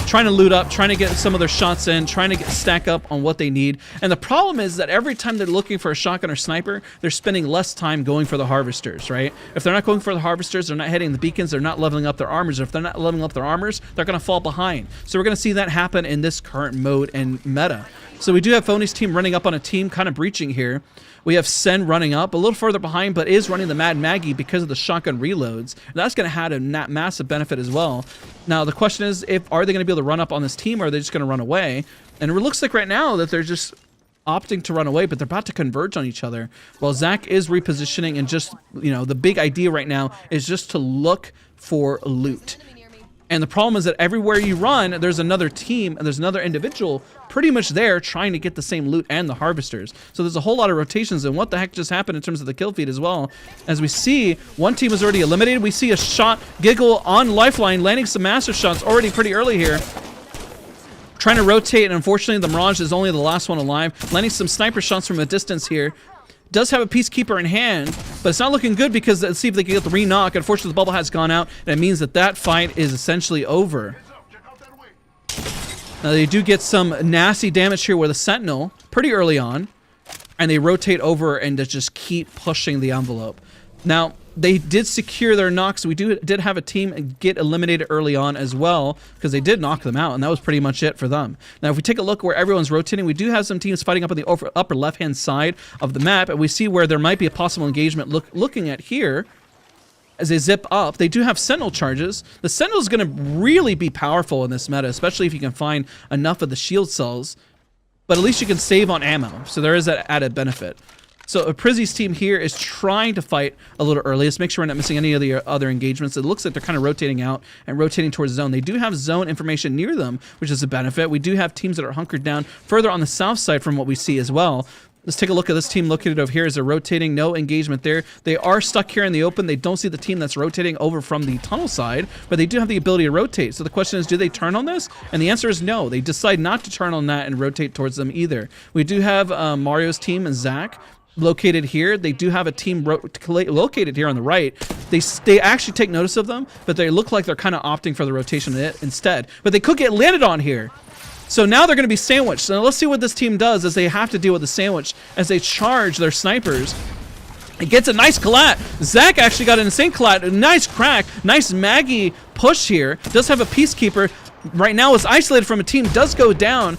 Trying to loot up, trying to get some of their shots in, trying to stack up on what they need. And the problem is that every time they're looking for a shotgun or sniper, they're spending less time going for the harvesters, right? If they're not going for the harvesters, they're not hitting the beacons, they're not leveling up their armors. If they're not leveling up their armors, they're going to fall behind. So we're going to see that happen in this current mode and meta. So we do have Phony's team running up on a team, kind of breaching here. We have Sen running up a little further behind, but is running the Mad Maggie because of the shotgun reloads. And that's going to have a massive benefit as well. Now, the question is, are they going to be able to run up on this team, or are they just going to run away? And it looks like right now that they're just opting to run away, but they're about to converge on each other. While Zach is repositioning, and just, you know, the big idea right now is just to look for loot. And the problem is that everywhere you run, there's another team and there's another individual pretty much there trying to get the same loot and the harvesters. So there's a whole lot of rotations, and what the heck just happened in terms of the kill feed as well. As we see, one team is already eliminated. We see a shot, Guhrl on Lifeline, landing some master shots already pretty early here. Trying to rotate, and unfortunately the Mirage is only the last one alive. Landing some sniper shots from a distance here. Does have a Peacekeeper in hand, but it's not looking good because let's see if they can get the re-knock. Unfortunately, the bubble has gone out, and it means that that fight is essentially over. Now, they do get some nasty damage here with a Sentinel pretty early on, and they rotate over and just keep pushing the envelope. Now, they did secure their knocks. We did have a team get eliminated early on as well, because they did knock them out, and that was pretty much it for them. Now, if we take a look where everyone's rotating, we do have some teams fighting up on the upper left-hand side of the map, and we see where there might be a possible engagement. Looking at here, as they zip up, they do have Sentinel charges. The Sentinel is going to really be powerful in this meta, especially if you can find enough of the shield cells, but at least you can save on ammo, so there is that added benefit. So Prizzy's team here is trying to fight a little early. Let's make sure we're not missing any of the other engagements. It looks like they're kind of rotating out and rotating towards zone. They do have zone information near them, which is a benefit. We do have teams that are hunkered down further on the south side from what we see as well. Let's take a look at this team located over here as they're rotating. No engagement there. They are stuck here in the open. They don't see the team that's rotating over from the tunnel side, but they do have the ability to rotate. So the question is, do they turn on this? And the answer is no. They decide not to turn on that and rotate towards them either. We do have Mario's team and Zach located here. They do have a team located here on the right. They actually take notice of them, but they look like they're kind of opting for the rotation instead. But they could get landed on here. So now they're going to be sandwiched. So let's see what this team does as they have to deal with the sandwich as they charge their snipers. It gets a nice collat. Zach actually got an insane collat. A nice crack. Nice Maggie push here. Does have a Peacekeeper. Right now is isolated from a team. Does go down,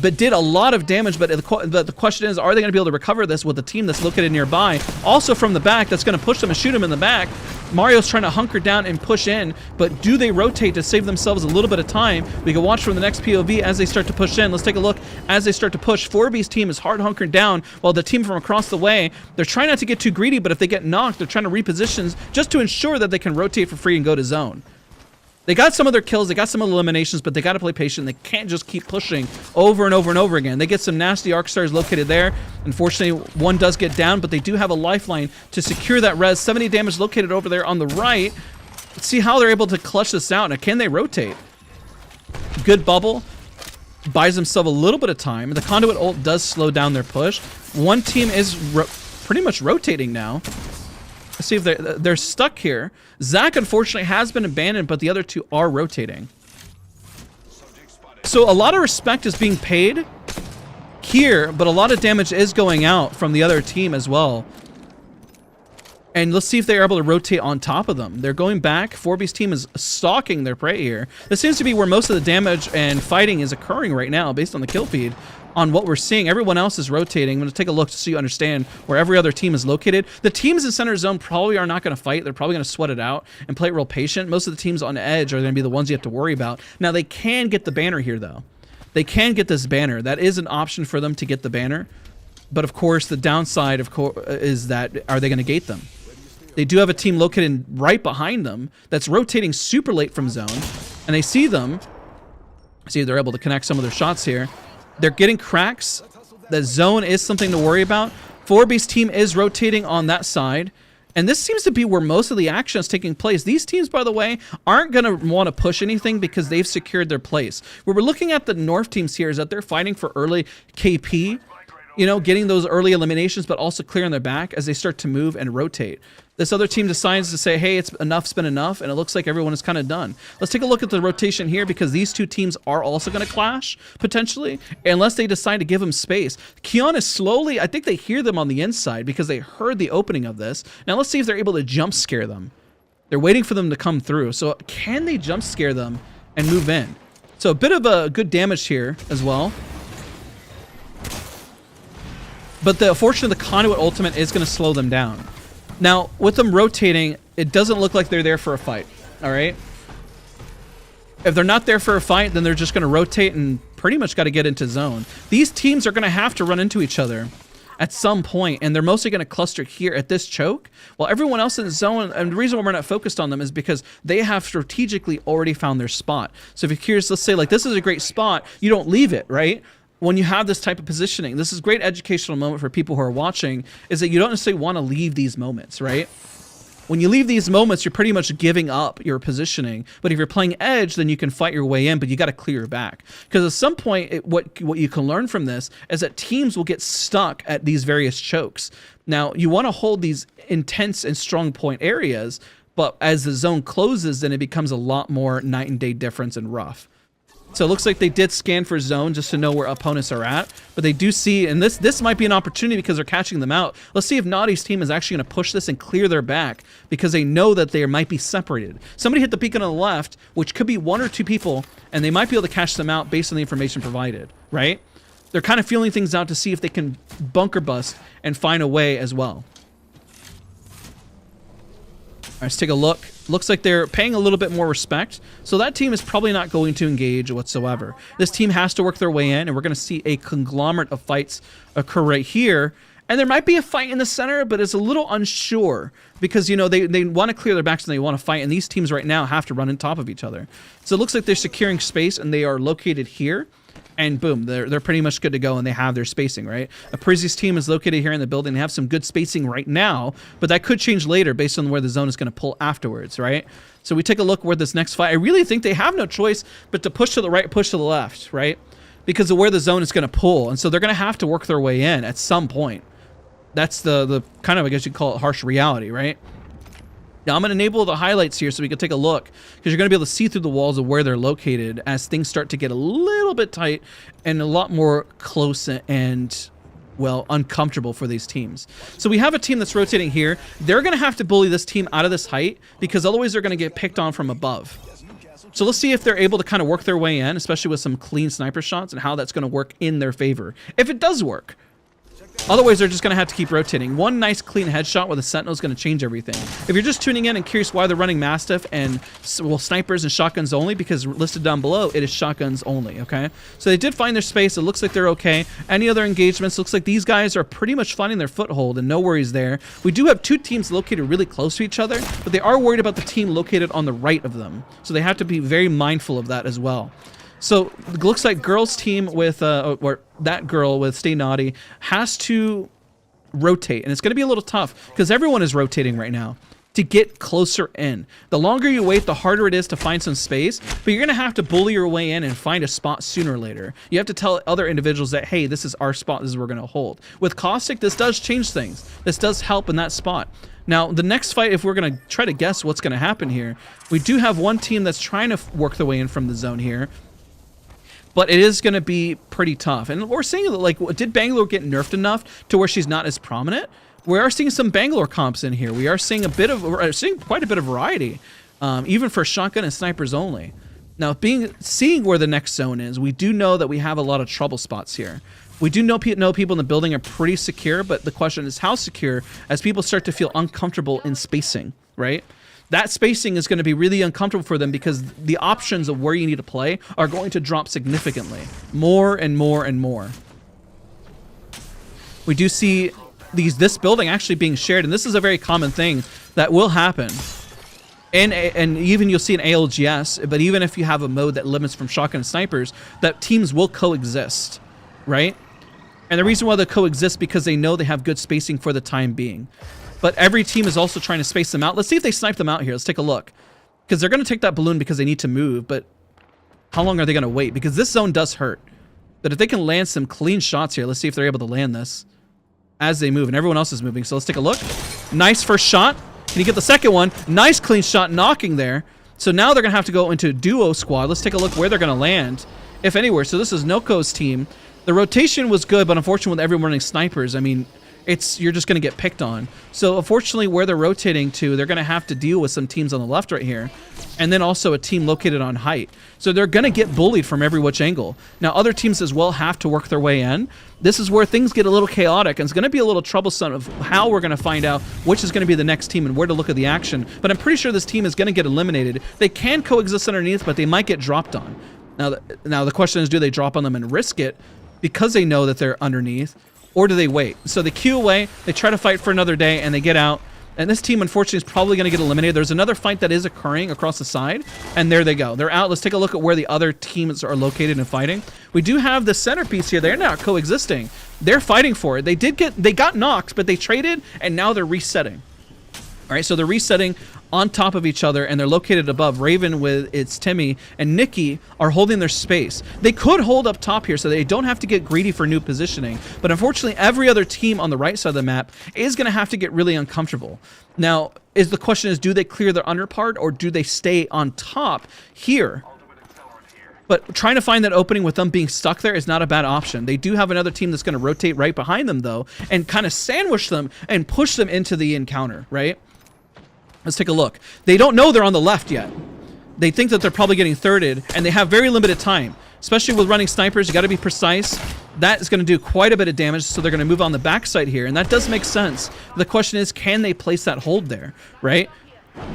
but did a lot of damage. But the question is, are they going to be able to recover this with the team that's located nearby? Also from the back, that's going to push them and shoot them in the back. Mario's trying to hunker down and push in, but do they rotate to save themselves a little bit of time? We can watch from the next POV as they start to push in. Let's take a look as they start to push. 4B's team is hard hunkered down, while the team from across the way, they're trying not to get too greedy, but if they get knocked, they're trying to reposition just to ensure that they can rotate for free and go to zone. They got some of their kills, they got some of the eliminations, but they got to play patient. They can't just keep pushing over and over and over again. They get some nasty arc stars located there. Unfortunately, one does get down, but they do have a lifeline to secure that res. 70 damage located over there on the right. Let's see how they're able to clutch this out. Now, can they rotate? Good bubble. Buys themselves a little bit of time. The conduit ult does slow down their push. One team is pretty much rotating now. Let's see if they're stuck here. Zach, unfortunately, has been abandoned, but the other two are rotating. So a lot of respect is being paid here, but a lot of damage is going out from the other team as well. And let's see if they're able to rotate on top of them. They're going back. 4B's team is stalking their prey here. This seems to be where most of the damage and fighting is occurring right now based on the kill feed. On what we're seeing, everyone else is rotating. I'm going to take a look so you understand where every other team is located. The teams in center zone probably are not going to fight. They're probably going to sweat it out and play it real patient. Most of the teams on edge are going to be the ones you have to worry about. Now, they can get the banner here, though. They can get this banner. That is an option for them to get the banner. But, of course, the downside is that, are they going to gate them? They do have a team located right behind them that's rotating super late from zone. And they see them. See if they're able to connect some of their shots here. They're getting cracks. The zone is something to worry about. 4B's team is rotating on that side. And this seems to be where most of the action is taking place. These teams, by the way, aren't going to want to push anything because they've secured their place. Where we're looking at the North teams here is that they're fighting for early KP, you know, getting those early eliminations, but also clearing their back as they start to move and rotate. This other team decides to say, hey, enough's been enough, and it looks like everyone is kind of done. Let's take a look at the rotation here because these two teams are also going to clash, potentially, unless they decide to give them space. Keon is slowly, I think they hear them on the inside because they heard the opening of this. Now let's see if they're able to jump scare them. They're waiting for them to come through. So can they jump scare them and move in? So a bit of a good damage here as well. But the unfortunately, the conduit ultimate is going to slow them down. Now, with them rotating, it doesn't look like they're there for a fight, all right? If they're not there for a fight, then they're just going to rotate and pretty much got to get into zone. These teams are going to have to run into each other at some point, and they're mostly going to cluster here at this choke, while everyone else in the zone, and the reason why we're not focused on them is because they have strategically already found their spot. So if you're curious, let's say, like, this is a great spot, you don't leave it, right? When you have this type of positioning, this is a great educational moment for people who are watching, is that you don't necessarily want to leave these moments, right? When you leave these moments, you're pretty much giving up your positioning. But if you're playing edge, then you can fight your way in, but you got to clear your back. Because at some point, what you can learn from this is that teams will get stuck at these various chokes. Now, you want to hold these intense and strong point areas, but as the zone closes, then it becomes a lot more night and day difference and rough. So it looks like they did scan for zone just to know where opponents are at, but they do see, and this might be an opportunity because they're catching them out. Let's see if Naughty's team is actually going to push this and clear their back because they know that they might be separated. Somebody hit the beacon on the left, which could be one or two people, and they might be able to catch them out based on the information provided, right? They're kind of feeling things out to see if they can bunker bust and find a way as well. All right, let's take a look. Looks like they're paying a little bit more respect. So that team is probably not going to engage whatsoever. This team has to work their way in, and we're going to see a conglomerate of fights occur right here. And there might be a fight in the center, but it's a little unsure because, you know, they want to clear their backs and they want to fight. And these teams right now have to run on top of each other. So it looks like they're securing space, and they are located here. And boom, they're pretty much good to go, and they have their spacing, right? Aprizi's team is located here in the building. They have some good spacing right now, but that could change later based on where the zone is going to pull afterwards, right? So we take a look where this next fight, I really think they have no choice but to push to the right, push to the left, right? Because of where the zone is going to pull, and so they're going to have to work their way in at some point. That's the kind of, I guess you'd call it harsh reality, right? Now, I'm going to enable the highlights here so we can take a look, because you're going to be able to see through the walls of where they're located as things start to get a little bit tight and a lot more close and, well, uncomfortable for these teams. So we have a team that's rotating here. They're going to have to bully this team out of this height because otherwise they're going to get picked on from above. So let's see if they're able to kind of work their way in, especially with some clean sniper shots, and how that's going to work in their favor. If it does work. Otherwise, they're just going to have to keep rotating. One nice clean headshot with a sentinel is going to change everything. If you're just tuning in and curious why they're running Mastiff and, well, snipers and shotguns only, because listed down below, it is shotguns only, okay? So they did find their space. It looks like they're okay. Any other engagements? Looks like these guys are pretty much finding their foothold and no worries there. We do have two teams located really close to each other, but they are worried about the team located on the right of them. So they have to be very mindful of that as well. So it looks like Guhrl's team with, or that girl with Stay Naughty has to rotate. And it's going to be a little tough because everyone is rotating right now to get closer in. The longer you wait, the harder it is to find some space. But you're going to have to bully your way in and find a spot sooner or later. You have to tell other individuals that, hey, this is our spot. This is where we're going to hold. With Caustic, this does change things. This does help in that spot. Now, the next fight, if we're going to try to guess what's going to happen here, we do have one team that's trying to work their way in from the zone here. But it is going to be pretty tough. And we're seeing, like, did Bangalore get nerfed enough to where she's not as prominent? We are seeing some Bangalore comps in here. We are seeing seeing quite a bit of variety, even for shotgun and snipers only. Now, seeing where the next zone is, we do know that we have a lot of trouble spots here. We do know people in the building are pretty secure, but the question is how secure as people start to feel uncomfortable in spacing, right? That spacing is going to be really uncomfortable for them because the options of where you need to play are going to drop significantly. More and more and more. We do see this building actually being shared, and this is a very common thing that will happen. And even you'll see in ALGS, but even if you have a mode that limits from shotgun and snipers, that teams will coexist, right? And the reason why they coexist because they know they have good spacing for the time being. but every team is also trying to space them out. Let's see if they snipe them out here. Let's take a look. Because they're going to take that balloon because they need to move, but how long are they going to wait? Because this zone does hurt. But if they can land some clean shots here, let's see if they're able to land this as they move, and everyone else is moving. So let's take a look. Nice first shot. Can you get the second one? Nice clean shot knocking there. So now they're going to have to go into duo squad. Let's take a look where they're going to land, if anywhere. So this is Noko's team. The rotation was good, but unfortunately with everyone running snipers, I mean, you're just going to get picked on. So unfortunately where they're rotating to, they're going to have to deal with some teams on the left right here, and then also a team located on height. So they're going to get bullied from every which angle. Now other teams as well have to work their way in. This is where things get a little chaotic, and it's going to be a little troublesome of how we're going to find out which is going to be the next team and where to look at the action. But I'm pretty sure this team is going to get eliminated. They can coexist underneath, but they might get dropped on. Now the question is, do they drop on them and risk it because they know that they're underneath, or do they wait? So they queue away, they try to fight for another day, and they get out. And this team, unfortunately, is probably going to get eliminated. There's another fight that is occurring across the side, and there they go. They're out. Let's take a look at where the other teams are located and fighting. We do have the centerpiece here. They're not coexisting. They're fighting for it. They got knocked, but they traded, and now they're resetting. All right, so they're resetting on top of each other, and they're located above. Raven with its Timmy and Nikki are holding their space. They could hold up top here so they don't have to get greedy for new positioning, but unfortunately every other team on the right side of the map is going to have to get really uncomfortable. Now, the question is, do they clear their underpart, or do they stay on top here? But trying to find that opening with them being stuck there is not a bad option. They do have another team that's going to rotate right behind them, though, and kind of sandwich them and push them into the encounter, right? Let's take a look. They don't know they're on the left yet. They think that they're probably getting thirded, and they have very limited time. Especially with running snipers, you got to be precise. That is going to do quite a bit of damage, so they're going to move on the backside here, and that does make sense. The question is, can they place that hold there, right?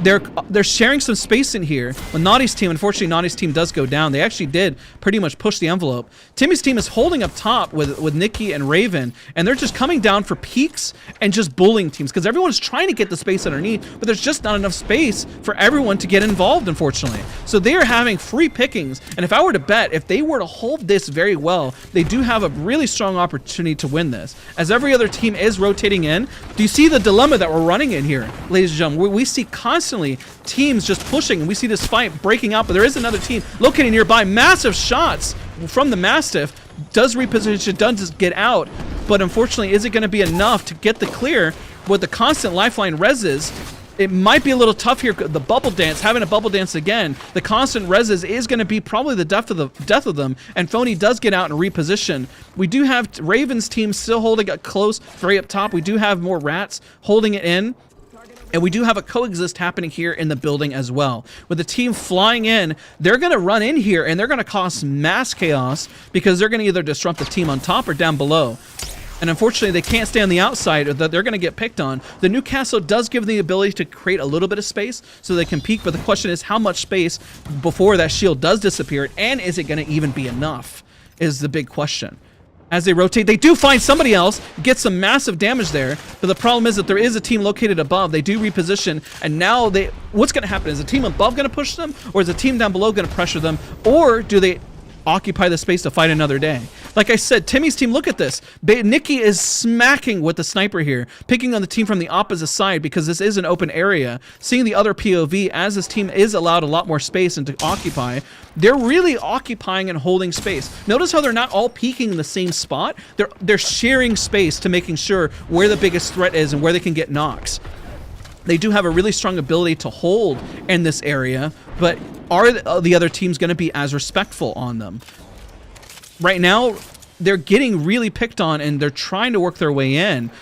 They're sharing some space in here. With Naughty's team, unfortunately, Naughty's team does go down. They actually did pretty much push the envelope. Timmy's team is holding up top with Nikki and Raven, and they're just coming down for peaks and just bullying teams because everyone's trying to get the space underneath, but there's just not enough space for everyone to get involved, unfortunately. So they are having free pickings, and if I were to bet, if they were to hold this very well, they do have a really strong opportunity to win this. As every other team is rotating in, do you see the dilemma that we're running in here, ladies and gentlemen? We see constantly teams just pushing, and we see this fight breaking out, but there is another team located nearby. Massive shots from the Mastiff. Does reposition, does get out, but unfortunately, is it going to be enough to get the clear with the constant lifeline reses? It might be a little tough here. The bubble dance, having a bubble dance again, the constant reses is going to be probably the death of them, and Phony does get out and reposition. We do have Raven's team still holding it close, very up top. We do have more rats holding it in. And we do have a coexist happening here in the building as well. With the team flying in, they're going to run in here, and they're going to cause mass chaos because they're going to either disrupt the team on top or down below. And unfortunately, they can't stay on the outside, or that they're going to get picked on. The new castle does give them the ability to create a little bit of space so they can peek, but the question is how much space before that shield does disappear, and is it going to even be enough is the big question. As they rotate, they do find somebody else, get some massive damage there, but the problem is that there is a team located above. They do reposition, and now what's going to happen? Is the team above going to push them, or is the team down below going to pressure them, or do they occupy the space to fight another day? Like I said, Timmy's team, look at this. Nikki is smacking with the sniper here, picking on the team from the opposite side because this is an open area. Seeing the other POV, as this team is allowed a lot more space and to occupy, they're really occupying and holding space. Notice how they're not all peeking in the same spot. They're sharing space to making sure where the biggest threat is and where they can get knocks. They do have a really strong ability to hold in this area, but are the other teams going to be as respectful on them? Right now, they're getting really picked on, and they're trying to work their way in,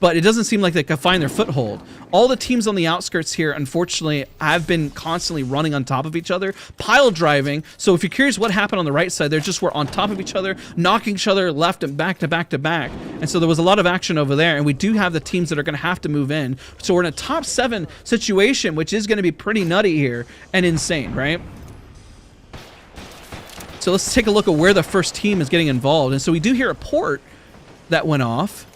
but it doesn't seem like they can find their foothold. All the teams on the outskirts here, unfortunately, have been constantly running on top of each other, pile driving. So if you're curious what happened on the right side, they just were on top of each other, knocking each other left and back to back to back. And so there was a lot of action over there, and we do have the teams that are going to have to move in. So we're in a top 7 situation, which is going to be pretty nutty here and insane, right? So let's take a look at where the first team is getting involved. And so we do hear a port that went off.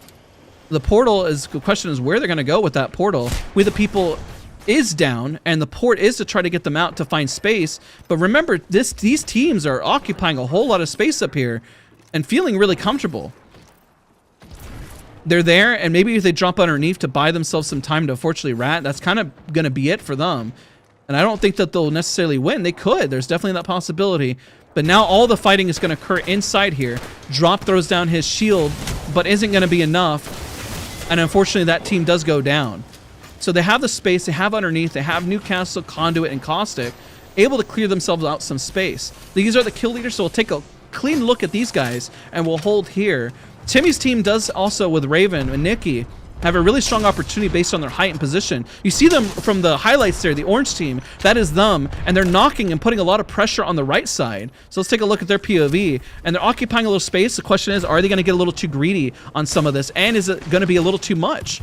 The portal is, the question is where they're going to go with that portal. We the people is down, and the port is to try to get them out to find space. But remember, these teams are occupying a whole lot of space up here and feeling really comfortable. they're there, and maybe if they drop underneath to buy themselves some time to unfortunately rat, that's kind of going to be it for them. And I don't think that they'll necessarily win. They could. There's definitely that possibility. But now all the fighting is going to occur inside here. Drop throws down his shield, but isn't going to be enough. And unfortunately, that team does go down. So they have the space. They have underneath. They have Newcastle, Conduit, and Caustic able to clear themselves out some space. These are the kill leaders, so we'll take a clean look at these guys, and we'll hold here. Timmy's team does also, with Raven and Nikki, have a really strong opportunity based on their height and position. You see them from the highlights there, the orange team, that is them, and they're knocking and putting a lot of pressure on the right side. So let's take a look at their POV, and they're occupying a little space. The question is, are they going to get a little too greedy on some of this, and is it going to be a little too much?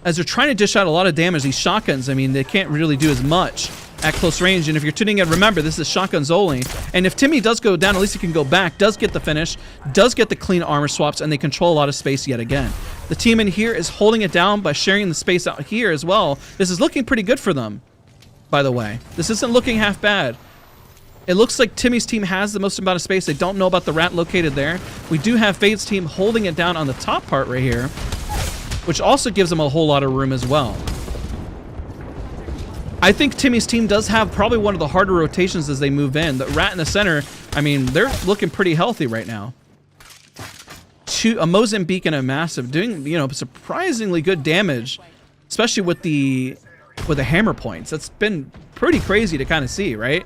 As they're trying to dish out a lot of damage, these shotguns, I mean, they can't really do as much at close range. And if you're tuning in, remember, this is shotguns only. And if Timmy does go down, at least he can go back, does get the finish, does get the clean armor swaps, and they control a lot of space yet again. The team in here is holding it down by sharing the space out here as well. This is looking pretty good for them, by the way. This isn't looking half bad. It looks like Timmy's team has the most amount of space. They don't know about the rat located there. We do have Fade's team holding it down on the top part right here, which also gives them a whole lot of room as well. I think Timmy's team does have probably one of the harder rotations as they move in. The rat in the center, I mean, they're looking pretty healthy right now. A Mozambique and a Massive doing, you know, surprisingly good damage, especially with the hammer points. That's been pretty crazy to kind of see, right?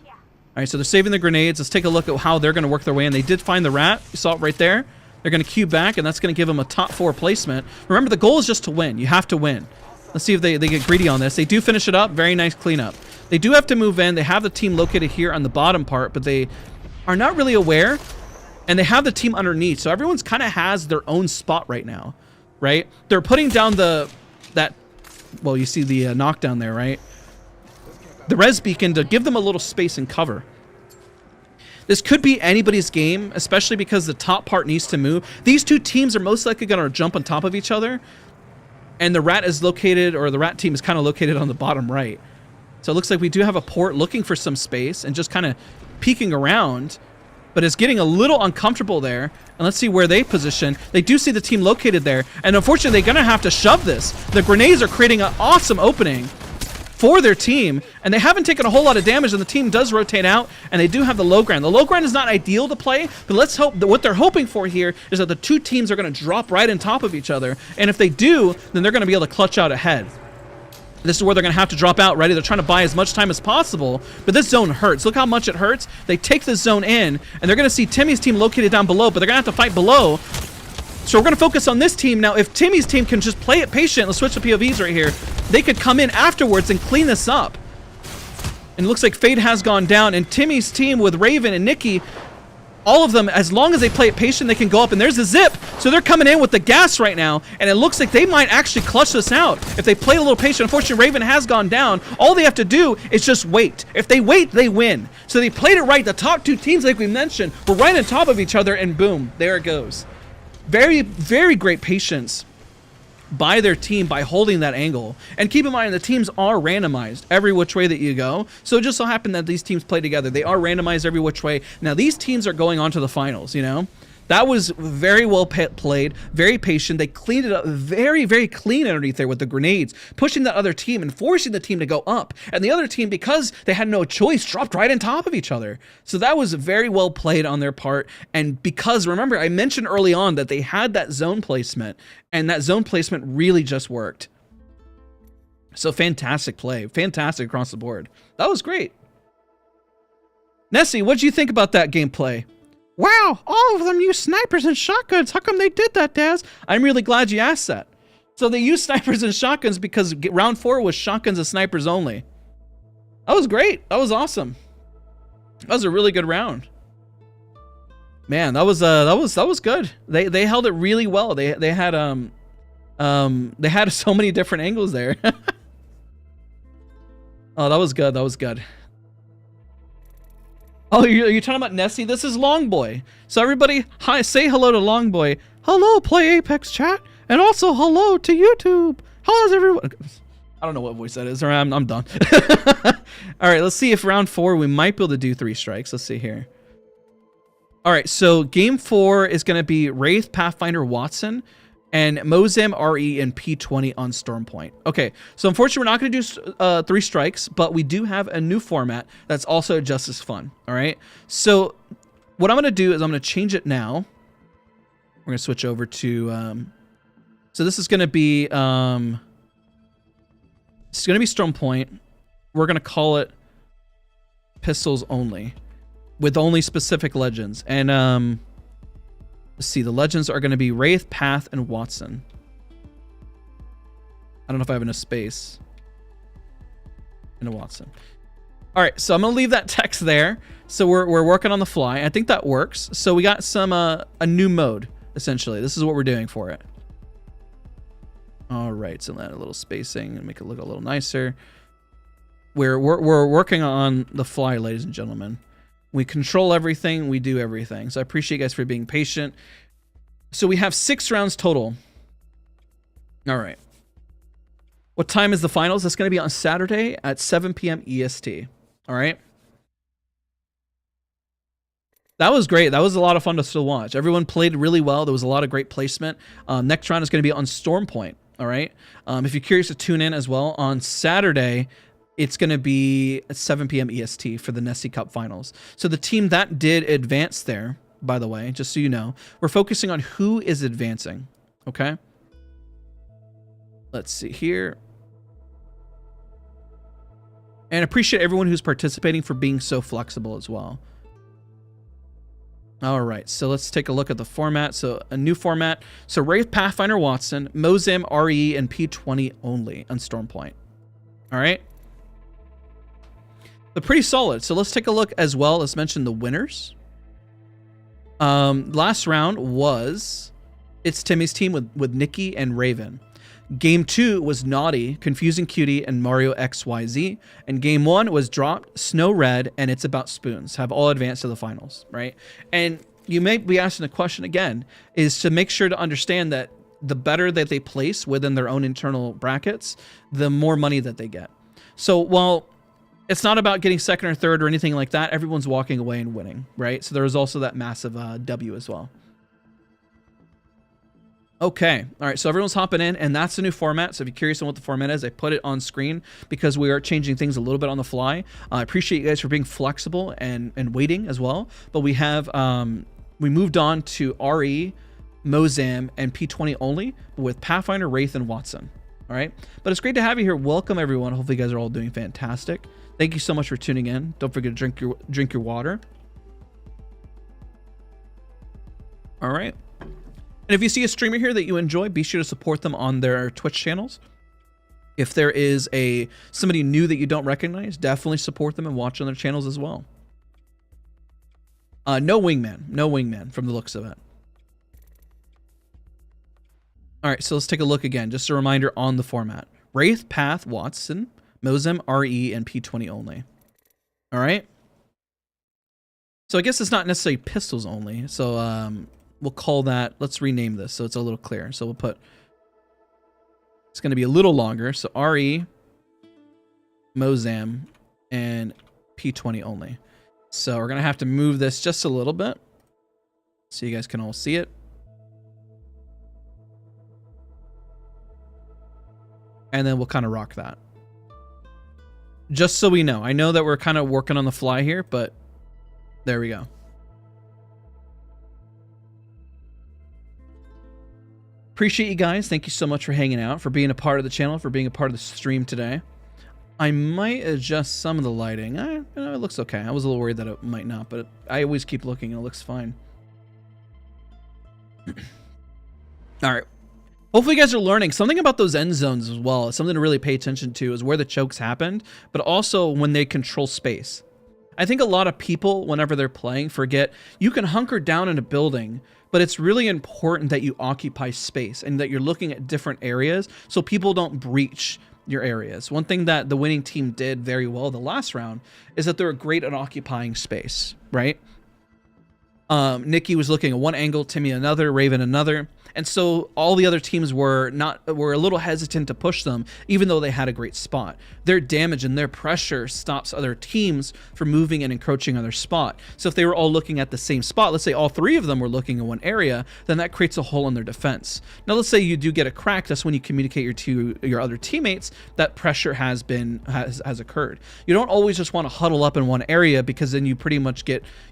All right, so they're saving the grenades. Let's take a look at how they're going to work their way in. They did find the rat. You saw it right there. They're going to queue back, and that's going to give them a top 4 placement. Remember, the goal is just to win. You have to win. Let's see if they get greedy on this. They do finish it up. Very nice cleanup. They do have to move in. They have the team located here on the bottom part, but they are not really aware, and they have the team underneath. So everyone's kind of has their own spot right now, right? They're putting down well, you see the knockdown there, right? The res beacon to give them a little space and cover. This could be anybody's game, especially because the top part needs to move. These two teams are most likely going to jump on top of each other. And the rat is located, or the rat team is kind of located on the bottom right. So it looks like we do have a port looking for some space and just kind of peeking around. But it's getting a little uncomfortable there. And let's see where they position. They do see the team located there. And unfortunately, they're going to have to shove this. The grenades are creating an awesome opening for their team, and they haven't taken a whole lot of damage, and the team does rotate out, and they do have the low ground. The low ground is not ideal to play, but let's hope that what they're hoping for here is that the two teams are going to drop right on top of each other, and if they do, then they're going to be able to clutch out ahead. This is where they're going to have to drop out, ready. They're trying to buy as much time as possible, but this zone hurts. Look how much it hurts. They take this zone in, and they're going to see Timmy's team located down below, but they're going to have to fight below. So we're going to focus on this team. Now, if Timmy's team can just play it patient, let's switch to POVs right here, they could come in afterwards and clean this up. And it looks like Fade has gone down, and Timmy's team with Raven and Nikki, all of them, as long as they play it patient, they can go up, and there's a zip. So they're coming in with the gas right now, and it looks like they might actually clutch this out if they play a little patient. Unfortunately, Raven has gone down. All they have to do is just wait. If they wait, they win. So they played it right. The top two teams, like we mentioned, were right on top of each other, and boom, there it goes. Very, very great patience by their team by holding that angle. And keep in mind, the teams are randomized every which way that you go. So it just so happened that these teams play together. They are randomized every which way. Now, these teams are going on to the finals, you know? That was very well played, very patient. They cleaned it up very, very clean underneath there with the grenades, pushing that other team and forcing the team to go up. And the other team, because they had no choice, dropped right on top of each other. So that was very well played on their part. And because, remember, I mentioned early on that they had that zone placement, and that zone placement really just worked. So fantastic play. Fantastic across the board. That was great. Nessie, what did you think about that gameplay? Wow, all of them use snipers and shotguns. How come they did that, Daz? I'm really glad you asked that. So they used snipers and shotguns because round 4 was shotguns and snipers only. That was great. That was awesome. That was a really good round. Man, that was good. They held it really well. They had so many different angles there. Oh, that was good. That was good. Oh, you're talking about Nessie? This is Longboy. So everybody, hi, say hello to Longboy. Hello, Play Apex chat, and also hello to YouTube. How's everyone? I don't know what voice that is. I'm done. All right, let's see if round 4 we might be able to do 3 strikes. Let's see here. All right, so game 4 is going to be Wraith, Pathfinder, Watson, and Mozam, RE, and P20 on Stormpoint. Okay, so unfortunately, we're not going to do 3 strikes, but we do have a new format that's also just as fun. All right, so what I'm going to do is I'm going to change it now. We're going to switch over to... so this is going to be... it's going to be Stormpoint. We're going to call it Pistols Only, with only specific legends. And let's see, the legends are going to be Wraith, Path, and Watson. I don't know if I have enough space. And a Watson. All right, so I'm going to leave that text there. So we're working on the fly. I think that works. So we got some a new mode, essentially. This is what we're doing for it. All right, so add a little spacing and make it look a little nicer. We're working on the fly, ladies and gentlemen. We control everything. We do everything. So I appreciate you guys for being patient. So we have 6 rounds total. All right. What time is the finals? It's going to be on Saturday at 7 p.m. EST. All right. That was great. That was a lot of fun to still watch. Everyone played really well. There was a lot of great placement. Next round is going to be on Stormpoint. All right. If you're curious to tune in as well, on Saturday, it's going to be at 7 p.m. EST for the Nessie Cup finals. So the team that did advance there, by the way, just so you know, we're focusing on who is advancing. Okay. Let's see here. And appreciate everyone who's participating for being so flexible as well. All right, so let's take a look at the format. So a new format. So Wraith, Pathfinder, Watson, Mozam, RE, and P20 only on Stormpoint. All right. But pretty solid. So let's take a look as well. Let's mention the winners. Last round was Timmy's team with Nikki and Raven. Game 2 was Naughty, Confusing Cutie, and Mario XYZ. And game 1 was Dropped, Snow Red, and It's About Spoons. Have all advanced to the finals, right? And you may be asking the question again, is to make sure to understand that the better that they place within their own internal brackets, the more money that they get. So while it's not about getting second or third or anything like that, everyone's walking away and winning, right? So there was also that massive W as well. Okay. All right. So everyone's hopping in, and that's the new format. So if you're curious on what the format is, I put it on screen because we are changing things a little bit on the fly. I appreciate you guys for being flexible and waiting as well. But we have, we moved on to RE, Mozam, and P20 only with Pathfinder, Wraith, and Watson. All right. But it's great to have you here. Welcome, everyone. Hopefully you guys are all doing fantastic. Thank you so much for tuning in. Don't forget to drink your water. All right. And if you see a streamer here that you enjoy, be sure to support them on their Twitch channels. If there is somebody new that you don't recognize, definitely support them and watch on their channels as well. No wingman from the looks of it. All right, so let's take a look again. Just a reminder on the format. Wraith, Path, Watson, Mozam, RE, and P20 only. All right. So I guess it's not necessarily pistols only. So we'll call that, let's rename this so it's a little clearer. So we'll put, it's going to be a little longer. So RE, Mozam, and P20 only. So we're going to have to move this just a little bit so you guys can all see it. And then we'll kind of rock that. Just so we know. I know that we're kind of working on the fly here, but there we go. Appreciate you guys. Thank you so much for hanging out, for being a part of the channel, for being a part of the stream today. I might adjust some of the lighting. You know, it looks okay. I was a little worried that it might not, but I always keep looking and it looks fine. All right. Hopefully you guys are learning something about those end zones as well. Something to really pay attention to is where the chokes happened, but also when they control space. I think a lot of people, whenever they're playing, forget you can hunker down in a building, but it's really important that you occupy space and that you're looking at different areas so people don't breach your areas. One thing that the winning team did very well the last round is that they were great at occupying space, right? Nikki was looking at one angle, Timmy another, Raven another. And so all the other teams were a little hesitant to push them, even though they had a great spot. Their damage and their pressure stops other teams from moving and encroaching on their spot. So if they were all looking at the same spot, let's say all three of them were looking in one area, then that creates a hole in their defense. Now let's say you do get a crack, that's when you communicate to your other teammates that pressure has occurred. You don't always just want to huddle up in one area, because then you pretty much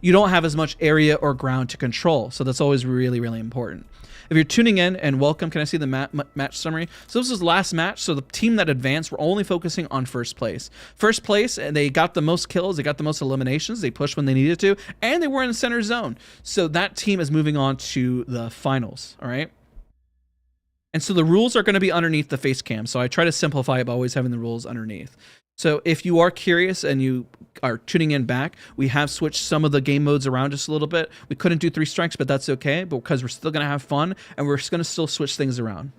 you don't have as much area or ground to control. So that's always really, really important. If you're tuning in, and welcome, can I see the match summary? So this was the last match. So the team that advanced were only focusing on first place. First place, and they got the most kills, they got the most eliminations, they pushed when they needed to, and they were in the center zone. So that team is moving on to the finals, all right? And so the rules are going to be underneath the face cam. So I try to simplify it by always having the rules underneath. So if you are curious and you are tuning in back, we have switched some of the game modes around just a little bit. We couldn't do 3 strikes, but that's okay, because we're still going to have fun, and we're going to still switch things around.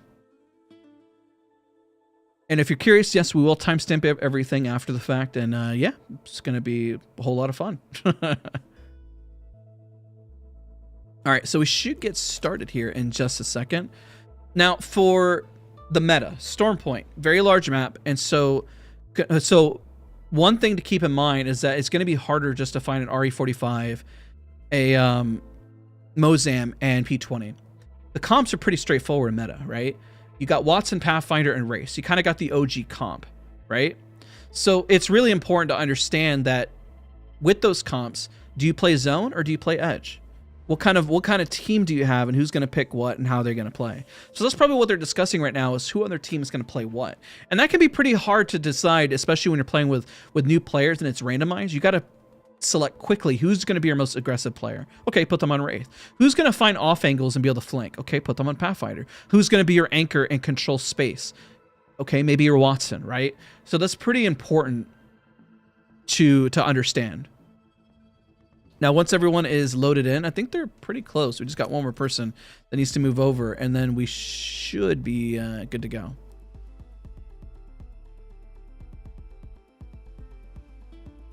And if you're curious, yes, we will timestamp everything after the fact, and yeah, it's going to be a whole lot of fun. All right, so we should get started here in just a second. Now, for the meta, Storm Point, very large map, and so one thing to keep in mind is that it's going to be harder just to find an RE45, a Mozam, and P20. The comps are pretty straightforward in meta, right? You got Watson, Pathfinder, and Race. You kind of got the OG comp, right? So it's really important to understand that with those comps, do you play zone or do you play edge? What kind of team do you have, and who's going to pick what and how they're going to play? So that's probably what they're discussing right now, is who on their team is going to play what. And that can be pretty hard to decide, especially when you're playing with new players and it's randomized. You got to select quickly who's going to be your most aggressive player. Okay, put them on Wraith. Who's going to find off angles and be able to flank? Okay, put them on Pathfinder. Who's going to be your anchor and control space? Okay, maybe you're Watson, right? So that's pretty important to understand. Now, once everyone is loaded in, I think they're pretty close. We just got one more person that needs to move over, and then we should be good to go.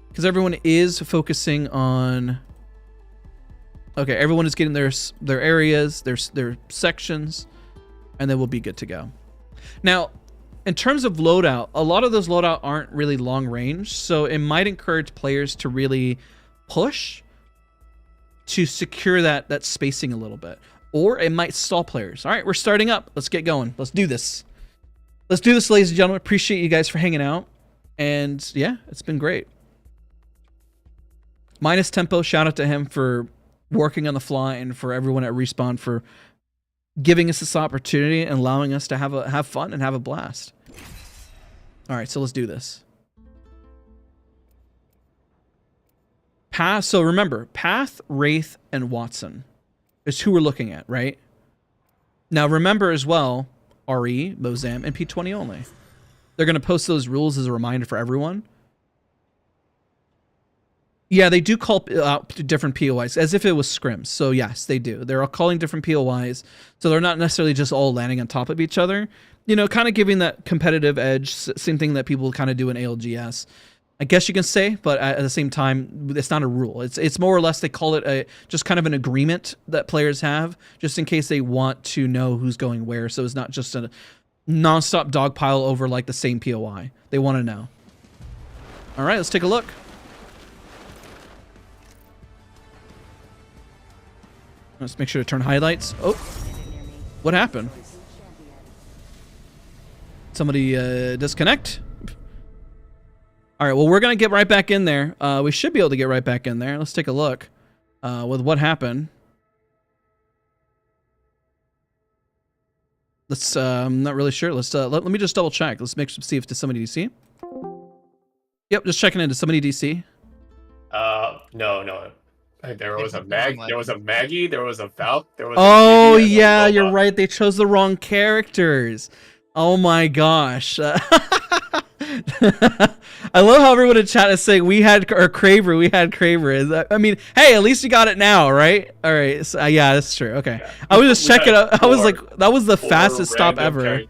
Because everyone is focusing on... Okay, everyone is getting their areas, their sections, and then we'll be good to go. Now, in terms of loadout, a lot of those loadout aren't really long range, so it might encourage players to really push to secure that spacing a little bit, or it might stall players. All right, we're starting up. Let's get going. Let's do this. Let's do this, ladies and gentlemen. Appreciate you guys for hanging out, and yeah, it's been great. Minus Tempo, shout out to him for working on the fly, and for everyone at Respawn for giving us this opportunity and allowing us to have fun and have a blast. All right, so let's do this. So remember, Path, Wraith, and Watson is who we're looking at, right? Now remember as well, RE, Mozam, and P20 only. They're going to post those rules as a reminder for everyone. Yeah, they do call out different POIs as if it was scrims. So yes, they do. They're all calling different POIs. So they're not necessarily just all landing on top of each other. You know, kind of giving that competitive edge. Same thing that people kind of do in ALGS. I guess you can say, but at the same time, it's not a rule. It's more or less they call it just kind of an agreement that players have, just in case they want to know who's going where. So it's not just a nonstop dogpile over like the same POI. They want to know. All right, let's take a look. Let's make sure to turn highlights. Oh, what happened? Somebody disconnect? All right, well, we're going to get right back in there. We should be able to get right back in there. Let's take a look with what happened. Let's, I'm not really sure. Let's, let me just double check. Let's see if there's somebody DC. Yep, just checking into somebody DC. No. There was a Maggie, there was a Falc, there was Oh, yeah, you're right. They chose the wrong characters. Oh my gosh. I love how everyone in chat is saying we had Craver. I mean, hey, at least you got it now, right? All right. So, yeah, that's true. Okay. Yeah. I was just checking out. I was like, that was the fastest stop ever.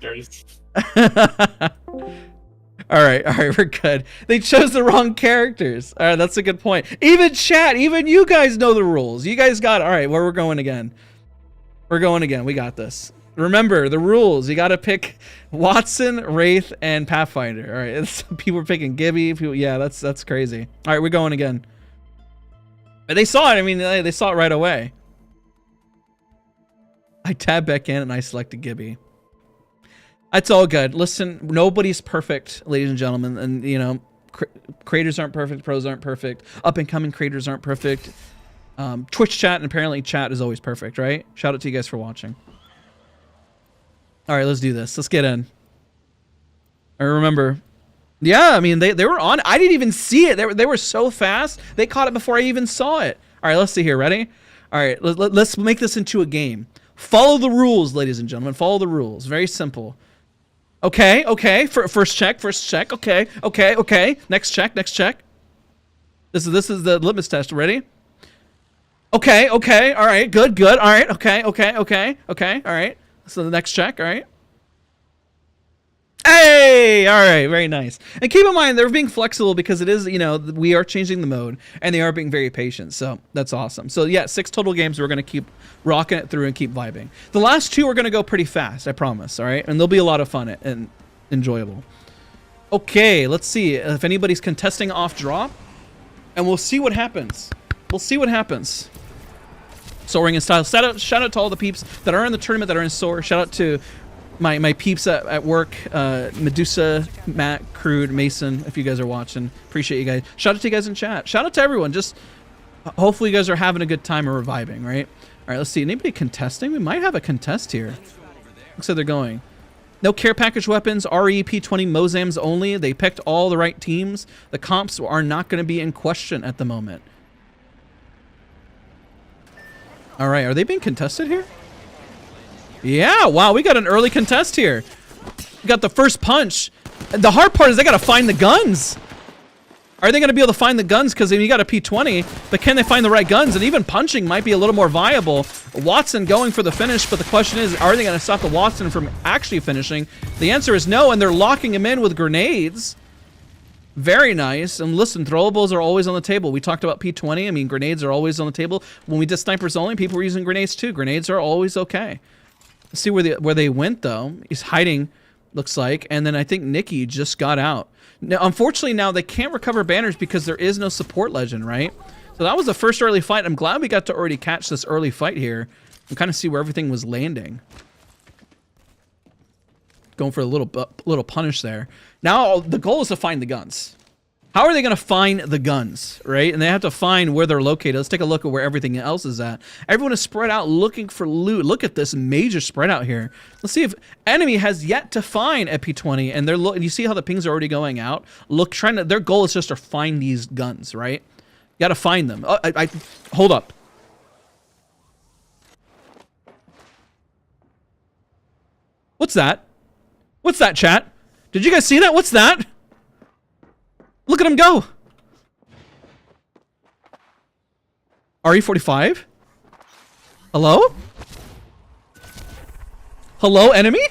All right, we're good. They chose the wrong characters. All right, that's a good point. Even chat, even you guys know the rules. You guys got it. All right, where we're going again. We're going again. We got this. Remember the rules. You got to pick Watson, Wraith, and Pathfinder. All right, people are picking Gibby. People, yeah, that's crazy. All right, we're going again. But they saw it. I mean, they saw it right away. I tabbed back in and I selected Gibby. It's all good. Listen, nobody's perfect, ladies and gentlemen. And, you know, creators aren't perfect. Pros aren't perfect. Up-and-coming creators aren't perfect. Twitch chat and apparently chat is always perfect, right? Shout out to you guys for watching. All right, let's do this. Let's get in. I remember. Yeah, I mean, they were on. I didn't even see it. They were so fast. They caught it before I even saw it. All right, let's see here. Ready? All right, let's make this into a game. Follow the rules, ladies and gentlemen. Follow the rules. Very simple. Okay. First check. Okay. Next check. This is the litmus test. Ready? Okay. All right. Good. All right. Okay. All right. So the next check. All right. Hey! All right. Very nice. And keep in mind, they're being flexible because it is, you know, we are changing the mode and they are being very patient. So that's awesome. So yeah, 6 total games. We're going to keep rocking it through and keep vibing. The last 2 are going to go pretty fast. I promise. All right. And they'll be a lot of fun and enjoyable. Okay. Let's see if anybody's contesting off drop and we'll see what happens. Soaring in style. Shout out to all the peeps that are in the tournament that are in Soar. Shout out to my peeps at work, Medusa, Matt, Crude, Mason, if you guys are watching. Appreciate you guys. Shout out to you guys in chat. Shout out to everyone. Just hopefully you guys are having a good time and reviving, right? All right, let's see. Anybody contesting? We might have a contest here. Looks like they're going. No care package weapons, RE, P20, Mozams only. They picked all the right teams. The comps are not going to be in question at the moment. All right, are they being contested here? Yeah, wow, we got an early contest here. We got the first punch. And the hard part is they got to find the guns. Are they going to be able to find the guns? Because you got a P20, but can they find the right guns? And even punching might be a little more viable. Watson going for the finish, but the question is, are they going to stop the Watson from actually finishing? The answer is no, and they're locking him in with grenades. Very nice. And listen, throwables are always on the table. We talked about P20. I mean, grenades are always on the table. When we did snipers only, people were using grenades too. Grenades are always okay. Let's see where they went though. He's hiding, looks like, and then I think Nikki just got out. Now, unfortunately, now they can't recover banners because there is no support legend, right? So that was the first early fight. I'm glad we got to already catch this early fight here and kind of see where everything was landing. Going for a little punish there. Now the goal is to find the guns. How are they going to find the guns, right? And they have to find where they're located. Let's take a look at where everything else is at. Everyone is spread out looking for loot. Look at this major spread out here. Let's see if enemy has yet to find a P20, and they're you see how the pings are already going out. Look, their goal is just to find these guns, right? You got to find them. Oh, hold up. What's that? What's that, chat? Did you guys see that? What's that? Look at him go. RE45? Hello? Hello, enemy?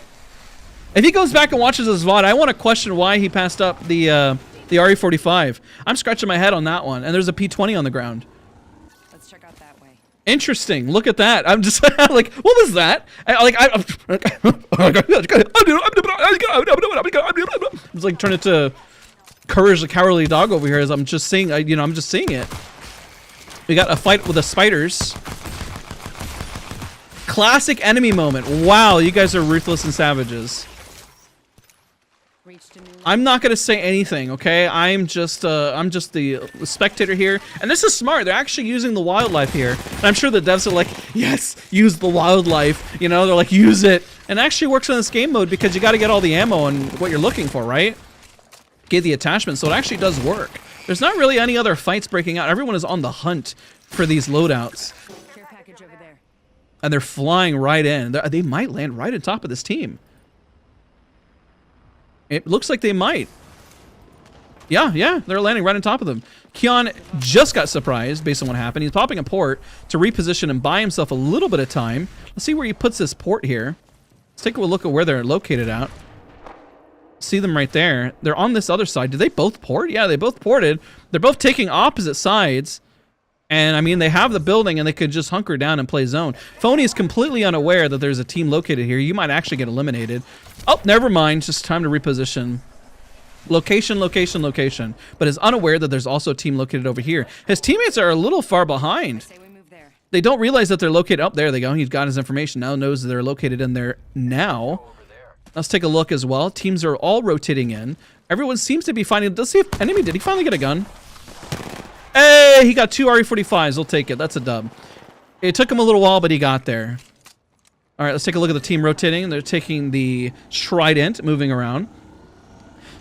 If he goes back and watches his VOD, I want to question why he passed up the RE45. I'm scratching my head on that one, and there's a P20 on the ground. Let's check out that way. Interesting. Look at that. I'm just like, what was that? It's like turn it to Courage the Cowardly Dog over here. As I'm just seeing, I'm just seeing it. We got a fight with the spiders. Classic enemy moment. Wow, you guys are ruthless and savages. I'm not gonna say anything, okay? I'm just the spectator here, and this is smart. They're actually using the wildlife here, and I'm sure the devs are like, yes, use the wildlife. You know, they're like, use it, and it actually works in this game mode because you got to get all the ammo and what you're looking for, right? Get the attachment, so it actually does work. There's not really any other fights breaking out. Everyone is on the hunt for these loadouts, Care package over there. and they're flying right in. They might land right on top of this team. It looks like they might. Yeah, they're landing right on top of them. Keon just got surprised based on what happened. He's popping a port to reposition and buy himself a little bit of time. Let's see where he puts this port here. Let's take a look at where they're located at. See them right there. They're on this other side. Did they both port? Yeah, they both ported. They're both taking opposite sides. And, I mean, they have the building, and they could just hunker down and play zone. Phony is completely unaware that there's a team located here. You might actually get eliminated. Oh, never mind. Just time to reposition. Location, location, location. But is unaware that there's also a team located over here. His teammates are a little far behind. Say we move there. They don't realize that they're located. Oh, there they go. He's got his information now. Knows that they're located in there now. Let's take a look as well. Teams are all rotating in. Everyone seems to be finding... Let's see if enemy... Did he finally get a gun? Hey, he got 2 RE45s. We'll take it. That's a dub. It took him a little while, but he got there. All right, let's take a look at the team rotating. They're taking the Trident, moving around.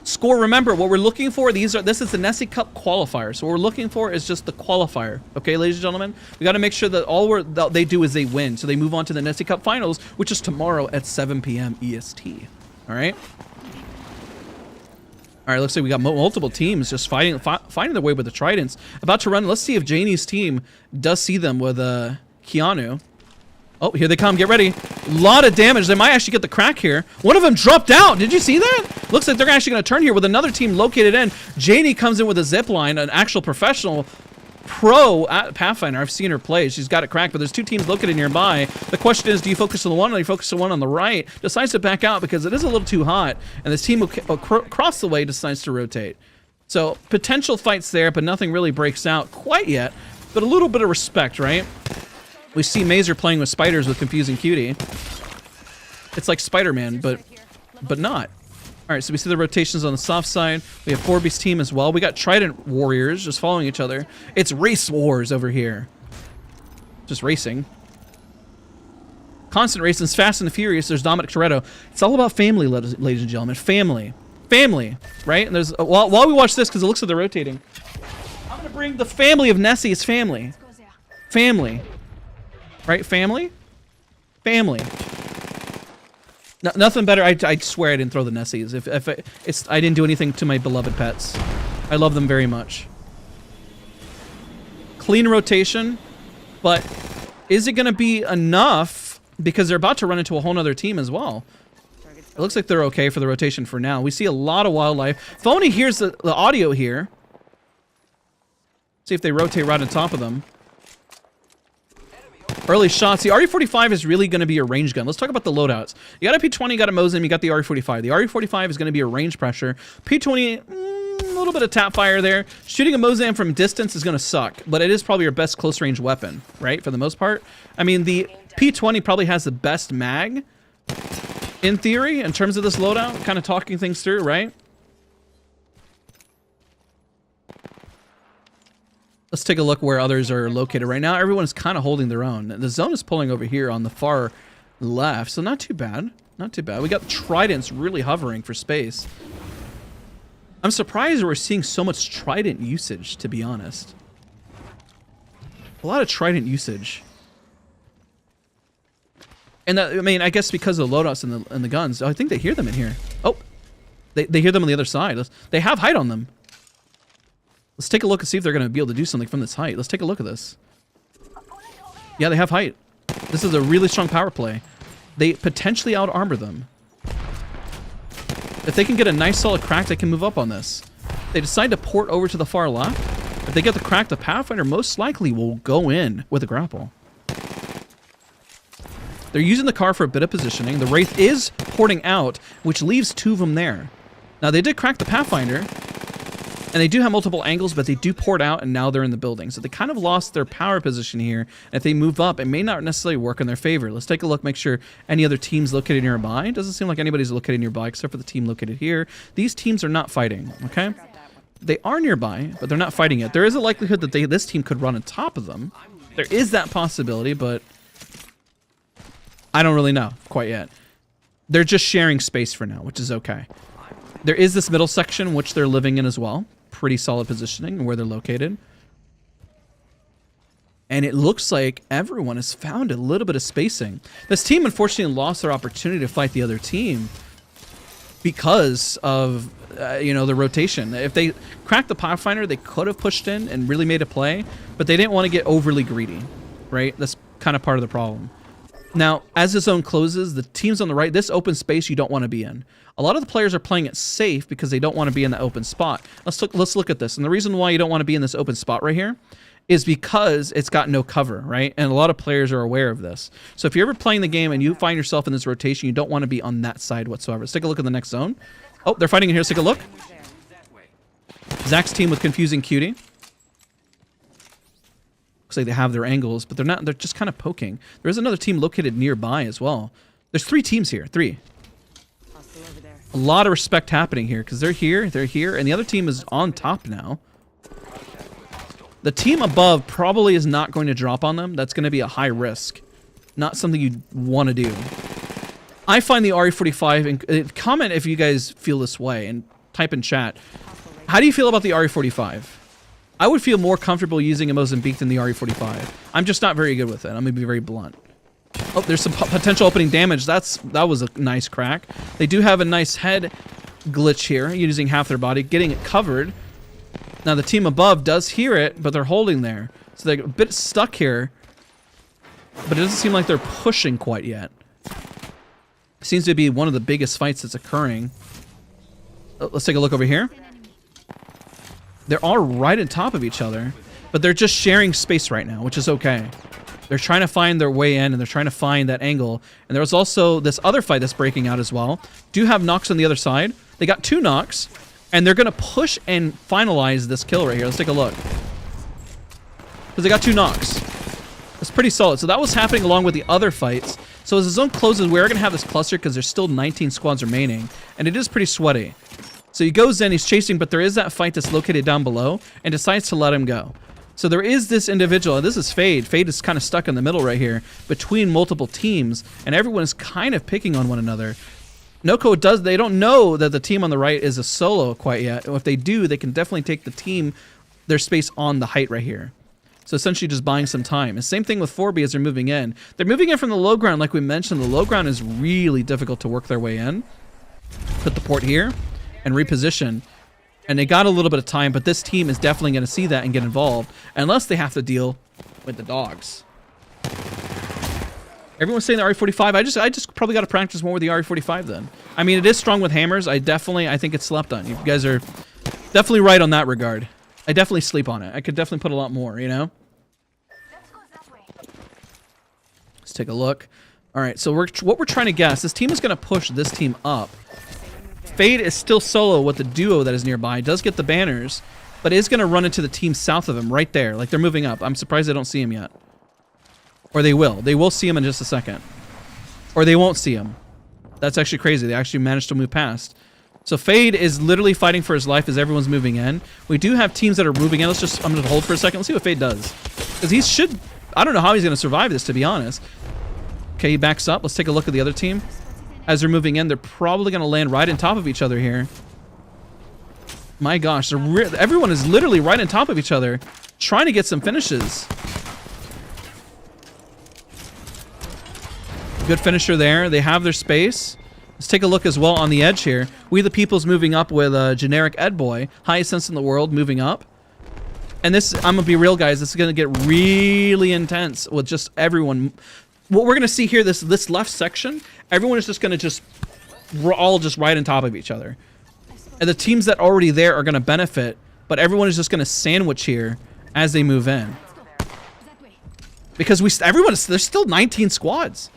Score, remember, what we're looking for, this is the Nessie Cup Qualifier. So what we're looking for is just the Qualifier. Okay, ladies and gentlemen? We got to make sure that they do is they win. So they move on to the Nessie Cup Finals, which is tomorrow at 7 p.m. EST. All right? All right, looks like we got multiple teams just finding their way with the Tridents. About to run. Let's see if Janie's team does see them with Keanu. Oh, here they come. Get ready. A lot of damage. They might actually get the crack here. One of them dropped out. Did you see that? Looks like they're actually going to turn here with another team located in. Janie comes in with a zip line, an actual professional pro at Pathfinder. I've seen her play. She's got it cracked, but there's 2 teams located nearby. The question is, do you focus on the one or do you focus on the one on the right? Decides to back out because it is a little too hot, and this team across the way decides to rotate. So potential fights there, but nothing really breaks out quite yet, but a little bit of respect, right? We see Mazer playing with spiders with Confusing Cutie. It's like Spider-Man, but not. All right, so we see the rotations on the soft side. We have Forby's team as well. We got Trident Warriors just following each other. It's race wars over here. Just racing. Constant racing. It's Fast and the Furious. There's Dominic Toretto. It's all about family, ladies and gentlemen. Family. Family, right? And there's while we watch this, because it looks like they're rotating, I'm going to bring the family of Nessie. It's family. Family. Right? Family? Family. No, nothing better. I swear I didn't throw the Nessies. I didn't do anything to my beloved pets. I love them very much. Clean rotation, but is it going to be enough? Because they're about to run into a whole nother team as well. It looks like they're okay for the rotation for now. We see a lot of wildlife. Phony hears the audio here. See if they rotate right on top of them. Early shots. The RE45 is really going to be a range gun. Let's talk about the loadouts. You got a P20, you got a Mosin, you got the RE45. The RE45 is going to be a range pressure. P20, a little bit of tap fire there. Shooting a Mosin from distance is going to suck, but it is probably your best close range weapon, right? For the most part. I mean, the P20 probably has the best mag, in theory, in terms of this loadout. Kind of talking things through, right? Let's take a look where others are located right now. Everyone is kind of holding their own. The zone is pulling over here on the far left, so not too bad. Not too bad. We got Tridents really hovering for space. I'm surprised we're seeing so much Trident usage, to be honest. A lot of Trident usage. And that, I mean, I guess because of the loadouts and the guns. Oh, I think they hear them in here. Oh, they hear them on the other side. They have height on them. Let's take a look and see if they're going to be able to do something from this height. Let's take a look at this. Yeah, they have height. This is a really strong power play. They potentially out-armor them. If they can get a nice solid crack, they can move up on this. They decide to port over to the far left. If they get the crack, the Pathfinder most likely will go in with a grapple. They're using the car for a bit of positioning. The Wraith is porting out, which leaves 2 of them there. Now, they did crack the Pathfinder. And they do have multiple angles, but they do port out, and now they're in the building. So they kind of lost their power position here. And if they move up, it may not necessarily work in their favor. Let's take a look, make sure any other teams located nearby. It doesn't seem like anybody's located nearby except for the team located here. These teams are not fighting, okay? They are nearby, but they're not fighting yet. There is a likelihood that this team could run on top of them. There is that possibility, but I don't really know quite yet. They're just sharing space for now, which is okay. There is this middle section, which they're living in as well. Pretty solid positioning where they're located. And it looks like everyone has found a little bit of spacing. This team unfortunately lost their opportunity to fight the other team because of, the rotation. If they cracked the Pathfinder, they could have pushed in and really made a play, but they didn't want to get overly greedy, right? That's kind of part of the problem. Now, as the zone closes, the teams on the right, this open space you don't want to be in. A lot of the players are playing it safe because they don't want to be in the open spot. Let's look at this. And the reason why you don't want to be in this open spot right here is because it's got no cover, right? And a lot of players are aware of this. So if you're ever playing the game and you find yourself in this rotation, you don't want to be on that side whatsoever. Let's take a look at the next zone. Oh, they're fighting in here. Let's take a look. Zach's team with Confusing Cutie. Looks like they have their angles, but they're just kind of poking. There is another team located nearby as well. There's 3 teams here. 3. A lot of respect happening here because they're here, and the other team is on top now. The team above probably is not going to drop on them. That's going to be a high risk. Not something you want to do. I find the RE45, and comment if you guys feel this way, and type in chat. How do you feel about the RE45? I would feel more comfortable using a Mozambique than the RE45. I'm just not very good with it. I'm going to be very blunt. Oh, there's some potential opening damage. That was a nice crack. They do have a nice head glitch here, using half their body, getting it covered. Now the team above does hear it, but they're holding there. So they're a bit stuck here. But it doesn't seem like they're pushing quite yet. Seems to be one of the biggest fights that's occurring. Let's take a look over here. They're all right on top of each other, but they're just sharing space right now, which is okay. They're trying to find their way in, and they're trying to find that angle. And there was also this other fight that's breaking out as well. Do have knocks on the other side. They got 2 knocks, and they're going to push and finalize this kill right here. Let's take a look. Because they got 2 knocks. That's pretty solid. So that was happening along with the other fights. So as the zone closes, we're going to have this cluster because there's still 19 squads remaining, and it is pretty sweaty. So he goes in, he's chasing, but there is that fight that's located down below, and decides to let him go. So there is this individual, and this is Fade. Fade is kind of stuck in the middle right here between multiple teams, and everyone is kind of picking on one another. Noko they don't know that the team on the right is a solo quite yet. If they do, they can definitely take the team, their space on the height right here. So essentially just buying some time. And same thing with 4B as they're moving in. They're moving in from the low ground, like we mentioned. The low ground is really difficult to work their way in. Put the port here and reposition. And they got a little bit of time, but this team is definitely going to see that and get involved, unless they have to deal with the dogs. Everyone's saying the RE45. I just probably got to practice more with the RE45 then. I mean, it is strong with hammers. I think it's slept on. You guys are definitely right on that regard. I definitely sleep on it. I could definitely put a lot more, you know? Let's take a look. All right, so what we're trying to guess, this team is going to push this team up. Fade is still solo with the duo that is nearby. Does get the banners, but is going to run into the team south of him right there. Like, they're moving up. I'm surprised they don't see him yet. Or they will. They will see him in just a second. Or they won't see him. That's actually crazy. They actually managed to move past. So Fade is literally fighting for his life as everyone's moving in. We do have teams that are moving in. I'm going to hold for a second. Let's see what Fade does. Because he should... I don't know how he's going to survive this, to be honest. Okay, he backs up. Let's take a look at the other team. As they're moving in, they're probably going to land right on top of each other here. My gosh, everyone is literally right on top of each other, trying to get some finishes. Good finisher there. They have their space. Let's take a look as well on the edge here. We the People's moving up with generic Ed Boy. Highest sense in the world moving up. And this, I'm going to be real, guys, this is going to get really intense with just everyone. What we're going to see here, this left section, everyone is just going to we're all just right on top of each other. And the teams that are already there are going to benefit, but everyone is just going to sandwich here as they move in. Because there's still 19 squads.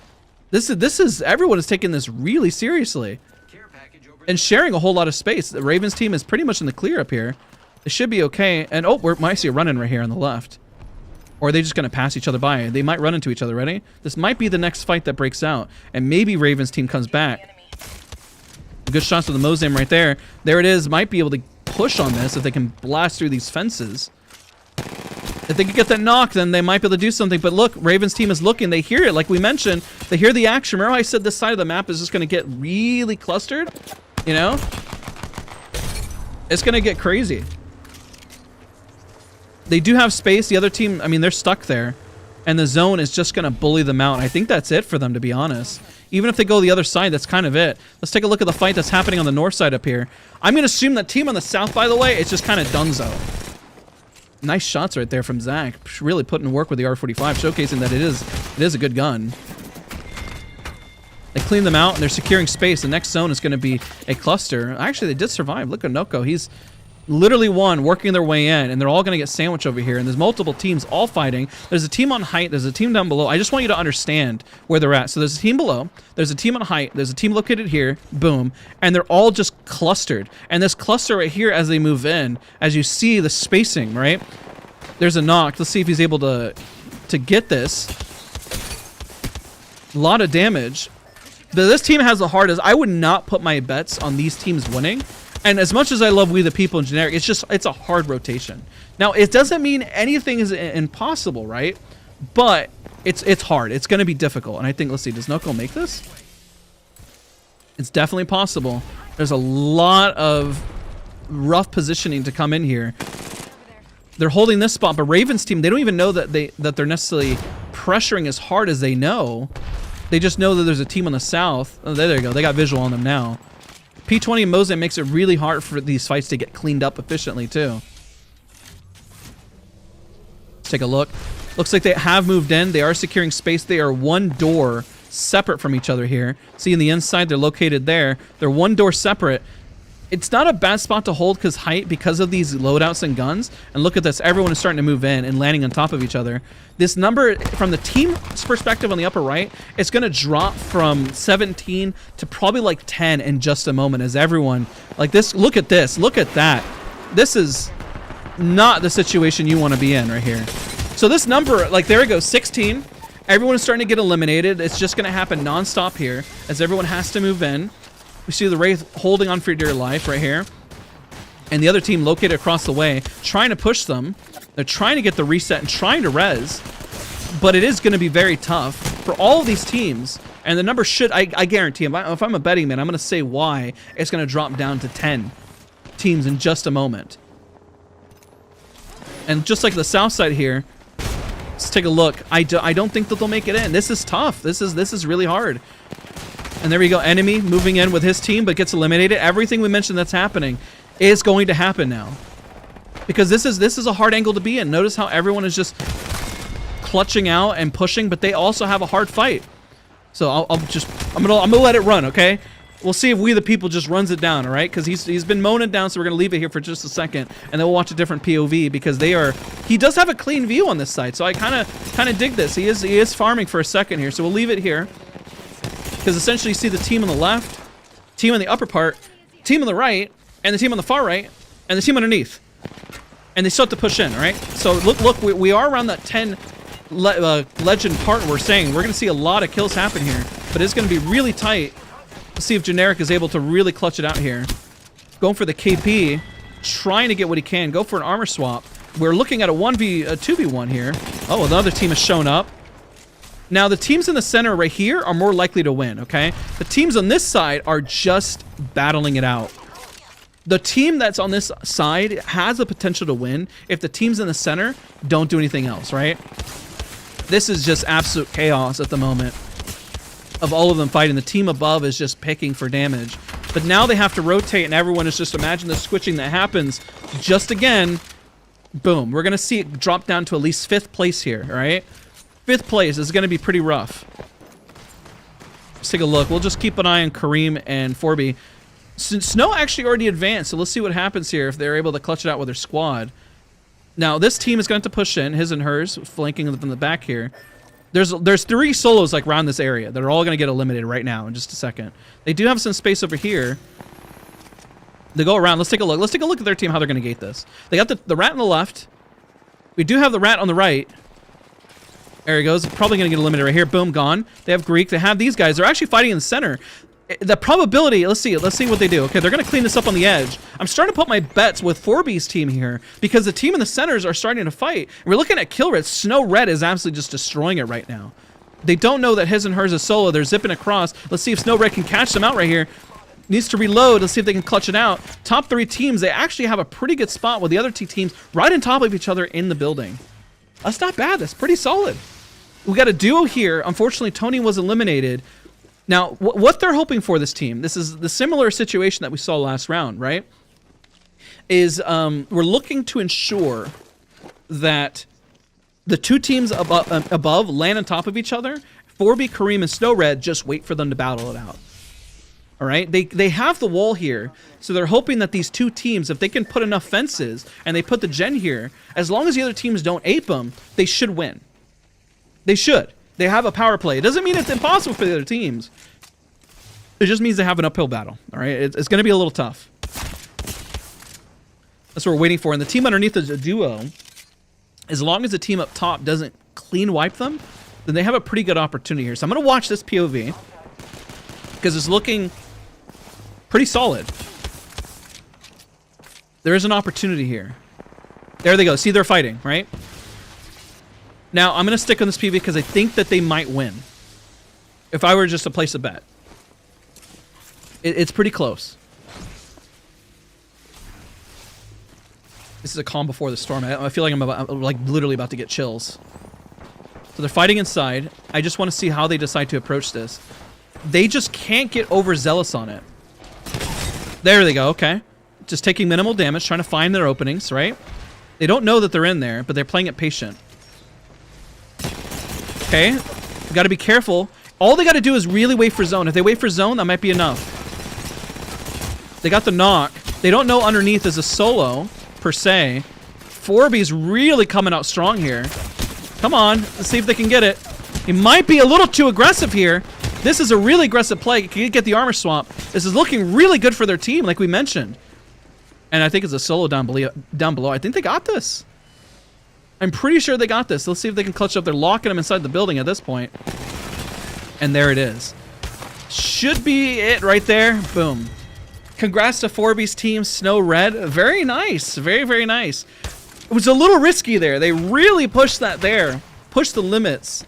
Everyone is taking this really seriously. And sharing a whole lot of space. The Ravens team is pretty much in the clear up here. They should be okay. And I see a run-in right here on the left. Or are they just going to pass each other by? They might run into each other. Ready? This might be the next fight that breaks out. And maybe Ravens team comes back. Good shots with the Mozam right there. There it is. Might be able to push on this if they can blast through these fences. If they can get that knock, then they might be able to do something. But look, Ravens team is looking. They hear it. Like we mentioned, they hear the action. Remember how I said this side of the map is just going to get really clustered? You know? It's going to get crazy. They do have space. The other team, I mean, they're stuck there. And the zone is just going to bully them out. I think that's it for them, to be honest. Even if they go the other side, that's kind of it. Let's take a look at the fight that's happening on the north side up here. I'm going to assume that team on the south, by the way, it's just kind of donezo. Nice shots right there from Zach. Really putting to work with the R45, showcasing that it is a good gun. They clean them out, and they're securing space. The next zone is going to be a cluster. Actually, they did survive. Look at Noko. He's literally working their way in, and they're all going to get sandwiched over here. And there's multiple teams all fighting. There's a team on height. There's a team down below. I just want you to understand where they're at. So there's a team below. There's a team on height. There's a team located here. Boom. And they're all just clustered. And this cluster right here, as they move in, as you see the spacing, right? There's a knock. Let's see if he's able to get this. A lot of damage. But this team has the hardest. I would not put my bets on these teams winning. And as much as I love We the People in generic, it's a hard rotation. Now, it doesn't mean anything is impossible, right? But it's hard. It's going to be difficult. And I think, let's see, does Noko make this? It's definitely possible. There's a lot of rough positioning to come in here. They're holding this spot, but Raven's team, they don't even know that they're necessarily pressuring as hard as they know. They just know that there's a team on the south. Oh, there you go. They got visual on them now. P20 and Mose makes it really hard for these fights to get cleaned up efficiently, too. Let's take a look. Looks like they have moved in. They are securing space. They are one door separate from each other here. See, in the inside, they're located there. They're one door separate. It's not a bad spot to hold because of these loadouts and guns. And look at this. Everyone is starting to move in and landing on top of each other. This number, from the team's perspective on the upper right, it's going to drop from 17 to probably like 10 in just a moment as everyone, like this, look at this, look at that. This is not the situation you want to be in right here. So this number, like there it goes, 16. Everyone is starting to get eliminated. It's just going to happen nonstop here as everyone has to move in. We see the Wraith holding on for dear life right here. And the other team located across the way, trying to push them. They're trying to get the reset and trying to res. But it is going to be very tough for all of these teams. And the number should, I guarantee, if I'm a betting man, I'm going to say why it's going to drop down to 10 teams in just a moment. And just like the south side here, let's take a look. I don't think that they'll make it in. This is tough. This is really hard. And there we go. Enemy moving in with his team, but gets eliminated. Everything we mentioned that's happening is going to happen now, because this is a hard angle to be in. Notice how everyone is just clutching out and pushing, but they also have a hard fight. So I'm gonna let it run. Okay, we'll see if We the People just runs it down. All right, because he's been moaning down, so we're gonna leave it here for just a second, and then we'll watch a different POV because he does have a clean view on this side. So I kind of dig this. He is farming for a second here, so we'll leave it here. Because essentially you see the team on the left, team on the upper part, team on the right, and the team on the far right, and the team underneath. And they still have to push in, all right? So look, we are around that 10 legend part we're saying. We're going to see a lot of kills happen here, but it's going to be really tight. Let's see if Generic is able to really clutch it out here. Going for the KP, trying to get what he can. Go for an armor swap. We're looking at a 2v1 here. Oh, another team has shown up. Now, the teams in the center right here are more likely to win, okay? The teams on this side are just battling it out. The team that's on this side has the potential to win if the teams in the center don't do anything else, right? This is just absolute chaos at the moment of all of them fighting. The team above is just picking for damage. But now they have to rotate, and everyone is just, imagine the switching that happens just again. Boom. We're going to see it drop down to at least 5th place here, all right? 5th place is going to be pretty rough. Let's take a look. We'll just keep an eye on Kareem and Forby. Snow actually already advanced, so let's see what happens here if they're able to clutch it out with their squad. Now, this team is going to push in, his and hers, flanking them from the back here. There's 3 solos like around this area that are all going to get eliminated right now in just a second. They do have some space over here. They go around. Let's take a look. Let's take a look at their team, how they're going to gate this. They got the rat on the left. We do have the rat on the right. There he goes. Probably going to get eliminated right here. Boom, gone. They have Greek. They have these guys. They're actually fighting in the center. The probability, let's see what they do. Okay, they're going to clean this up on the edge. I'm starting to put my bets with 4B's team here because the team in the centers are starting to fight. We're looking at kill rates. Snow Red is absolutely just destroying it right now. They don't know that his and hers is solo. They're zipping across. Let's see if Snow Red can catch them out right here. Needs to reload. Let's see if they can clutch it out. Top 3 teams, they actually have a pretty good spot with the other 2 teams right on top of each other in the building. That's not bad. That's pretty solid. We got a duo here. Unfortunately, Tony was eliminated. Now, what they're hoping for, this team, this is the similar situation that we saw last round, right? Is we're looking to ensure that the 2 teams above land on top of each other 4B, Kareem, and Snow Red just wait for them to battle it out. All right, they have the wall here, so they're hoping that these two teams, if they can put enough fences and they put the gen here, as long as the other teams don't ape them, they should win. They should. They have a power play. It doesn't mean it's impossible for the other teams. It just means they have an uphill battle. All right, it's going to be a little tough. That's what we're waiting for. And the team underneath is a duo. As long as the team up top doesn't clean wipe them, then they have a pretty good opportunity here. So I'm going to watch this POV because it's looking pretty solid. There is an opportunity here. There they go. See, they're fighting, right? Now, I'm going to stick on this POV because I think that they might win. If I were just to place a bet. It's pretty close. This is a calm before the storm. I feel like I'm like literally about to get chills. So they're fighting inside. I just want to see how they decide to approach this. They just can't get overzealous on it. There they go. Okay. Just taking minimal damage, trying to find their openings, right? They don't know that they're in there, but they're playing it patient. Okay. We got to be careful. All they got to do is really wait for zone. If they wait for zone, that might be enough. They got the knock. They don't know underneath is a solo, per se. 4B's really coming out strong here. Come on. Let's see if they can get it. He might be a little too aggressive here. This is a really aggressive play. Can you get the armor swap? This is looking really good for their team, like we mentioned. And I think it's a solo down below. I think they got this. I'm pretty sure they got this. Let's see if they can clutch up. They're locking him inside the building at this point. And there it is. Should be it right there. Boom. Congrats to 4B's team, Snow Red. Very nice. Very, very nice. It was a little risky there. They really pushed that there. Pushed the limits.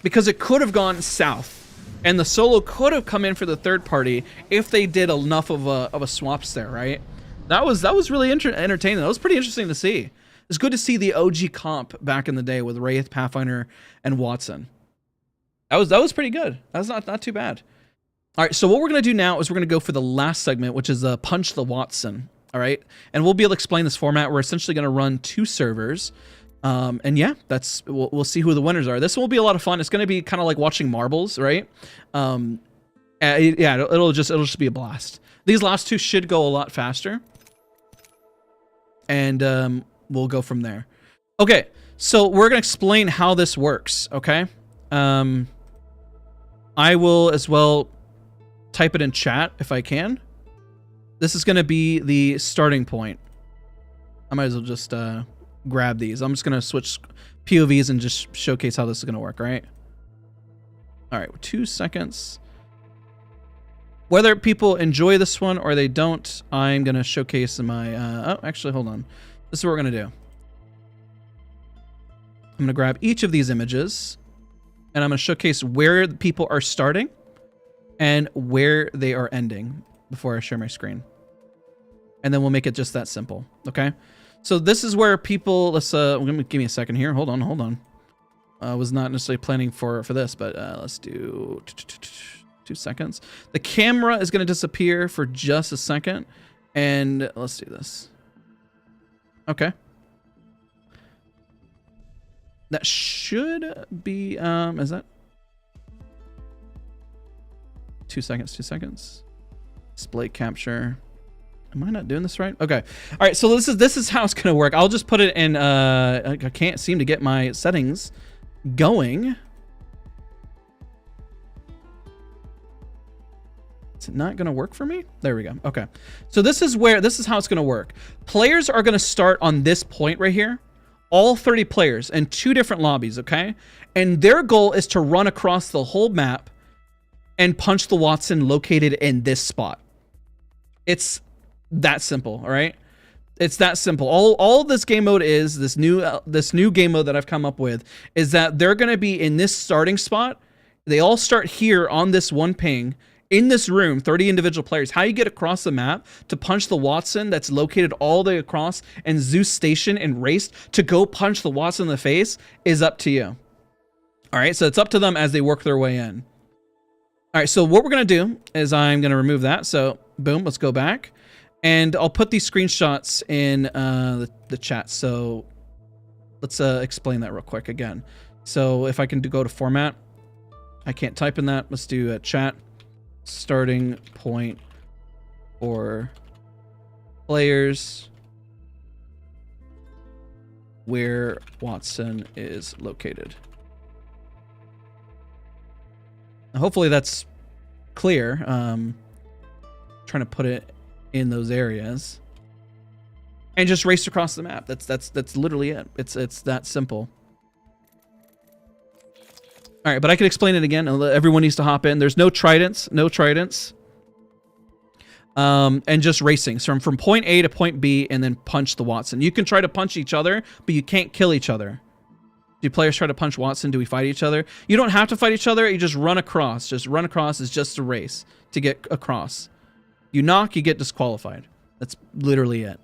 Because it could have gone south. And the solo could have come in for the third party if they did enough of a swaps there, right? That was really entertaining. That was pretty interesting to see. It's good to see the OG comp back in the day with Wraith, Pathfinder, and Watson. That was pretty good. That was not too bad. All right, so what we're going to do now is we're going to go for the last segment, which is Punch the Watson. All right, and we'll be able to explain this format. We're essentially going to run 2 servers. And yeah, we'll see who the winners are. This will be a lot of fun. It's going to be kind of like watching marbles, right? Yeah, it'll just be a blast. These last 2 should go a lot faster. And we'll go from there. Okay, so we're going to explain how this works, okay? I will as well type it in chat if I can. This is going to be the starting point. I might as well just grab these. I'm just going to switch POVs and just showcase how this is going to work, right? All right, 2 seconds. Whether people enjoy this one or they don't, I'm going to showcase my... oh, actually, hold on. This is what we're going to do. I'm going to grab each of these images, and I'm going to showcase where the people are starting and where they are ending before I share my screen. And then we'll make it just that simple, okay? So this is where people... Let's... give me a second here. Hold on. I was not necessarily planning for this, but let's do... 2 seconds. The camera is going to disappear for just a second. And let's do this. Okay. That should be... is that... 2 seconds. Display capture. Am I not doing this right? Okay. All right. So this is how it's going to work. I'll just put it in... I can't seem to get my settings going. Is it not going to work for me? There we go. Okay. So this is how it's going to work. Players are going to start on this point right here. All 30 players in 2 different lobbies, okay? And their goal is to run across the whole map and punch the Watson located in this spot. It's that simple, all right? It's that simple. All this game mode is, this new game mode that I've come up with, is that they're going to be in this starting spot. They all start here on this one ping, in this room, 30 individual players. How you get across the map to punch the Watson that's located all the way across and Zeus Station and raced to go punch the Watson in the face is up to you. All right, so it's up to them as they work their way in. All right, so what we're going to do is I'm going to remove that. So boom, let's go back. And I'll put these screenshots in the chat. So let's explain that real quick again. So if I can go to format. I can't type in that. Let's do a chat. Starting point for players where Watson is located. Hopefully that's clear. Trying to put it in those areas. And just race across the map. That's literally it. It's that simple. All right, but I can explain it again. Everyone needs to hop in. There's no tridents, and just racing. So from point A to point B, and then punch the Watson. You can try to punch each other, but you can't kill each other. Do players try to punch Watson? Do we fight each other? You don't have to fight each other. You just run across. Just run across is just a race to get across. You knock, you get disqualified. That's literally it.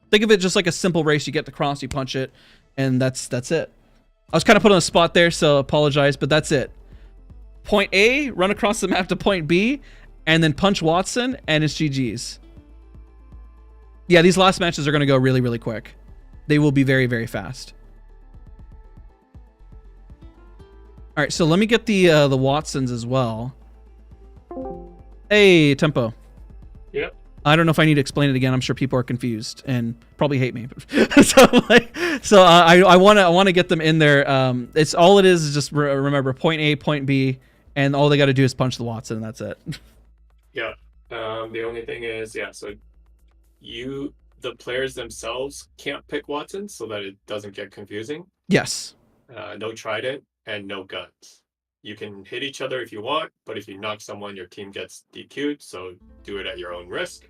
Think of it just like a simple race. You get to cross, you punch it, and that's it. I was kind of put on a spot there, so apologize, but that's it. Point A, run across the map to point B, and then punch Watson, and it's GG's. Yeah, these last matches are going to go really, really quick. They will be very, very fast. All right, so let me get the Watsons as well. Hey, Tempo. Yep. I don't know if I need to explain it again. I'm sure people are confused and probably hate me. so I want to get them in there. It's all it is just remember point A, point B, and all they got to do is punch the Watson, and that's it. Yeah. The only thing is, yeah. So the players themselves can't pick Watson, so that it doesn't get confusing. Yes. No trident and no guns. You can hit each other if you want, but if you knock someone, your team gets DQ'd. So do it at your own risk.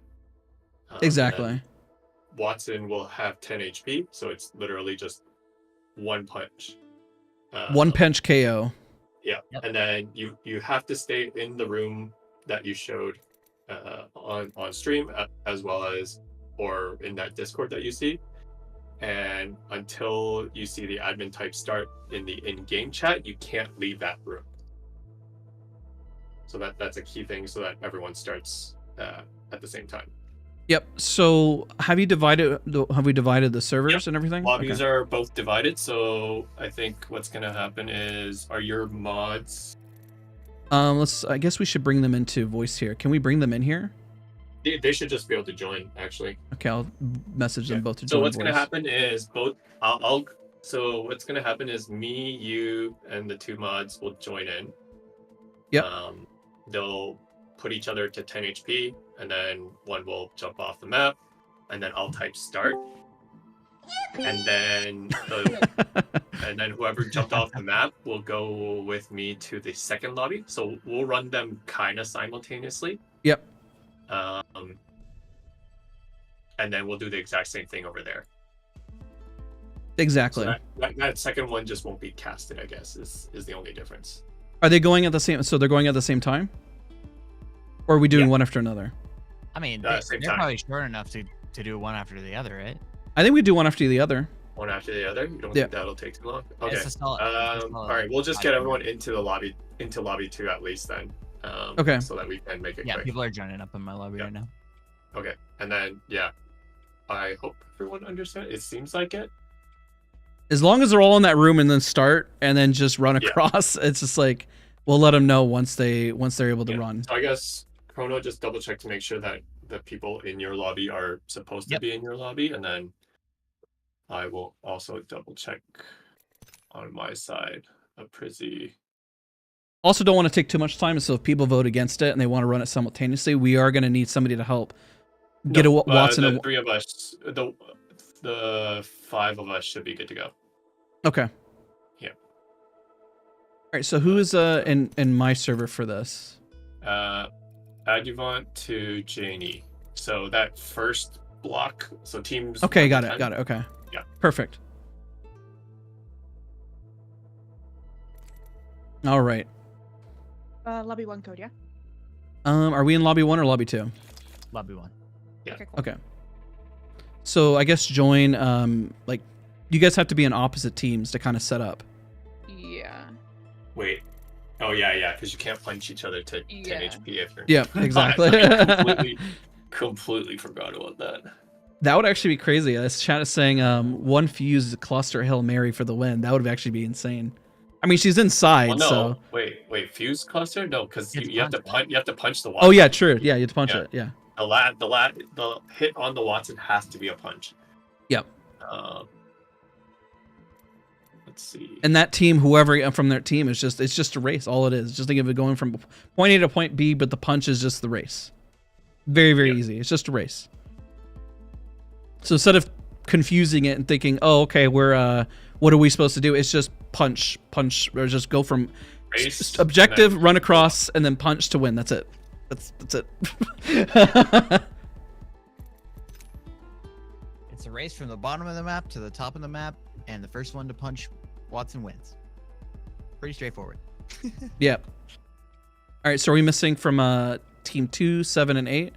Exactly. Watson will have 10 HP, so it's literally just one punch. One punch KO. Yeah, Yep. and then you have to stay in the room that you showed on stream, as well as or in that Discord that you see. And until you see the admin type start in the in-game chat, you can't leave that room. So that's a key thing, so that everyone starts at the same time. Yep. So have we divided the servers Yep. and everything? Lobbies Okay. are both divided, so I think what's gonna happen is, are your mods? I guess we should bring them into voice here. Can we bring them in here? They should just be able to join, actually. Okay, I'll message them both to So join what's gonna voice. happen is so what's gonna happen is me, you, and the two mods will join in. Yep. They'll put each other to 10 HP, and then one will jump off the map, and then I'll type start. And then whoever jumped off the map will go with me to the second lobby. So we'll run them kind of simultaneously. Yep. And then we'll do the exact same thing over there. Exactly. So that second one just won't be casted, I guess, is the only difference. Are they going at the same? So they're going at the same time, or are we doing Yeah. one after another? I mean, Same they're time. probably short enough to do one after the other, right? I think we do one after the other. One after the other? You don't Yeah. think that'll take too long? Okay. It's a solid- All right, we'll just get everyone into lobby 2 at least then. Okay. So that we can make it Yeah, quick. people are joining up in my lobby Yeah. right now. Okay. And then, yeah. I hope everyone understands. It seems like it. As long as they're all in that room and then start and then just run Yeah. across, it's just like we'll let them know once they're able to Yeah. run. So I guess, Chrono, just double check to make sure that the people in your lobby are supposed to Yep. be in your lobby. And then I will also double check on my side of Prizzy. Also, don't want to take too much time. So if people vote against it and they want to run it simultaneously, we are going to need somebody to help get a Watson. The three of us, the 5 of us should be good to go. Okay. Yeah. All right. So who is in my server for this? Adjuvant to Janie. So that first block. So teams. Okay, 1 got to it. 10. Got it. Okay. Yeah. Perfect. All right. Lobby 1 code, yeah? Are we in lobby 1 or lobby 2? Lobby 1. Yeah. Okay, cool. Okay. So I guess join. Like, you guys have to be in opposite teams to kind of set up. Yeah. Wait. Oh yeah, because you can't punch each other to 10 Yeah. HP if you're. Yeah, exactly. I completely forgot about that. That would actually be crazy. This chat is saying one fuse cluster Hail Mary for the win. That would actually be insane. I mean, she's inside, Well, no, so. wait, fuse cluster? No, because You have to you have to punch, punch. You have to punch the Oh Watson. yeah, true. Yeah, you have to punch Yeah. it. Yeah. The hit on the Watson has to be a punch. Yep. Let's see. And that team, whoever from their team, it's just a race. All it is, just think of it going from point A to point B, but the punch is just the race. Very, very easy. It's just a race. So instead of confusing it and thinking, oh, okay, we're what are we supposed to do? It's just punch, or just go from Race, objective, and then- run across, and then punch to win. That's it. That's it. It's a race from the bottom of the map to the top of the map, and the first one to punch Watson wins. Pretty straightforward. Yeah. All right. So are we missing from team 2, 7, and 8?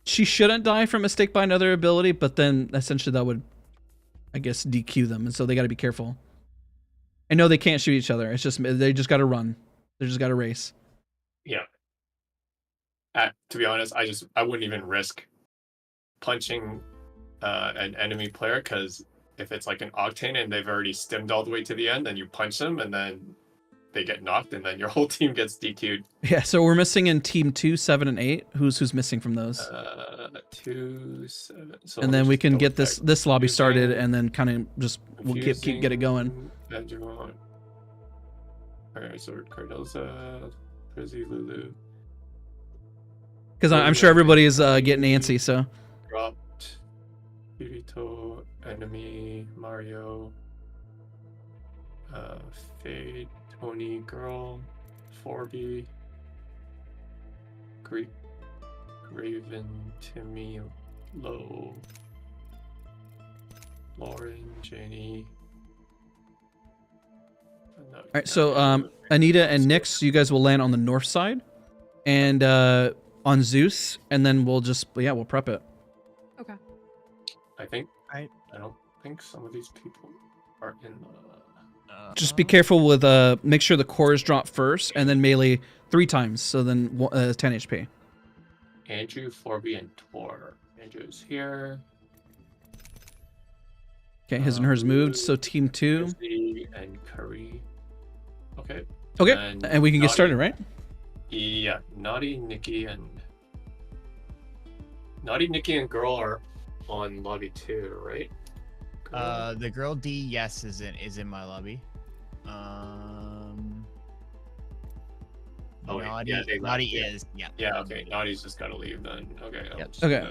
She shouldn't die from mistake by another ability, but then essentially that would, I guess, DQ them, and so they got to be careful. I know they can't shoot each other. It's just they just got to run. They just got to race. Yeah. To be honest, I wouldn't even risk punching an enemy player, because if it's like an Octane and they've already stimmed all the way to the end, then you punch them and then they get knocked and then your whole team gets DQ'd. Yeah. So we're missing in team 2, 7, and 8. Who's missing from those? 2, 7. So And let then me we just can double get check. this lobby started, Fusing- and then kind of just we'll keep get it going. Benjamin. Alright, so Cardoza, Frizzy, Lulu. Because I'm sure everybody is getting antsy. So Dropped. Kirito, Enemy, Mario. Fade, Tony, Guhrl, 4B. Greek, Raven, Timmy, Low. Lauren, Janie. all right. So Anita and Nyx, you guys will land on the north side, and on Zeus, and then we'll we'll prep it. Okay. I think. Right. I don't think some of these people are in the. Just be careful with make sure the cores drop first, and then melee 3 times. So then 10 HP. Andrew, 4B, and Tor. Andrew's here. Okay, his and hers moved. So team 2. Frizzy and Curry. Okay. Okay, And and we can get Naughty- started, right? Yeah, Naughty, Nikki, and Guhrl are on lobby 2, right? Guhrl. The girl D, yes, is in my lobby. Oh, wait, Naughty, yeah, they left, Naughty yeah. is, yeah. Yeah, okay. Naughty's just gotta leave then. Okay. Yep. Okay.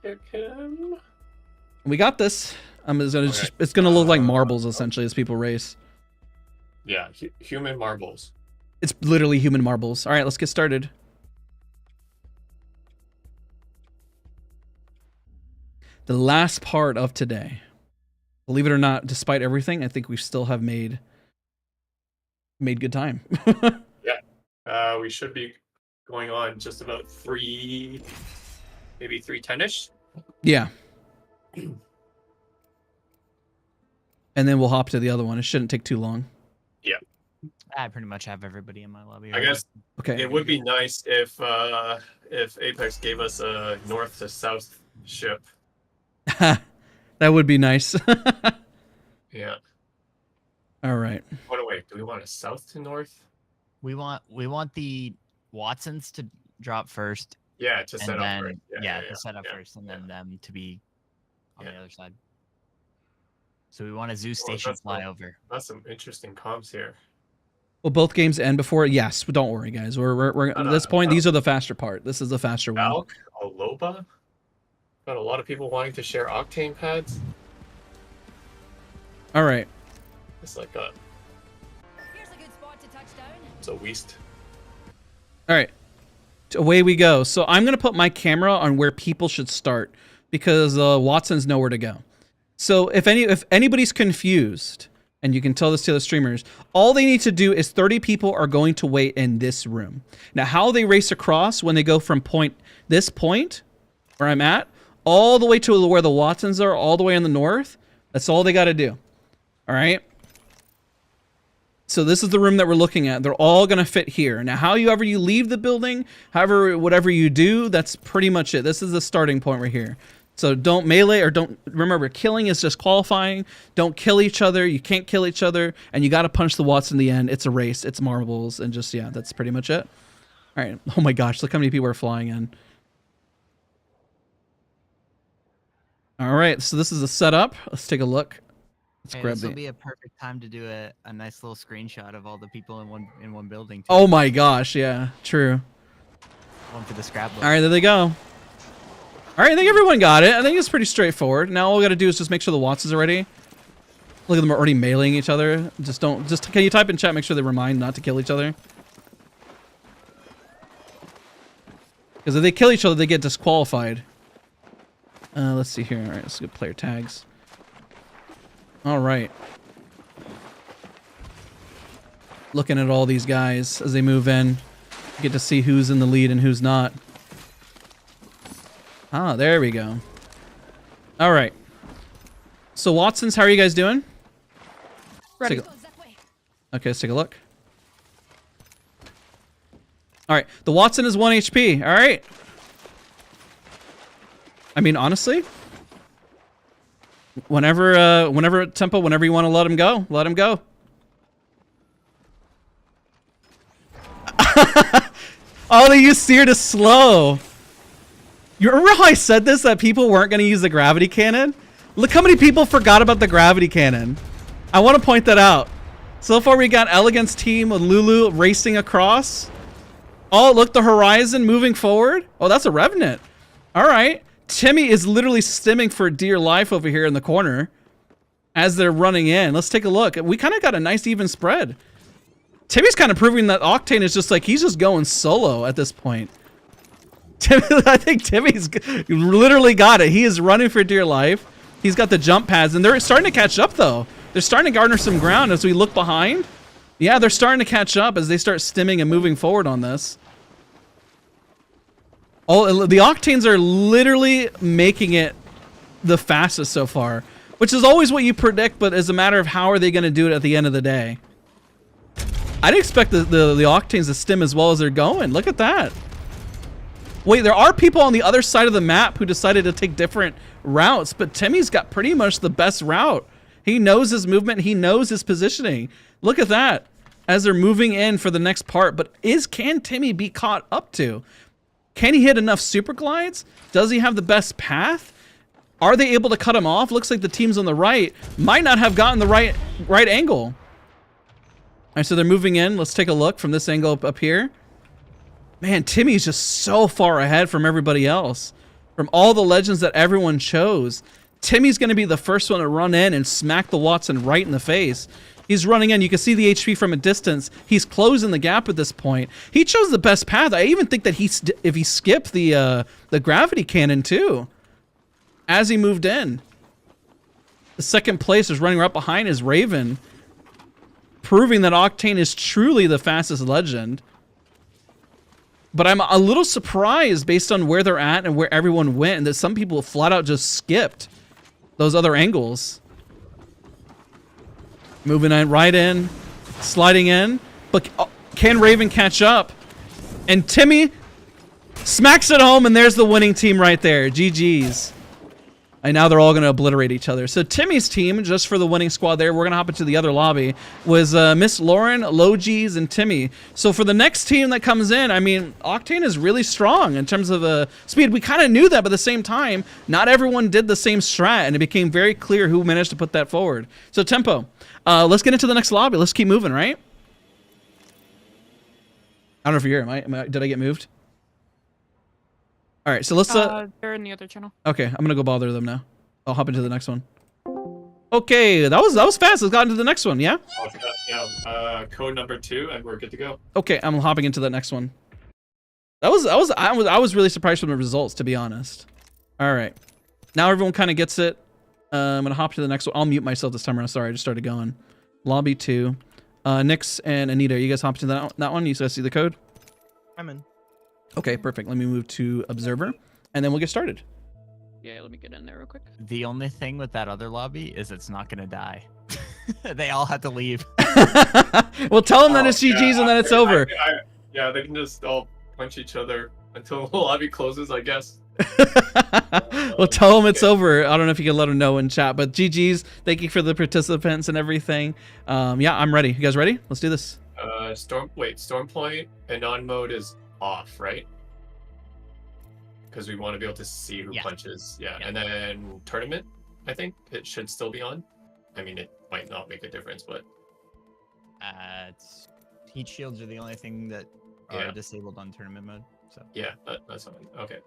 Kick him. We got this. Okay. It's gonna look like marbles essentially as people race. Yeah, human marbles. It's literally human marbles. All right, let's get started. The last part of today. Believe it or not, despite everything, I think we still have made good time. We should be going on just about 3, maybe 3:10ish. Yeah. And then we'll hop to the other one. It shouldn't take too long. I pretty much have everybody in my lobby. I already. guess Okay. it would be nice if Apex gave us a north to south ship. That would be nice. Yeah. All right. What wait, do we want a south to north? we want the Watsons to drop first, Yeah, to and set up then first. to set up first, and then them to be on Yeah. the other side. So we want a Zeus Well, station that's flyover. That's some interesting comps here. Will both games end before? Yes. But don't worry, guys. We're at this point. These are the faster part. This is the faster one. Valk, Aloba. Got a lot of people wanting to share Octane pads. All right. It's like Here's a good spot to touch down. it's a waste. All right. Away we go. So I'm going to put my camera on where people should start because Watson's know where to go. So if anybody's confused, and you can tell this to the streamers, all they need to do is 30 people are going to wait in this room. Now, how they race across when they go from this point where I'm at all the way to where the Watsons are, all the way in the north, that's all they got to do. All right? So this is the room that we're looking at. They're all going to fit here. Now, however you leave the building, whatever you do, that's pretty much it. This is the starting point right here. So don't melee or don't, remember, killing is just qualifying. Don't kill each other. You can't kill each other. And you got to punch the Watts in the end. It's a race. It's marbles. And just, yeah, that's pretty much it. All right. Oh my gosh. Look how many people are flying in. All right. So this is a setup. Let's take a look. Let's grab this will the... be a perfect time to do a nice little screenshot of all the people in one building. Too. Oh my gosh. Yeah, true. One for the scrapbook. All right. There they go. All right, I think everyone got it. I think it's pretty straightforward. Now all we got to do is just make sure the Wattses are ready. Look at them already meleeing each other. Can you type in chat, make sure they remind not to kill each other? Because if they kill each other, they get disqualified. Let's see here. All right, let's get player tags. All right. Looking at all these guys as they move in. Get to see who's in the lead and who's not. Ah, there we go. All right. So Watsons, how are you guys doing? Ready. Okay, let's take a look. All right, the Watson is 1 HP. All right. I mean, honestly, whenever tempo, whenever you want to let him go, let him go. Oh, they use Seer to slow. You remember how I said this, that people weren't going to use the gravity cannon? Look how many people forgot about the gravity cannon. I want to point that out. So far we got Elegant's team with Lulu racing across. Oh, look, the horizon moving forward. Oh, that's a Revenant. All right. Timmy is literally stimming for dear life over here in the corner as they're running in. Let's take a look. We kind of got a nice even spread. Timmy's kind of proving that Octane is just like, he's just going solo at this point. I think Timmy's literally got it. He is running for dear life. He's got the jump pads, and they're starting to catch up, though. They're starting to garner some ground as we look behind. Yeah, they're starting to catch up as they start stimming and moving forward on this. Oh, the Octanes are literally making it the fastest so far, which is always what you predict, but as a matter of how are they going to do it at the end of the day. I didn't expect the Octanes to stim as well as they're going. Look at that. Wait, there are people on the other side of the map who decided to take different routes, but Timmy's got pretty much the best route. He knows his movement. He knows his positioning. Look at that as they're moving in for the next part. But can Timmy be caught up to? Can he hit enough super glides? Does he have the best path? Are they able to cut him off? Looks like the teams on the right might not have gotten the right angle. All right, so they're moving in. Let's take a look from this angle up here. Man, Timmy's just so far ahead from everybody else. From all the legends that everyone chose. Timmy's going to be the first one to run in and smack the Watson right in the face. He's running in. You can see the HP from a distance. He's closing the gap at this point. He chose the best path. I even think that if he skipped the gravity cannon too, as he moved in. The second place is running right behind is Raven, proving that Octane is truly the fastest legend. But I'm a little surprised based on where they're at and where everyone went, and that some people flat out just skipped those other angles. Moving in, right in, sliding in. But can Raven catch up? And Timmy smacks it home, and there's the winning team right there. GG's. And now they're all going to obliterate each other. So Timmy's team, just for the winning squad there, we're going to hop into the other lobby, was Miss Lauren, Logis, and Timmy. So for the next team that comes in, I mean, Octane is really strong in terms of speed. We kind of knew that, but at the same time, not everyone did the same strat, and it became very clear who managed to put that forward. So tempo. Let's get into the next lobby. Let's keep moving, right? I don't know if you're here. Did I get moved? All right, so let's... They're in the other channel. Okay, I'm gonna go bother them now. I'll hop into the next one. Okay, that was fast. Let's go into the next one, yeah? Yeah, code number 2, and we're good to go. Okay, I'm hopping into the next one. I was really surprised from the results, to be honest. All right, now everyone kind of gets it. I'm gonna hop to the next one. I'll mute myself this time around. Sorry, I just started going. Lobby 2. Nix and Anita, you guys hop to that one? You guys see the code? I'm in. Okay, perfect. Let me move to Observer, and then we'll get started. Yeah, let me get in there real quick. The only thing with that other lobby is it's not gonna die. They all had to leave. Well, tell them that it's GG's and then it's over. Yeah, they can just all punch each other until the lobby closes, I guess. Well, tell them it's over. I don't know if you can let them know in chat, but GG's. Thank you for the participants and everything. Yeah, I'm ready. You guys ready? Let's do this. Storm Point Anon mode is off, right? Because we want to be able to see who punches. Yeah. And then tournament, I think it should still be on. I mean, it might not make a difference, but heat shields are the only thing that are disabled on tournament mode. So yeah, that's fine. Okay.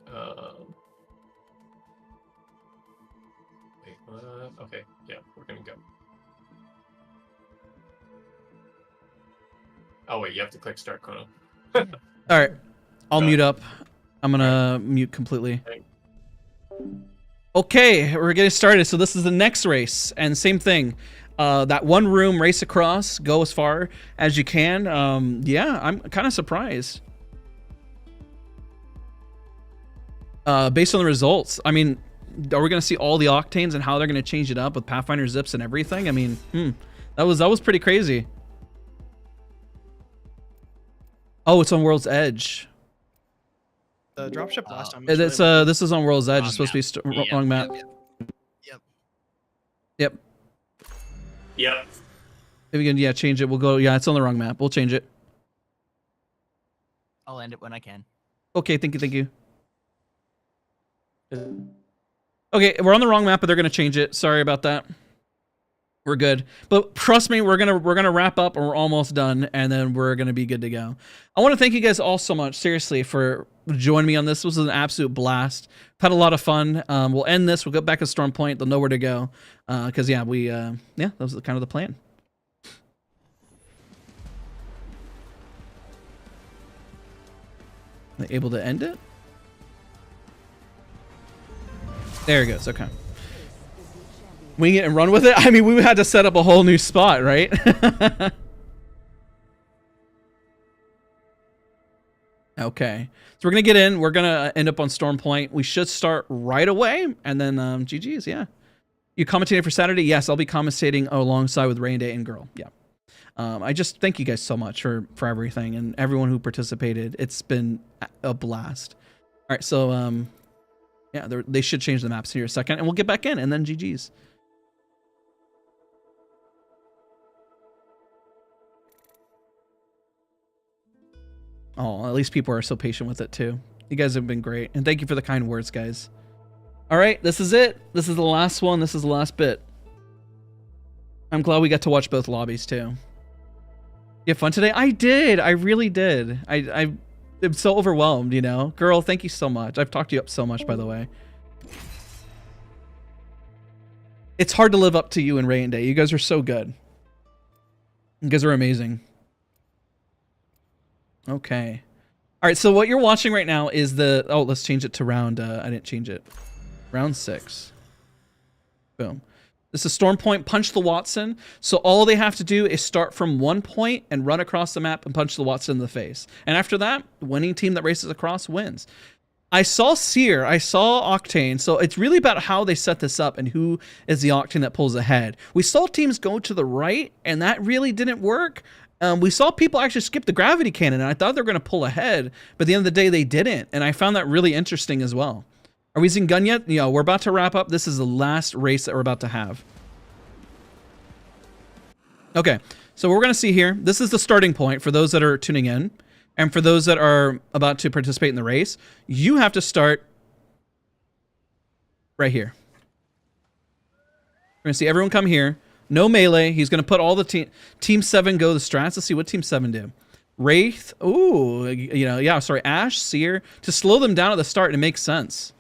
Okay. Yeah, we're gonna go. Oh wait, you have to click start, Chrono. All right, I'll mute up. I'm gonna mute completely. Okay, we're getting started. So this is the next race, and same thing. That one room, race across, go as far as you can. Yeah, I'm kind of surprised. Based on the results, I mean, are we gonna see all the octanes and how they're gonna change it up with Pathfinder zips and everything? I mean, that was pretty crazy. Oh, it's on World's Edge. The dropship last time. It's this is on World's Edge. It's supposed to be wrong map. Yep. If we can, change it. We'll go. Yeah, it's on the wrong map. We'll change it. I'll end it when I can. Okay, thank you. Okay, we're on the wrong map, but they're gonna change it. Sorry about that. We're good, but trust me, we're gonna wrap up, and we're almost done, and then we're gonna be good to go. I want to thank you guys all so much, seriously, for joining me on this. This was an absolute blast. Had a lot of fun. We'll end this. We'll go back to Storm Point. They'll know where to go, because that was kind of the plan. Are they able to end it? There it goes. Okay. Wing it and run with it? I mean, we had to set up a whole new spot, right? Okay. So we're going to get in. We're going to end up on Storm Point. We should start right away. And then GG's, yeah. You commentating for Saturday? Yes, I'll be commentating alongside with Raynday and Guhrl. Yeah. I just thank you guys so much for everything and everyone who participated. It's been a blast. All right, so yeah, they should change the maps here a second, and we'll get back in, and then GG's. Oh, at least people are so patient with it too. You guys have been great, and thank you for the kind words, guys. All right, this is it. This is the last one. This is the last bit. I'm glad we got to watch both lobbies too. You have fun today? I did. I really did. I'm so overwhelmed, you know. Guhrl, thank you so much. I've talked you up so much, by the way. It's hard to live up to you and Raynday. You guys are so good. You guys are amazing. Okay. All right, so what you're watching right now is the... Oh, let's change it to round... I didn't change it. Round 6. Boom. This is Storm Point, punch the Watson. So all they have to do is start from one point and run across the map and punch the Watson in the face. And after that, the winning team that races across wins. I saw Seer, I saw Octane, so it's really about how they set this up and who is the Octane that pulls ahead. We saw teams go to the right, and that really didn't work. We saw people actually skip the gravity cannon, and I thought they were going to pull ahead, but at the end of the day, they didn't, and I found that really interesting as well. Are we using gun yet? Yeah, we're about to wrap up. This is the last race that we're about to have. Okay, so what we're going to see here, this is the starting point for those that are tuning in, and for those that are about to participate in the race, you have to start right here. We're going to see everyone come here. No melee. He's going to put all the Team 7 go the strats. Let's see what Team 7 do. Wraith. Ooh, you know, yeah, sorry. Ash, Seer. To slow them down at the start, it makes sense.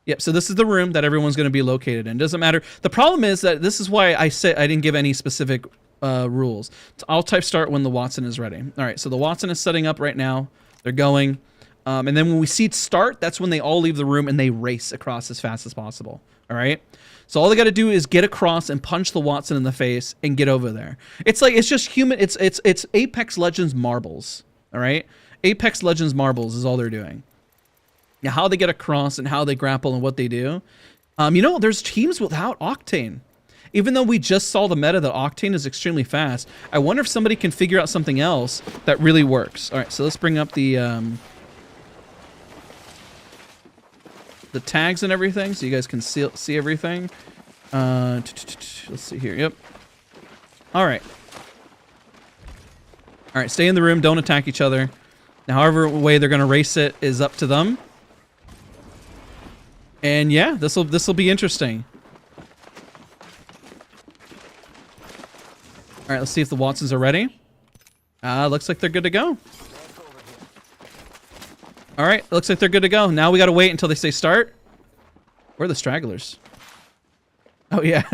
Yep, so this is the room that everyone's going to be located in. Doesn't matter. The problem is that this is why I said I didn't give any specific rules. I'll type start when the Watson is ready. All right, so the Watson is setting up right now. They're going. And then when we see it start, that's when they all leave the room and they race across as fast as possible. All right? So all they got to do is get across and punch the Watson in the face and get over there. It's like, it's just human. It's Apex Legends marbles. All right? Apex Legends marbles is all they're doing. Now, how they get across and how they grapple and what they do. You know, there's teams without Octane. Even though we just saw the meta that Octane is extremely fast, I wonder if somebody can figure out something else that really works. All right, so let's bring up the... the tags and everything so you guys can see everything. Let's see here. Yep. All right. All right, stay in the room. Don't attack each other. Now, however way they're going to race it is up to them. And yeah, this will be interesting. All right, let's see if the Watsons are ready. Looks like they're good to go. All right, looks like they're good to go. Now we got to wait until they say start. Where are the stragglers? Oh, yeah.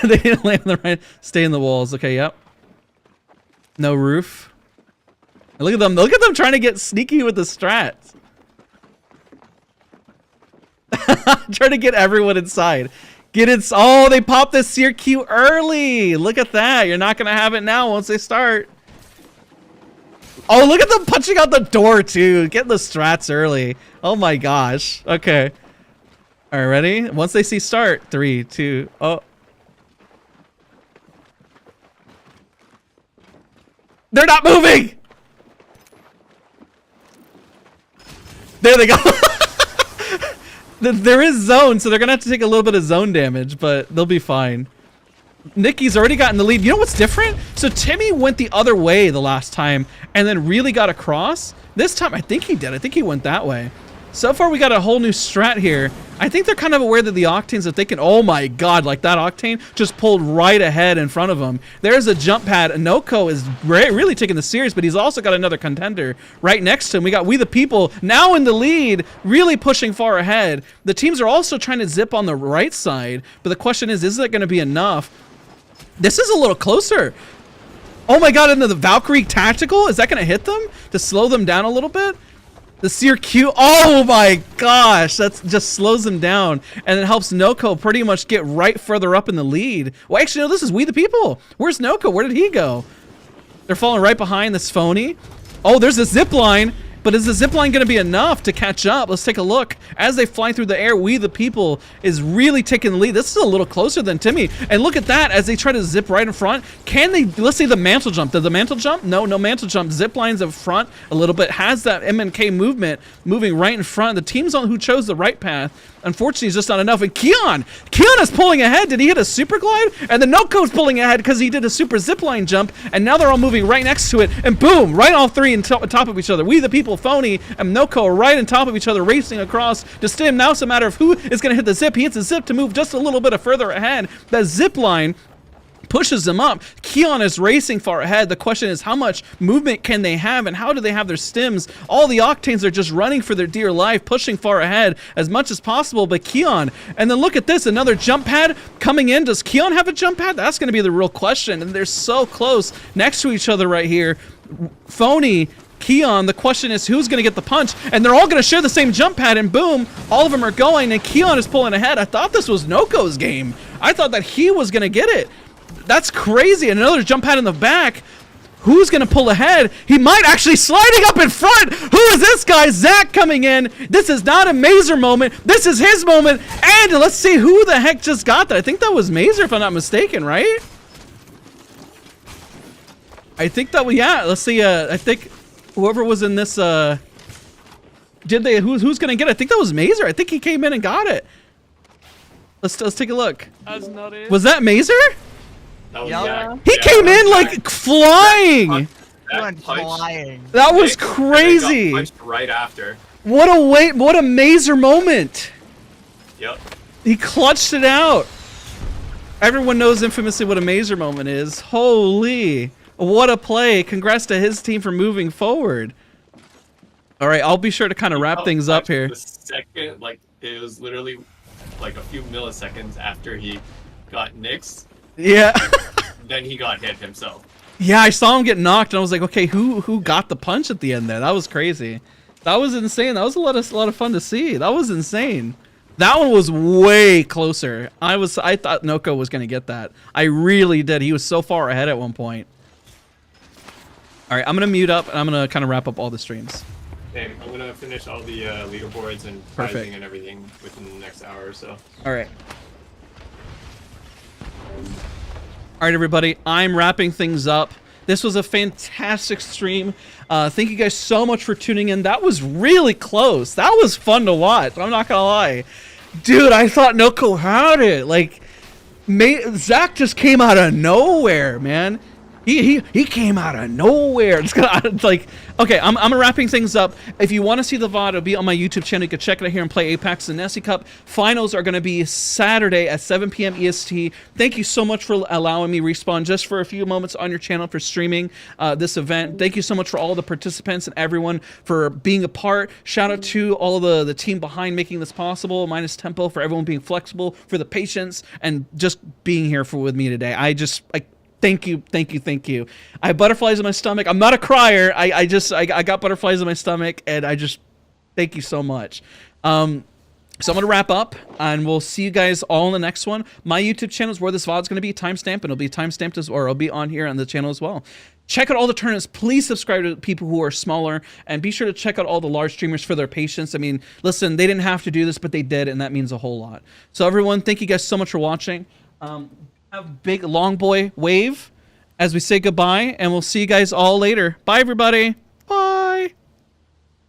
They didn't land on the right. Stay in the walls. Okay, yep. No roof. And look at them. Look at them trying to get sneaky with the strats. Trying to get everyone inside. Oh, they popped the Seer Q early. Look at that. You're not going to have it now once they start. Oh, look at them punching out the door, too. Getting the strats early. Oh, my gosh. Okay. All right, ready? Once they see start. 3, 2, oh. They're not moving! There they go. There is zone, so they're going to have to take a little bit of zone damage, but they'll be fine. Nikki's already gotten the lead. You know what's different? So Timmy went the other way the last time and then really got across. This time, I think he did. I think he went that way. So far, we got a whole new strat here. I think they're kind of aware that the Octanes, if they can... Oh my god, like that Octane just pulled right ahead in front of him. There's a jump pad. Noko is really taking this serious, but he's also got another contender right next to him. We got We The People now in the lead, really pushing far ahead. The teams are also trying to zip on the right side, but the question is it going to be enough? This is a little closer. Oh my god, and the Valkyrie Tactical, is that going to hit them to slow them down a little bit? The Seer Q, oh my gosh, that just slows them down, and it helps Noko pretty much get right further up in the lead. Well, actually, no, this is We The People. Where's Noko? Where did he go? They're falling right behind this phony. Oh, there's a zip line, but is the zip line going to be enough to catch up? Let's take a look. As they fly through the air, We The People is really taking the lead. This is a little closer than Timmy. And look at that as they try to zip right in front. Can they, let's see the mantle jump. Did the mantle jump? No mantle jump. Zip lines up front a little bit. Has that MNK movement moving right in front. The teams on who chose the right path, unfortunately, is just not enough. And Keon is pulling ahead. Did he hit a super glide? And then Noko's pulling ahead because he did a super zipline jump. And now they're all moving right next to it. And boom, right all three on top of each other. We The People, Phony, and Noko are right on top of each other, racing across to Stim. Now it's a matter of who is going to hit the zip. He hits the zip to move just a little bit further ahead. That zip line pushes them up. Keon is racing far ahead. The question is, how much movement can they have, and how do they have their stims? All the Octanes are just running for their dear life, pushing far ahead as much as possible. But Keon, and then look at this, another jump pad coming in. Does Keon have a jump pad? That's going to be the real question. And they're so close next to each other right here. Phony, Keon, the question is who's going to get the punch, and they're all going to share the same jump pad, and boom, all of them are going, and Keon is pulling ahead. I thought this was Noko's game. I thought that he was going to get it. That's crazy. And another jump pad in the back. Who's going to pull ahead? He might actually sliding up in front. Who is this guy? Zach coming in. This is not a Mazer moment. This is his moment. And let's see who the heck just got that. I think that was Mazer, if I'm not mistaken, right? I think that was, yeah. Let's see. I think whoever was in this, who's going to get it? I think that was Mazer. I think he came in and got it. Let's take a look. That's not it. Was that Mazer? That was Yeah. Zach. He came in like flying. He went flying. That was Got crazy. punched right after. What a Mazer moment. Yep. He clutched it out. Everyone knows infamously what a Mazer moment is. Holy, what a play. Congrats to his team for moving forward. All right, I'll be sure to kind of wrap things up here. The second, like, it was literally like a few milliseconds after he got nixed. Yeah. Then he got hit himself. Yeah, I saw him get knocked, and I was like, okay, who got the punch at the end there? That was crazy. That was insane. That was a lot of fun to see. That was insane. That one was way closer. I thought Noko was gonna get that. I really did. He was so far ahead at one point. All right, I'm gonna mute up, and I'm gonna kind of wrap up all the streams. Okay, I'm gonna finish all the leaderboards and pricing and everything within the next hour or so. All right. All right, everybody, I'm wrapping things up. This was a fantastic stream. Thank you guys so much for tuning in. That was really close. That was fun to watch. I'm not gonna lie. Dude, I thought Noko had it. Like, Zach just came out of nowhere, man. He came out of nowhere. It's gonna, like, okay, I'm wrapping things up. If you want to see the VOD, it'll be on my YouTube channel. You can check it out here and play Apex and Nessie Cup. Finals are going to be Saturday at 7 p.m. EST. Thank you so much for allowing me respawn just for a few moments on your channel for streaming this event. Thank you so much for all the participants and everyone for being a part. Shout out to all the team behind making this possible, minus Tempo, for everyone being flexible, for the patience, and just being here with me today. Thank you. I have butterflies in my stomach. I'm not a crier. I got butterflies in my stomach, and thank you so much. So I'm gonna wrap up, and we'll see you guys all in the next one. My YouTube channel is where this VOD is gonna be timestamped, and it'll be timestamped or it'll be on here on the channel as well. Check out all the tournaments. Please subscribe to people who are smaller, and be sure to check out all the large streamers for their patience. I mean, listen, they didn't have to do this, but they did, and that means a whole lot. So everyone, thank you guys so much for watching. Have big long boy wave as we say goodbye, and we'll see you guys all later. Bye, everybody.